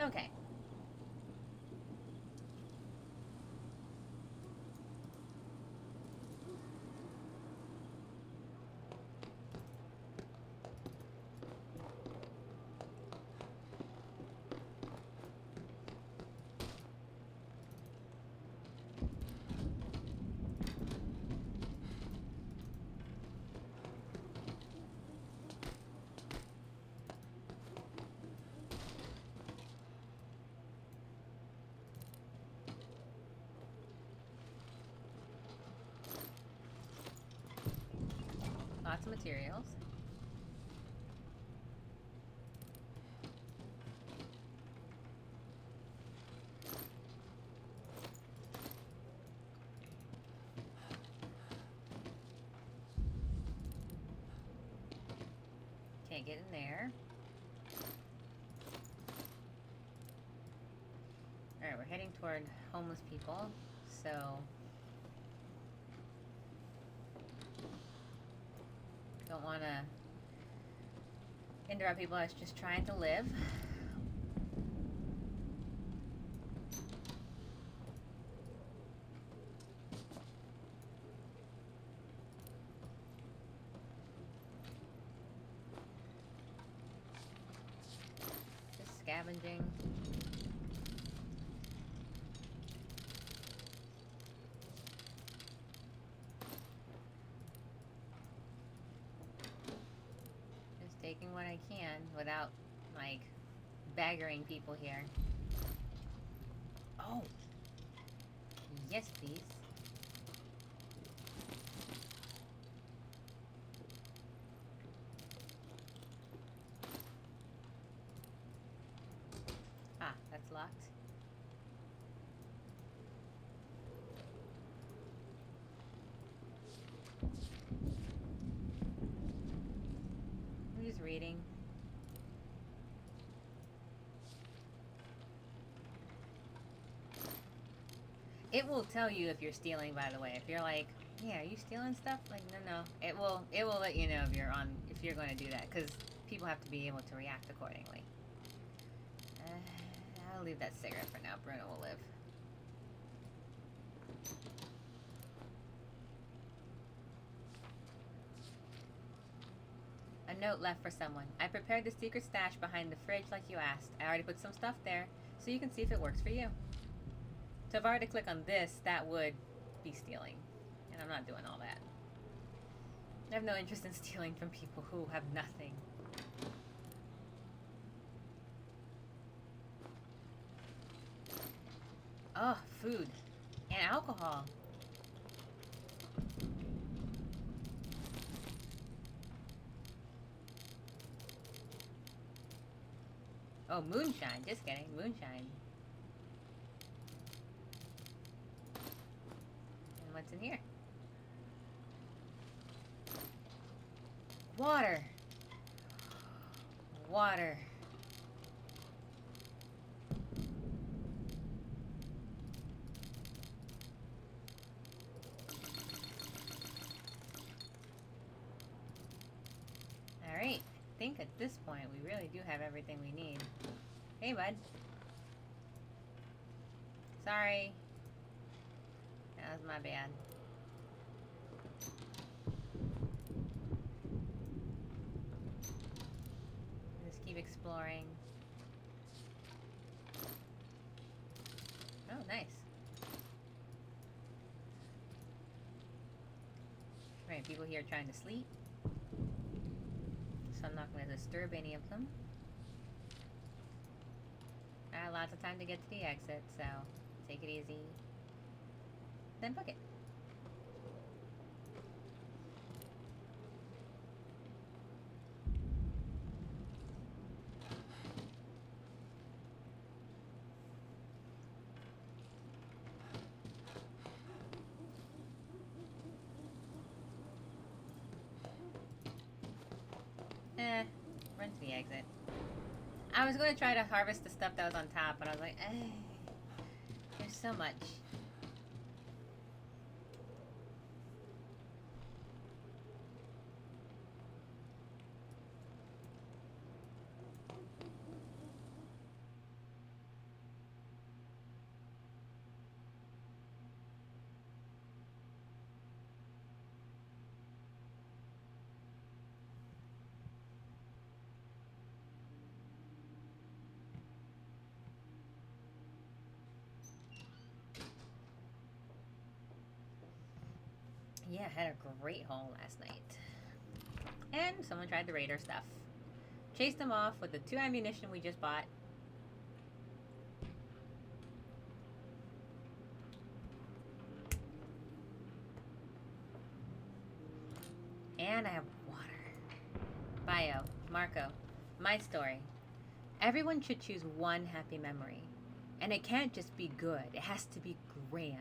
Okay. Lots of materials. Can't get in there. Alright, we're heading toward homeless people, so don't want to interrupt people that's just trying to live. Just scavenging. Taking what I can without, like, baggering people here. Oh! Yes, please. Ah, that's locked. I'm just reading. It will tell you if you're stealing, by the way. If you're like, yeah, are you stealing stuff? Like, no. It will let you know if you're going to do that, because people have to be able to react accordingly. I'll leave that cigarette for now. Bruno will live. A note left for someone. I prepared the secret stash behind the fridge like you asked. I already put some stuff there, so you can see if it works for you. So if I were to click on this, that would be stealing. And I'm not doing all that. I have no interest in stealing from people who have nothing. Oh, food. And alcohol. Oh, moonshine. Just kidding. Moonshine. And what's in here? Water. Water. Alright. I think at this point we really do have everything we need. Hey, bud. Sorry. That was my bad. Just keep exploring. Oh, nice. Right, people here trying to sleep. So I'm not going to disturb any of them. I have lots of time to get to the exit, so take it easy. Then book it. Run to the exit. I was going to try to harvest the stuff that was on top, but I was like, there's so much. Yeah, I had a great haul last night. And someone tried to raid our stuff. Chased them off with the 2 ammunition we just bought. And I have water. Bio, Marco, my story. Everyone should choose one happy memory. And it can't just be good, it has to be grand.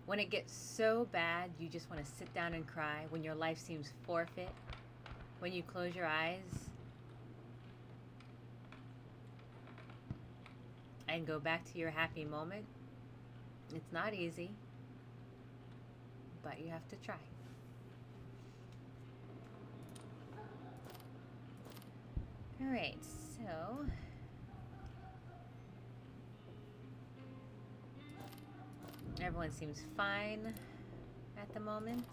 When it gets so bad, you just want to sit down and cry. When your life seems forfeit. When you close your eyes and go back to your happy moment. It's not easy, but you have to try. Alright, so everyone seems fine at the moment.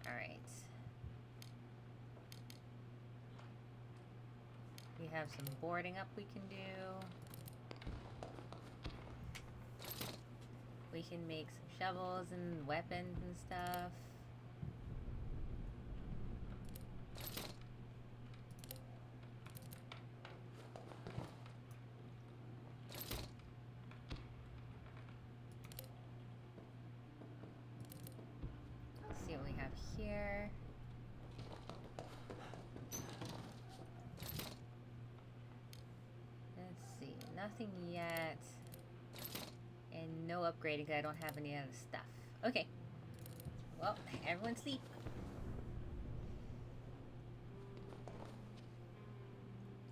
Alright. We have some boarding up we can do. We can make some shovels and weapons and stuff. Let's see what we have here. Let's see, nothing yet. And no upgrading because I don't have any other stuff. Okay. Well, everyone sleep.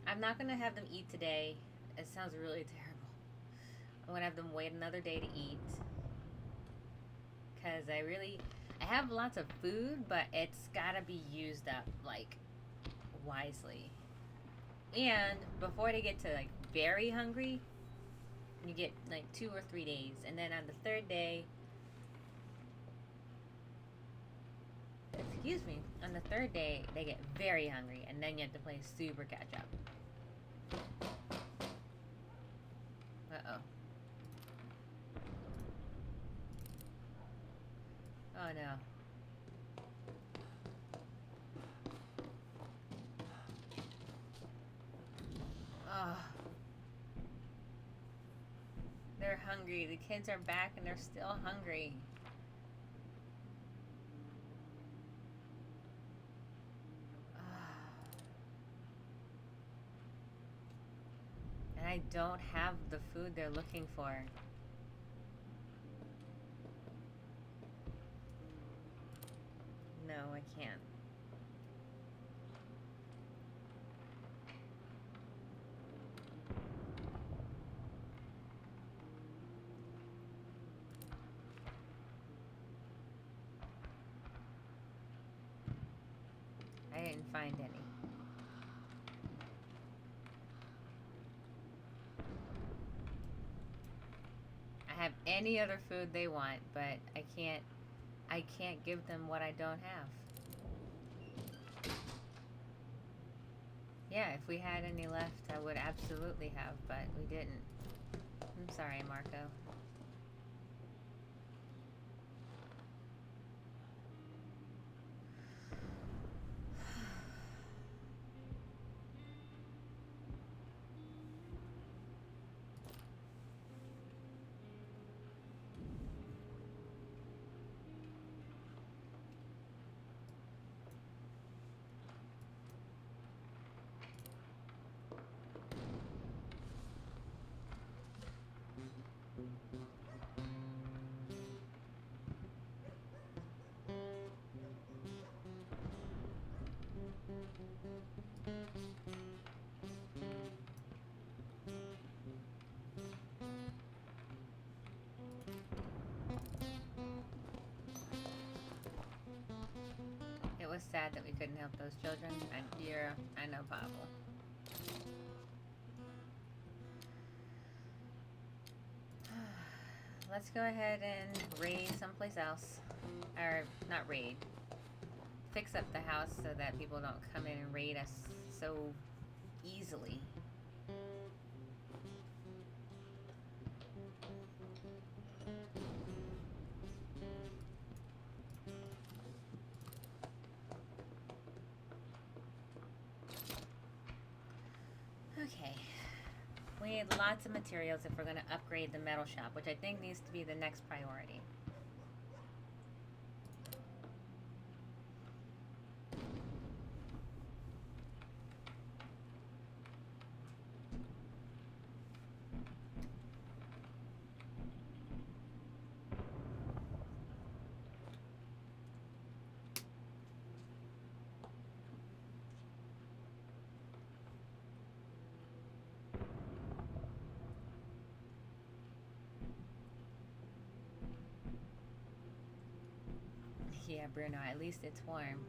I'm not going to have them eat today. It sounds really terrible. I'm going to have them wait another day to eat. Because I have lots of food, but it's got to be used up, like, wisely. And before they get to, like, very hungry, you get like 2 or 3 days, and then on the 3rd day, on the 3rd day they get very hungry, and then you have to play super catch up. Uh-oh. Oh no. Oh. They're hungry. The kids are back and they're still hungry. And I don't have the food they're looking for. No, I can't. I didn't find any. I have any other food they want, but I can't give them what I don't have. Yeah, if we had any left, I would absolutely have, but we didn't. I'm sorry, Marco. was sad that we couldn't help those children. Yeah, I know, Pablo. Let's go ahead and raid someplace else. Or, not raid. Fix up the house so that people don't come in and raid us so easily. Okay. We need lots of materials if we're going to upgrade the metal shop, which I think needs to be the next priority. Yeah, Bruno, at least it's warm.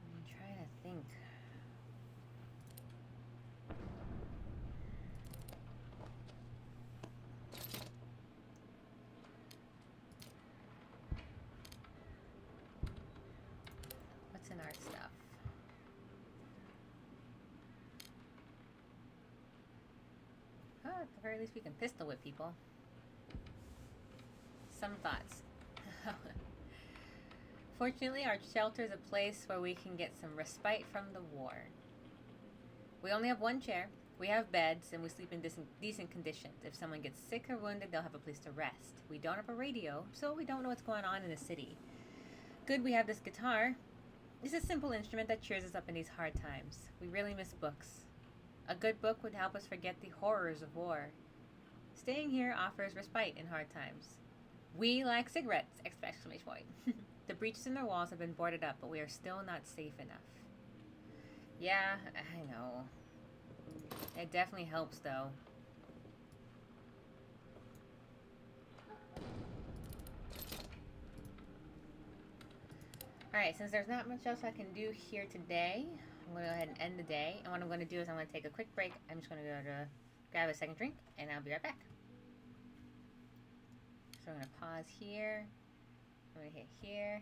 I'm trying to think. What's in our stuff? Oh, at the very least we can pistol whip people. Some thoughts. Fortunately, our shelter is a place where we can get some respite from the war. We only have one chair, we have beds, and we sleep in decent conditions. If someone gets sick or wounded, they'll have a place to rest. We don't have a radio, so we don't know what's going on in the city. Good we have this guitar. It's a simple instrument that cheers us up in these hard times. We really miss books. A good book would help us forget the horrors of war. Staying here offers respite in hard times. We like cigarettes! Exclamation point. The breaches in their walls have been boarded up, but we are still not safe enough. Yeah, I know. It definitely helps, though. Alright, since there's not much else I can do here today, I'm going to go ahead and end the day. And what I'm going to do is I'm going to take a quick break. I'm just going to go to grab a second drink, and I'll be right back. So I'm going to pause here. I'm going to hit here.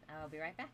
I'll be right back.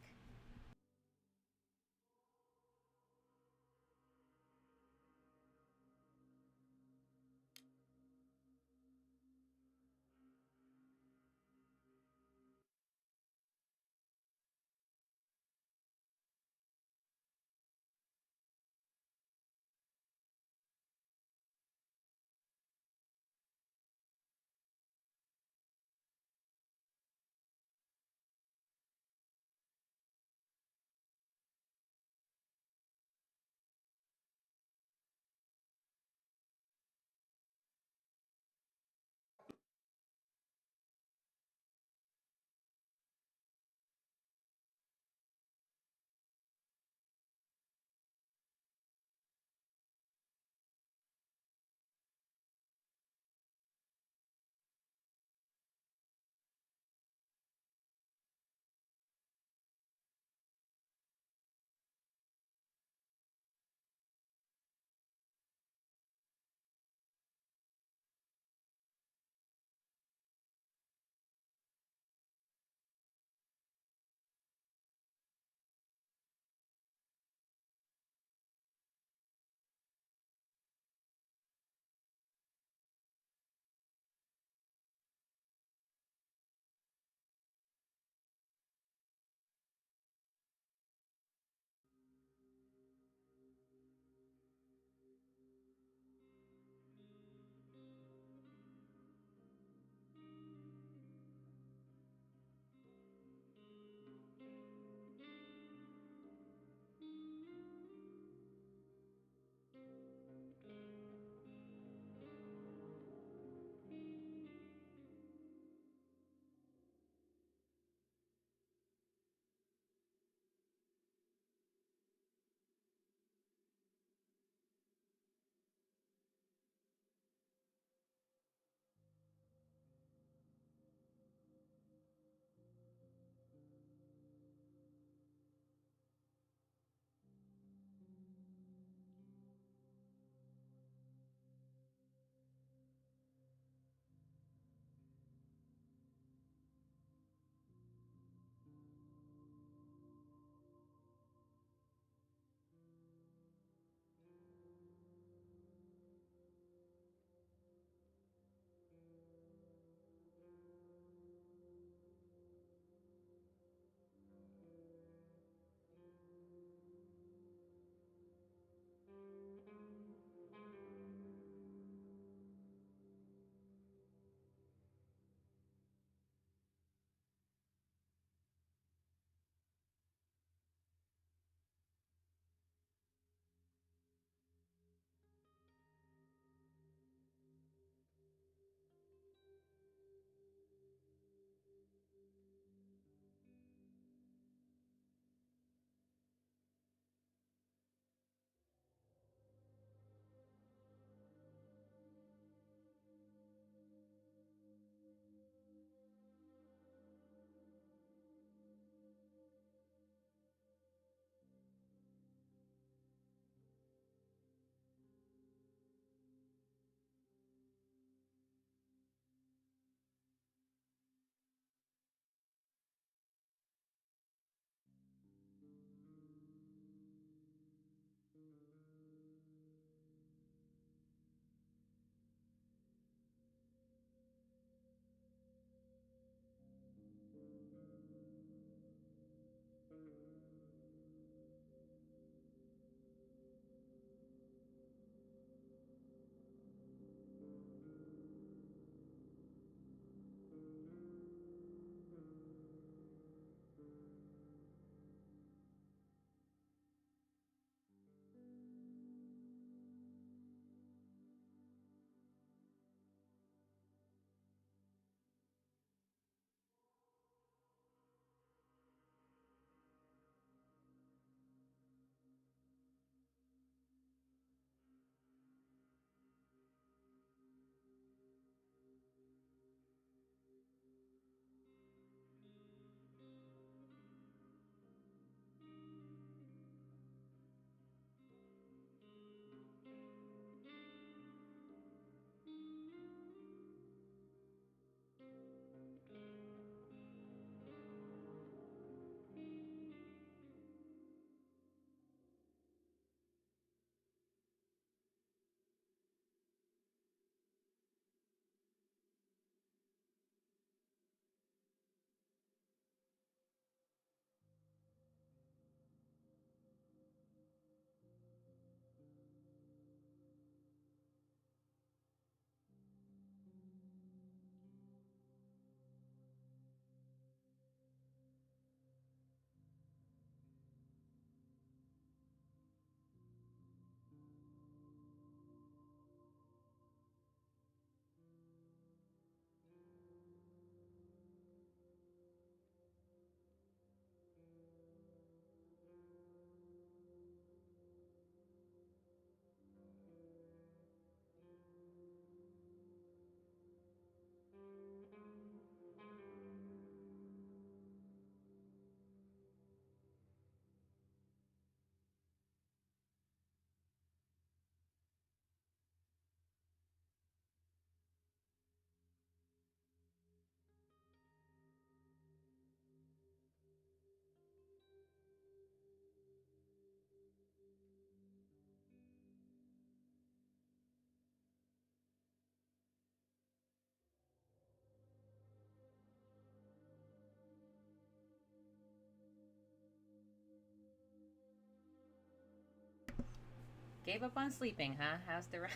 Gave up on sleeping, huh? How's the rest?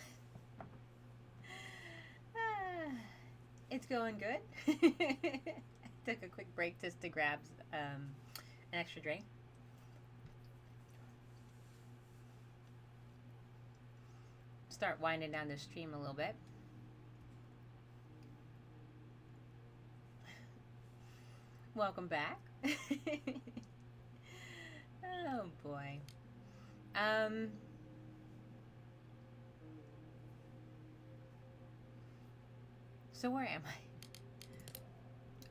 It's going good. I took a quick break just to grab an extra drink. Start winding down the stream a little bit. Welcome back. Oh boy. So where am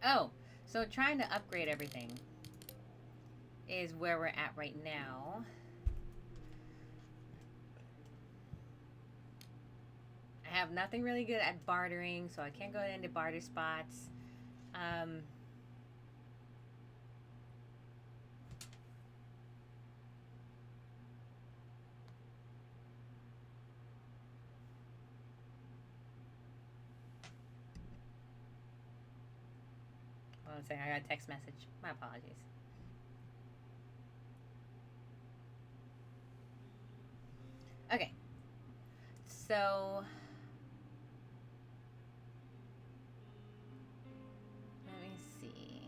I? Oh, so trying to upgrade everything is where we're at right now. I have nothing really good at bartering, so I can't go into barter spots. One second, I got a text message. My apologies. Okay. So let me see.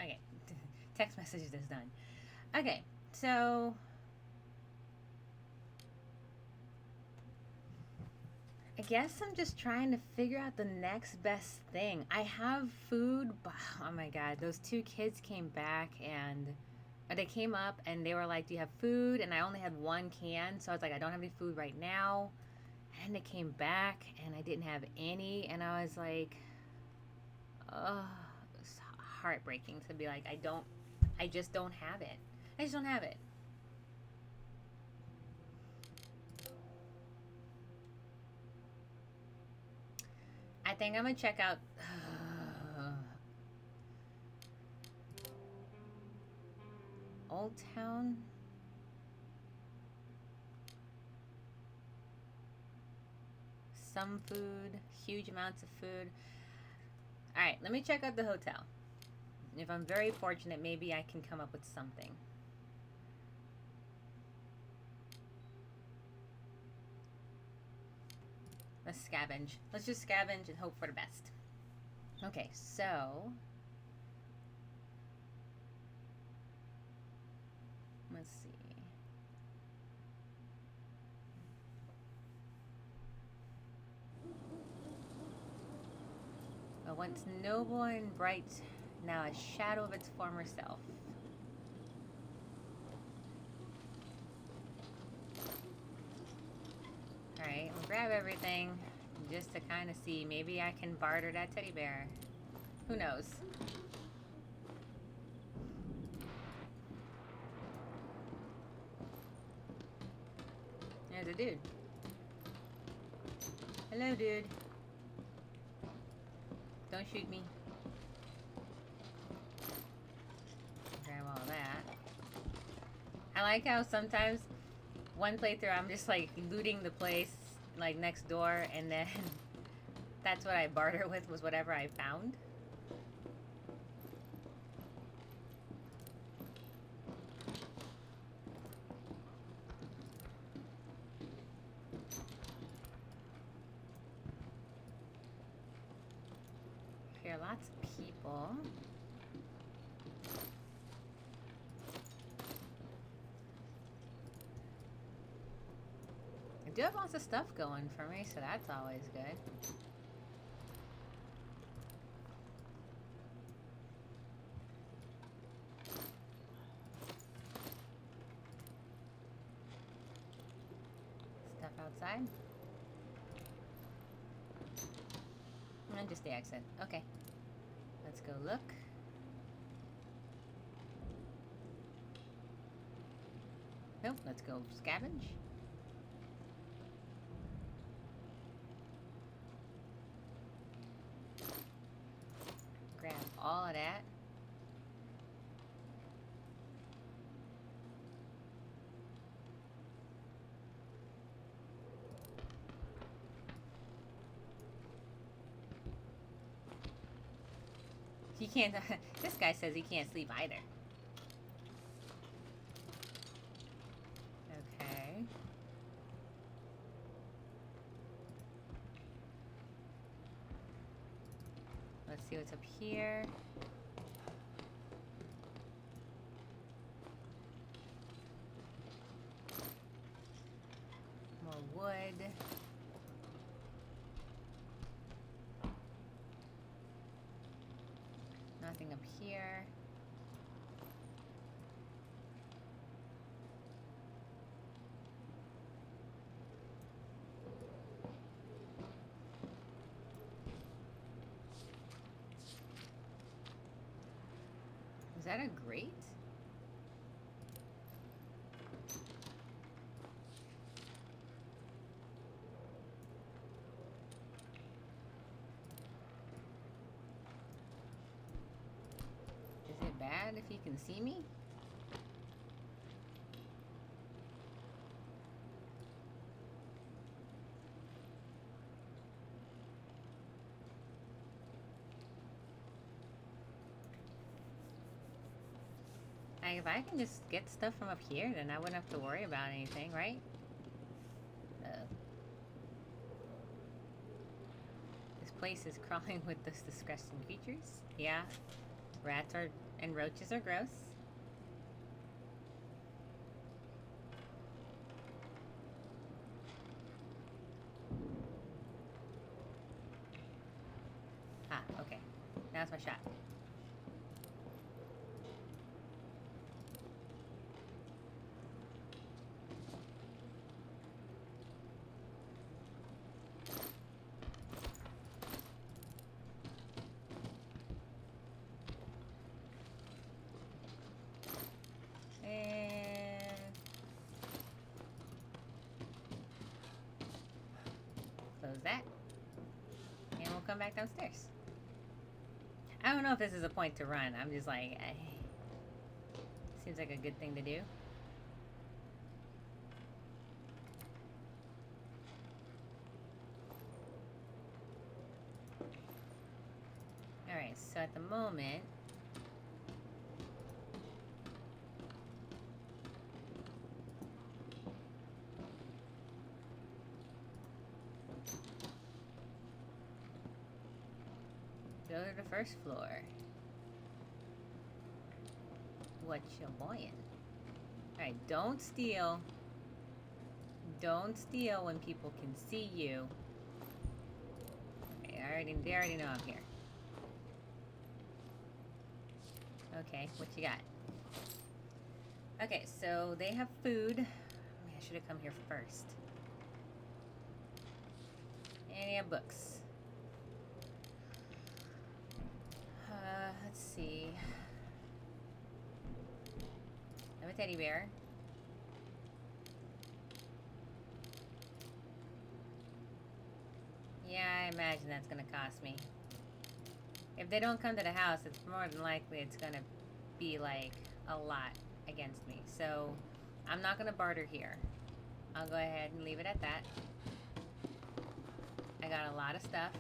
Okay. Text message is done. Okay. So I guess I'm just trying to figure out the next best thing. I have food, but oh my god, those two kids came back and they came up and they were like, "Do you have food?" And I only had one can, so I was like, "I don't have any food right now." And they came back and I didn't have any, and I was like, oh, it's heartbreaking to be like, I just don't have it. I just don't have it. I think I'm gonna check out Old Town. Some food, huge amounts of food. Alright, let me check out the hotel. If I'm very fortunate, maybe I can come up with something. Let's scavenge. Let's just scavenge and hope for the best. Okay, so let's see. But once noble and bright, now a shadow of its former self. Alright, we'll grab everything just to kind of see. Maybe I can barter that teddy bear. Who knows? There's a dude. Hello, dude. Don't shoot me. Grab all that. I like how sometimes one playthrough I'm just like looting the place like next door, and then that's what I barter with, was whatever I found. Here are lots of people. I do have lots of stuff going for me, so that's always good. Stuff outside. And just the exit. Okay. Let's go look. Nope, let's go scavenge. Grab all of that. He can't. This guy says he can't sleep either. Okay. Let's see what's up here. More wood. Nothing up here. Is that a grate? Is it bad if he can see me? Like, if I can just get stuff from up here, then I wouldn't have to worry about anything, right? This place is crawling with those disgusting creatures. Yeah, rats are and roaches are gross. Ah, okay. Now's my shot. Close that. And we'll come back downstairs. I don't know if this is a point to run. I'm just like, seems like a good thing to do. Alright, so at the moment, go to the first floor. What you buying? Alright, don't steal. Don't steal when people can see you. Okay, they already know I'm here. Okay, what you got? Okay, so they have food. I should have come here first. And they have books. Let's see. I have a teddy bear. Yeah, I imagine that's gonna cost me. If they don't come to the house, it's more than likely it's gonna be like a lot against me. So I'm not gonna barter here. I'll go ahead and leave it at that. I got a lot of stuff.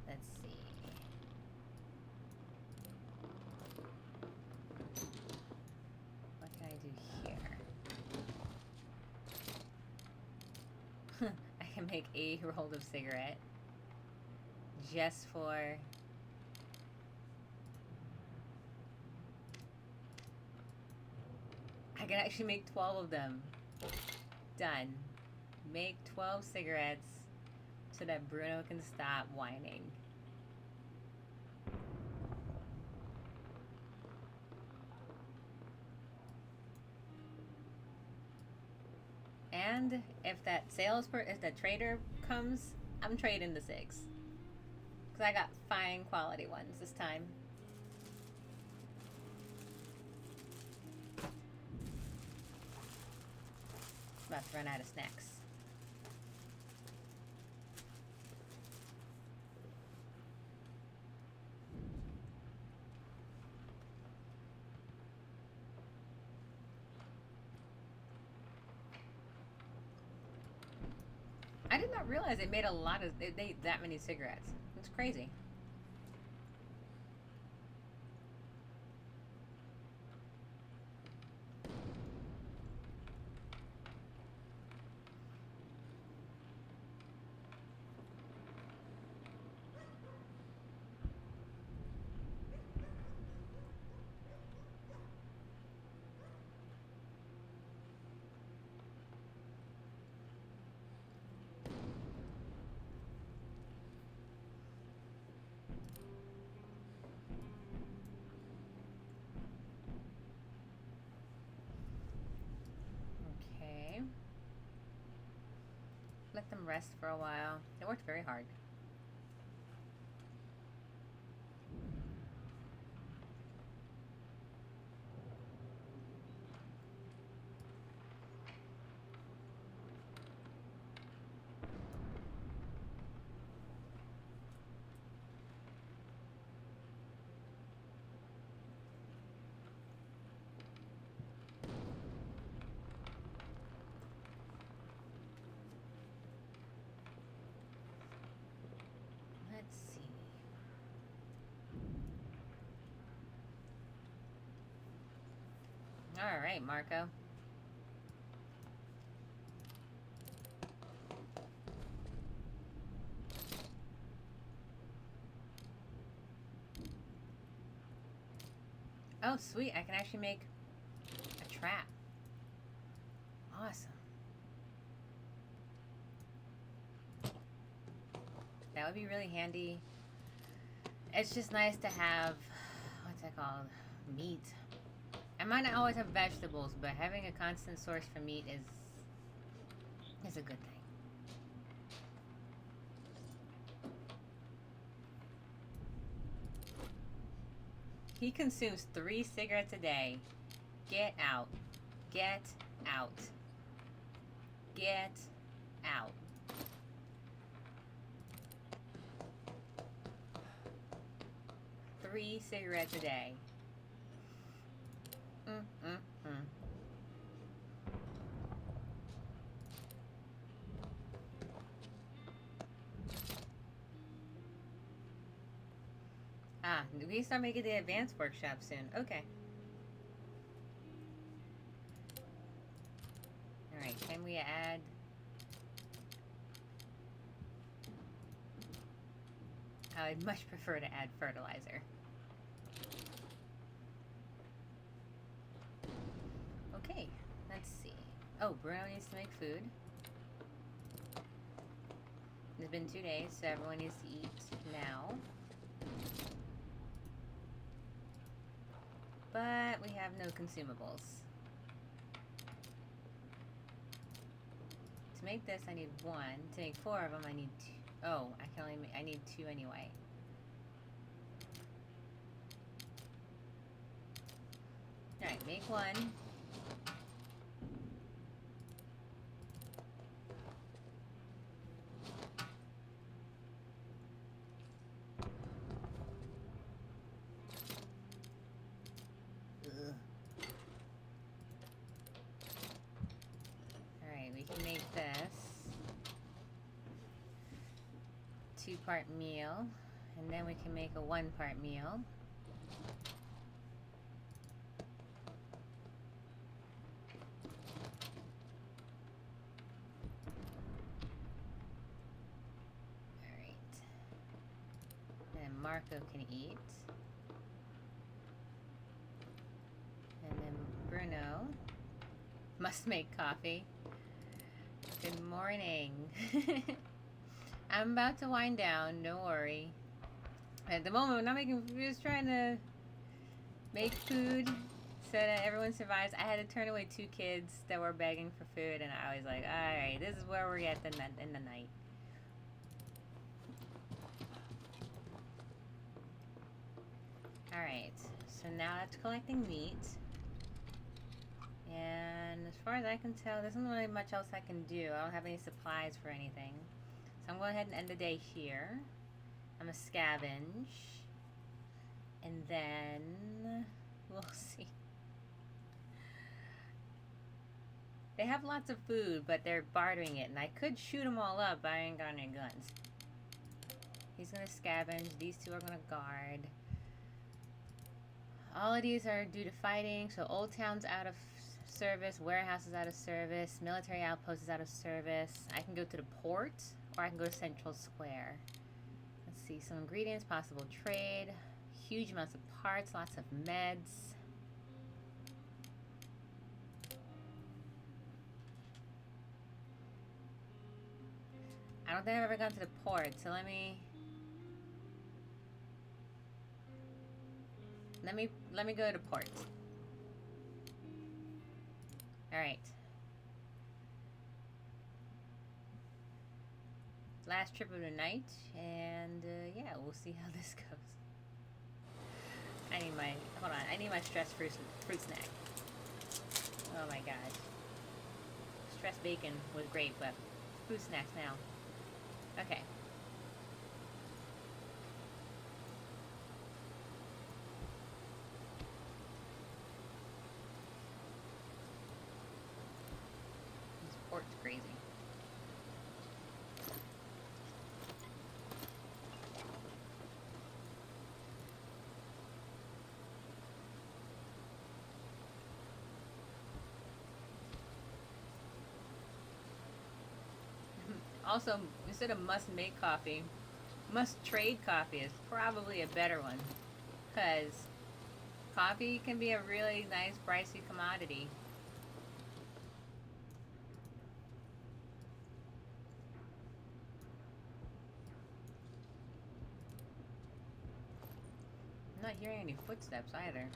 Let's see. What can I do here? I can make a roll of cigarette just for I can actually make 12 of them. Done. Make 12 cigarettes so that Bruno can stop whining. And if that if the trader comes, I'm trading the 6. Because I got fine quality ones this time. About to run out of snacks. I did not realize they made a lot of that many cigarettes. It's crazy. Let them rest for a while. They worked very hard. All right, Marco. Oh, sweet. I can actually make a trap. Awesome. That would be really handy. It's just nice to have, what's that called? Meat. I might not always have vegetables, but having a constant source for meat is a good thing. He consumes 3 cigarettes a day. Get out. Get out. Get out. Three cigarettes a day. Ah, we start making the advanced workshop soon. Okay. Alright, can we add... I would much prefer to add fertilizer. Okay, let's see. Oh, Bruno needs to make food. It's been 2 days, so everyone needs to eat now. But we have no consumables. To make this, I need 1. To make 4 of them, I need 2. Oh, I can only make, I need 2 anyway. Alright, make 1. Part meal, and then we can make a 1-part meal. Alright. Then Marco can eat. And then Bruno must make coffee. Good morning. I'm about to wind down, don't worry. At the moment, I'm not making food, just trying to make food so that everyone survives. I had to turn away 2 kids that were begging for food, and I was like, alright, this is where we're at in the night. Alright, so now that's collecting meat. And as far as I can tell, there isn't really much else I can do. I don't have any supplies for anything. So I'm going ahead and end the day here. I'm gonna scavenge. And then we'll see. They have lots of food, but they're bartering it. And I could shoot them all up, but I ain't got any guns. He's gonna scavenge. These two are gonna guard. All of these are due to fighting. So Old Town's out of service. Warehouse is out of service. Military outpost is out of service. I can go to the port, or I can go to Central Square. Let's see. Some ingredients, possible trade. Huge amounts of parts. Lots of meds. I don't think I've ever gone to the port, so let me go to port. All right. Last trip of the night, and yeah, we'll see how this goes. I need my stress fruit snack. Oh my gosh. Stress bacon was great, but fruit snacks now. Okay. This port's crazy. Also, instead of must make coffee, must trade coffee is probably a better one. Because coffee can be a really nice, pricey commodity. I'm not hearing any footsteps either.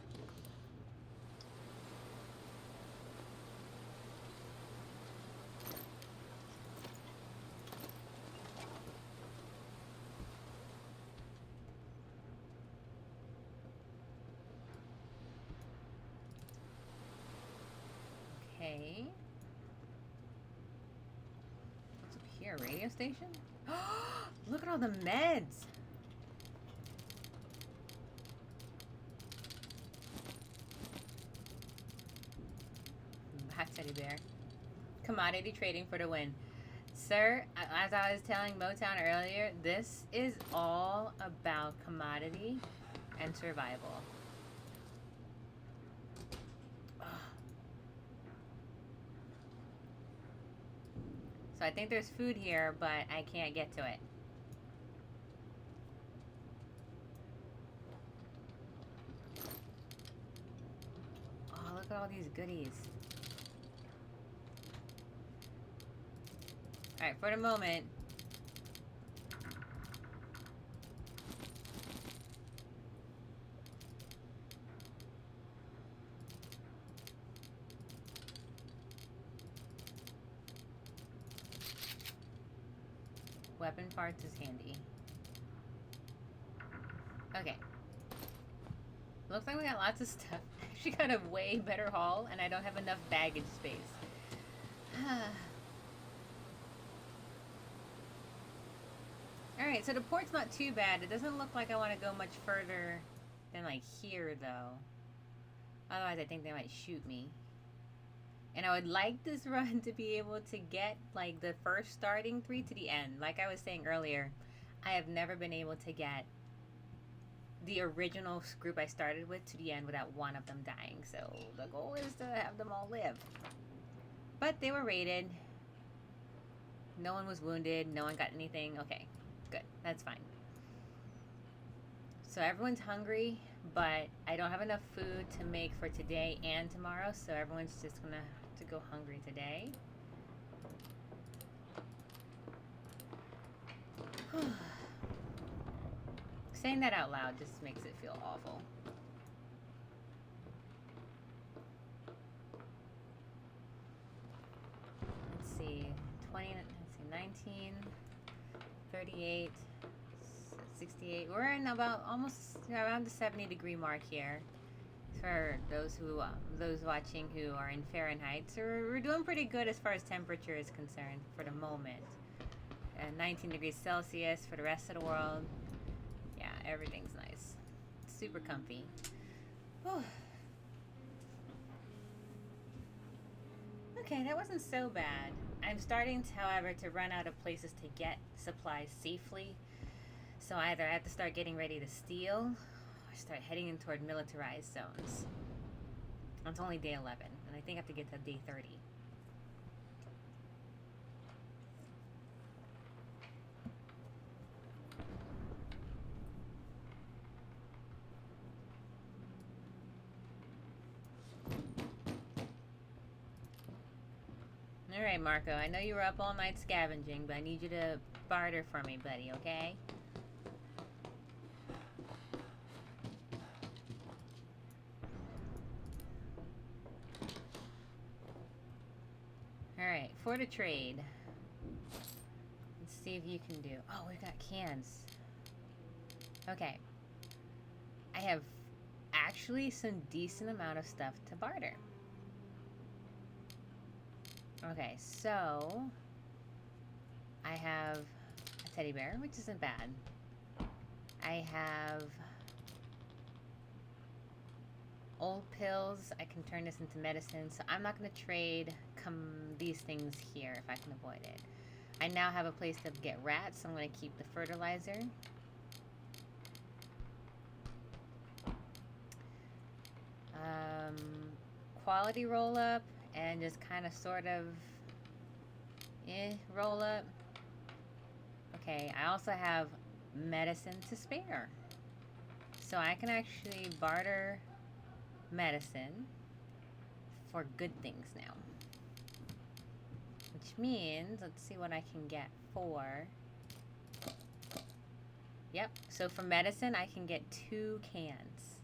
Okay. What's up here? Radio station? Look at all the meds! Back teddy bear. Commodity trading for the win. Sir, as I was telling Motown earlier, this is all about commodity and survival. So I think there's food here, but I can't get to it. Oh, look at all these goodies. Alright, for the moment. Weapon parts is handy. Okay. Looks like we got lots of stuff. She got a way better haul, and I don't have enough baggage space. Alright, so the port's not too bad. It doesn't look like I want to go much further than like here, though. Otherwise, I think they might shoot me. And I would like this run to be able to get like the first starting 3 to the end. Like I was saying earlier, I have never been able to get the original group I started with to the end without one of them dying. So the goal is to have them all live. But they were raided. No one was wounded. No one got anything. Okay, good. That's fine. So everyone's hungry, but I don't have enough food to make for today and tomorrow. So everyone's just gonna have to go hungry today. Saying that out loud just makes it feel awful. Let's see, 20, let's see, 19, 38, 68. We're in about almost around the 70-degree mark here. For those watching who are in Fahrenheit, so we're doing pretty good as far as temperature is concerned for the moment. 19 degrees Celsius for the rest of the world. Yeah, everything's nice. Super comfy. Whew. Okay, that wasn't so bad. I'm starting, however, to run out of places to get supplies safely. So either I have to start getting ready to steal, or start heading in toward militarized zones. It's only day 11, and I think I have to get to day 30. Alright, Marco, I know you were up all night scavenging, but I need you to barter for me, buddy, okay? Alright, for the trade. Let's see if you can do... Oh, we've got cans. Okay. I have actually some decent amount of stuff to barter. Okay, so... I have a teddy bear, which isn't bad. I have... old pills. I can turn this into medicine, so I'm not going to trade these things here if I can avoid it. I now have a place to get rats, so I'm going to keep the fertilizer. Quality roll up and just kind of sort of roll up. Okay, I also have medicine to spare, so I can actually barter medicine for good things now, which means, let's see what I can get for. Yep, so for medicine I can get 2 cans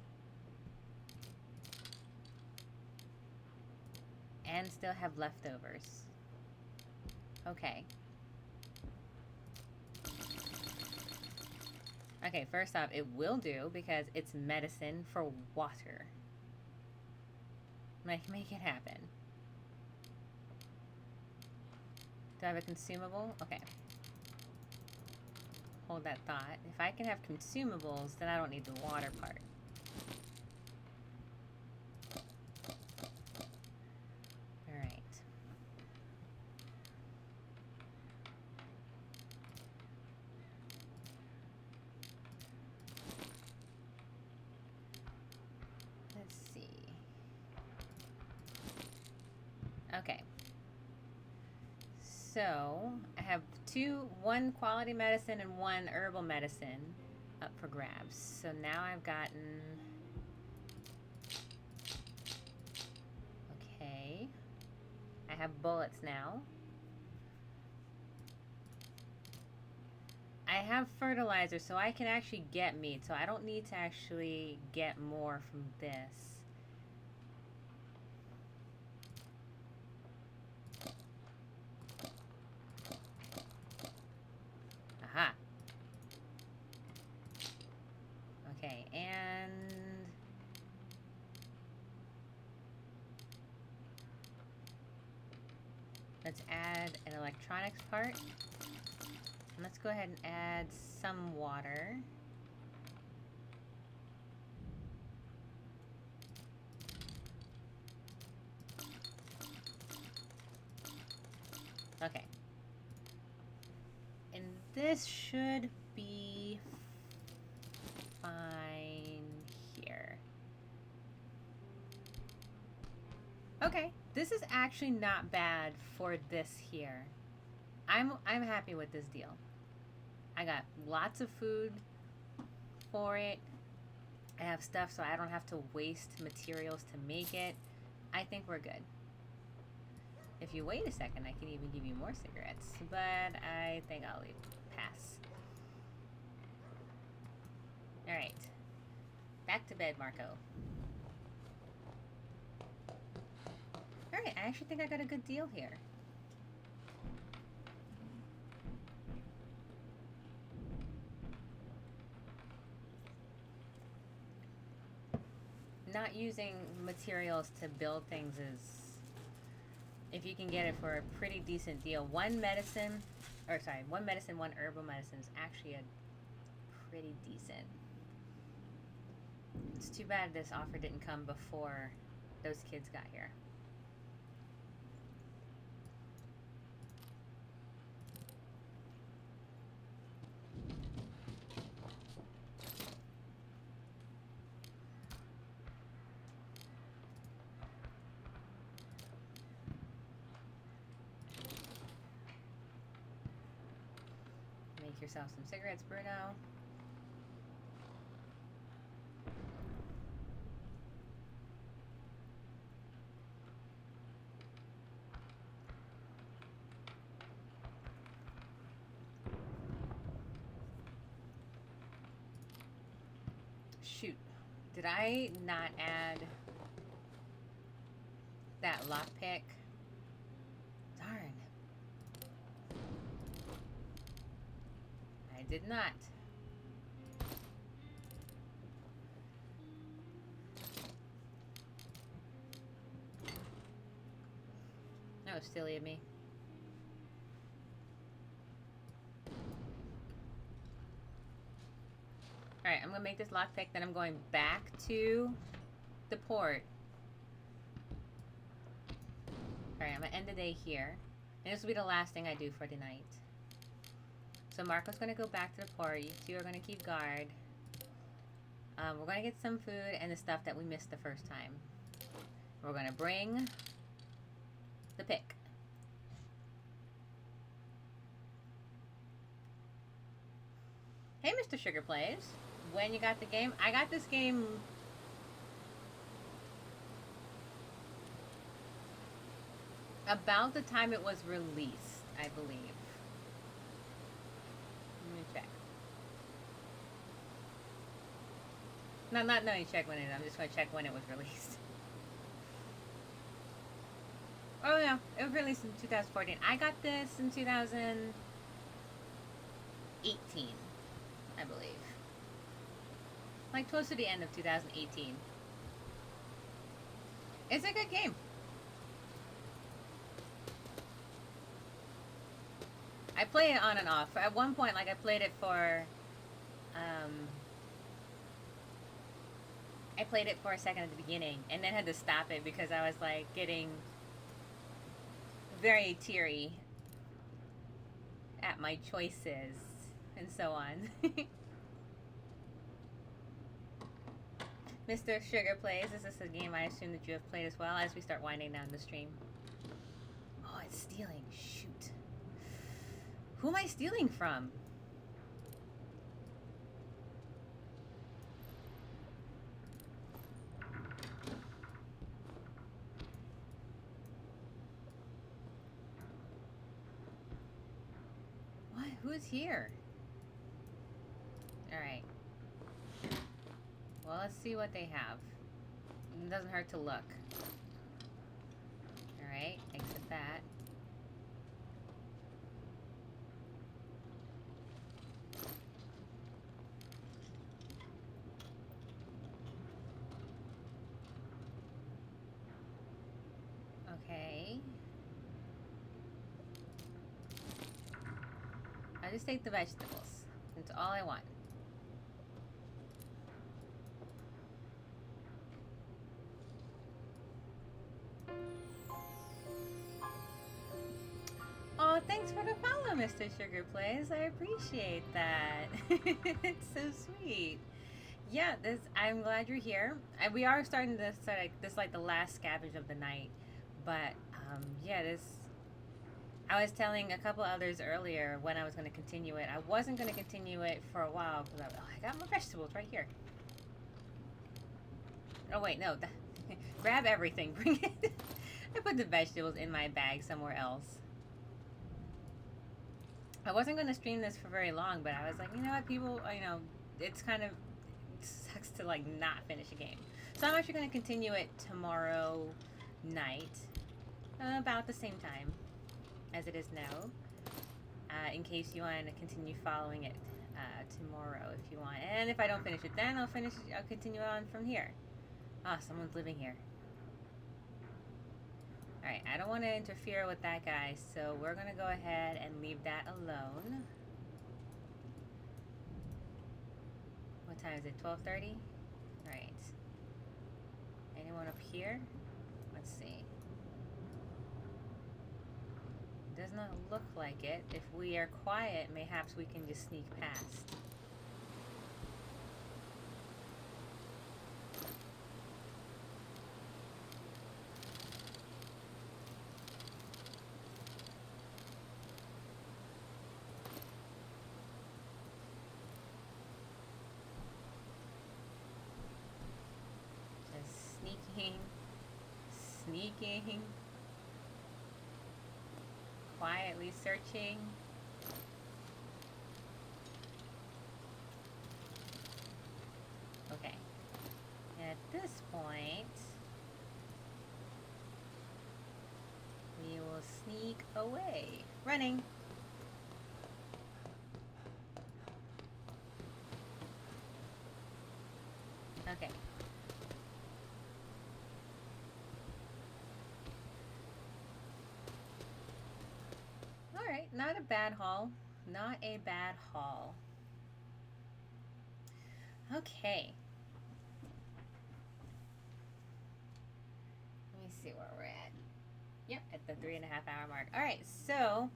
and still have leftovers. Okay. Okay, first off, it will do because it's medicine for water. Make it happen. Do I have a consumable? Okay. Hold that thought. If I can have consumables, then I don't need the water part. Alright. Let's see. Okay. So, I have 1 quality medicine and 1 herbal medicine up for grabs. So now I've gotten... Okay. I have bullets now. I have fertilizer, so I can actually get meat. So I don't need to actually get more from this. Aha. Okay, and let's add an electronics part. And let's go ahead and add some water. Okay. And this should be fine here. Okay, this is actually not bad for this here. I'm happy with this deal. I got lots of food for it. I have stuff so I don't have to waste materials to make it. I think we're good. If you wait a second, I can even give you more cigarettes, but I think I'll leave. Pass. Alright. Back to bed, Marco. Alright, I actually think I got a good deal here. about using materials to build things is if you can get it for a pretty decent deal. One medicine, one herbal medicine is actually a pretty decent. It's too bad this offer didn't come before those kids got here. Make yourself some cigarettes, Bruno. Shoot. Did I not add that lockpick? Darn. I did not. That was silly of me. Alright, I'm going to make this lockpick, then I'm going back to the port. Alright, I'm going to end the day here. And this will be the last thing I do for tonight. So Marco's going to go back to the port. You two are going to keep guard. We're going to get some food and the stuff that we missed the first time. We're going to bring the pick. Hey, Mr. Sugar Plays. When you got the game? I got this game about the time it was released, I believe. Let me check. No, not let me check when it is. I'm just going to check when it was released. Oh, yeah. It was released in 2014. I got this in 2018, I believe. Like, close to the end of 2018. It's a good game. I play it on and off. At one point, like, I played it for a second at the beginning, and then had to stop it because I was, like, getting very teary at my choices, and so on. Mr. Sugar Plays, is this a game I assume that you have played as well as we start winding down the stream? Oh, it's stealing. Shoot. Who am I stealing from? What? Who's here? Alright. Well, let's see what they have. It doesn't hurt to look. Alright, exit that. Okay. I'll just take the vegetables. That's all I want. Oh, thanks for the follow, Mr. Sugar Plays. I appreciate that. It's so sweet. Yeah, I'm glad you're here. And we are starting this like the last scavenge of the night. But yeah, I was telling a couple others earlier when I was going to continue it. I wasn't going to continue it for a while because I got my vegetables right here. Oh wait, no. Grab everything. Bring it. I put the vegetables in my bag somewhere else. I wasn't going to stream this for very long, but I was like, you know what, people, it's kind of, it sucks to, like, not finish a game. So I'm actually going to continue it tomorrow night, about the same time as it is now, in case you want to continue following it tomorrow if you want. And if I don't finish it then, I'll continue on from here. Ah, someone's living here. Alright, I don't want to interfere with that guy, so we're going to go ahead and leave that alone. What time is it? 12:30? Alright. Anyone up here? Let's see. Does not look like it. If we are quiet, mayhaps we can just sneak past. Just sneaking, quietly searching. Okay. And at this point, we will sneak away. Running. Okay. Alright, not a bad haul. Not a bad haul. Okay. Let me see where we're at. Yep, at the 3.5 hour mark. Alright, so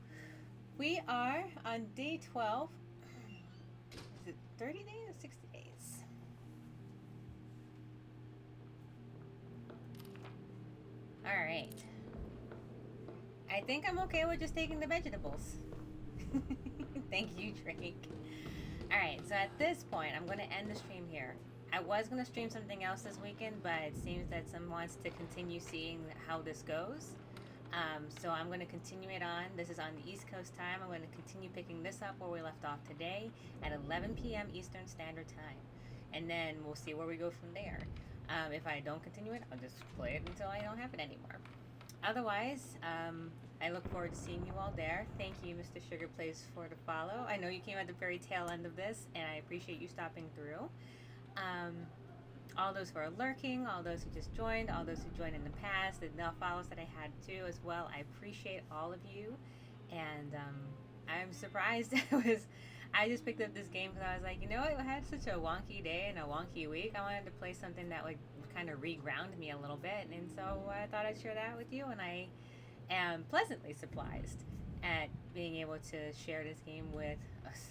we are on day 12. Is it 30 days or 60 days? Alright. I think I'm okay with just taking the vegetables. Thank you, Drake. Alright, so at this point, I'm going to end the stream here. I was going to stream something else this weekend, but it seems that someone wants to continue seeing how this goes. So I'm going to continue it on. This is on the East Coast time. I'm going to continue picking this up where we left off today at 11 p.m. Eastern Standard Time. And then we'll see where we go from there. If I don't continue it, I'll just play it until I don't have it anymore. Otherwise, I look forward to seeing you all there. Thank you, Mr. Sugar Plays, for the follow. I know you came at the very tail end of this, and I appreciate you stopping through. All those who are lurking, all those who just joined, all those who joined in the past, the now follows that I had too as well. I appreciate all of you, and I'm surprised. I just picked up this game because I was like, you know what, I had such a wonky day and a wonky week. I wanted to play something that would kind of re-ground me a little bit, and so I thought I'd share that with you, and I am pleasantly surprised at being able to share this game with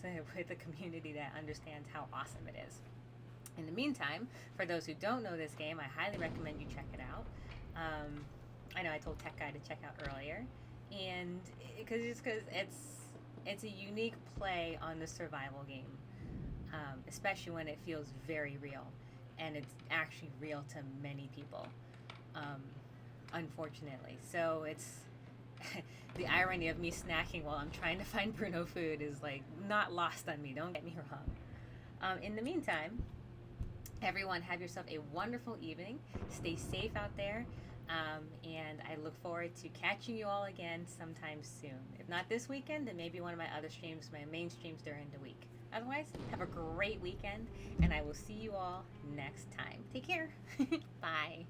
a community that understands how awesome it is. In the meantime, for those who don't know this game, I highly recommend you check it out. I know I told Tech Guy to check out earlier, and because it's a unique play on the survival game, especially when it feels very real, and it's actually real to many people, unfortunately. So it's the irony of me snacking while I'm trying to find Bruno food is like not lost on me. Don't get me wrong. In the meantime, everyone, have yourself a wonderful evening. Stay safe out there. And I look forward to catching you all again sometime soon. If not this weekend, then maybe one of my other streams, my main streams during the week. Otherwise, have a great weekend, and I will see you all next time. Take care. Bye.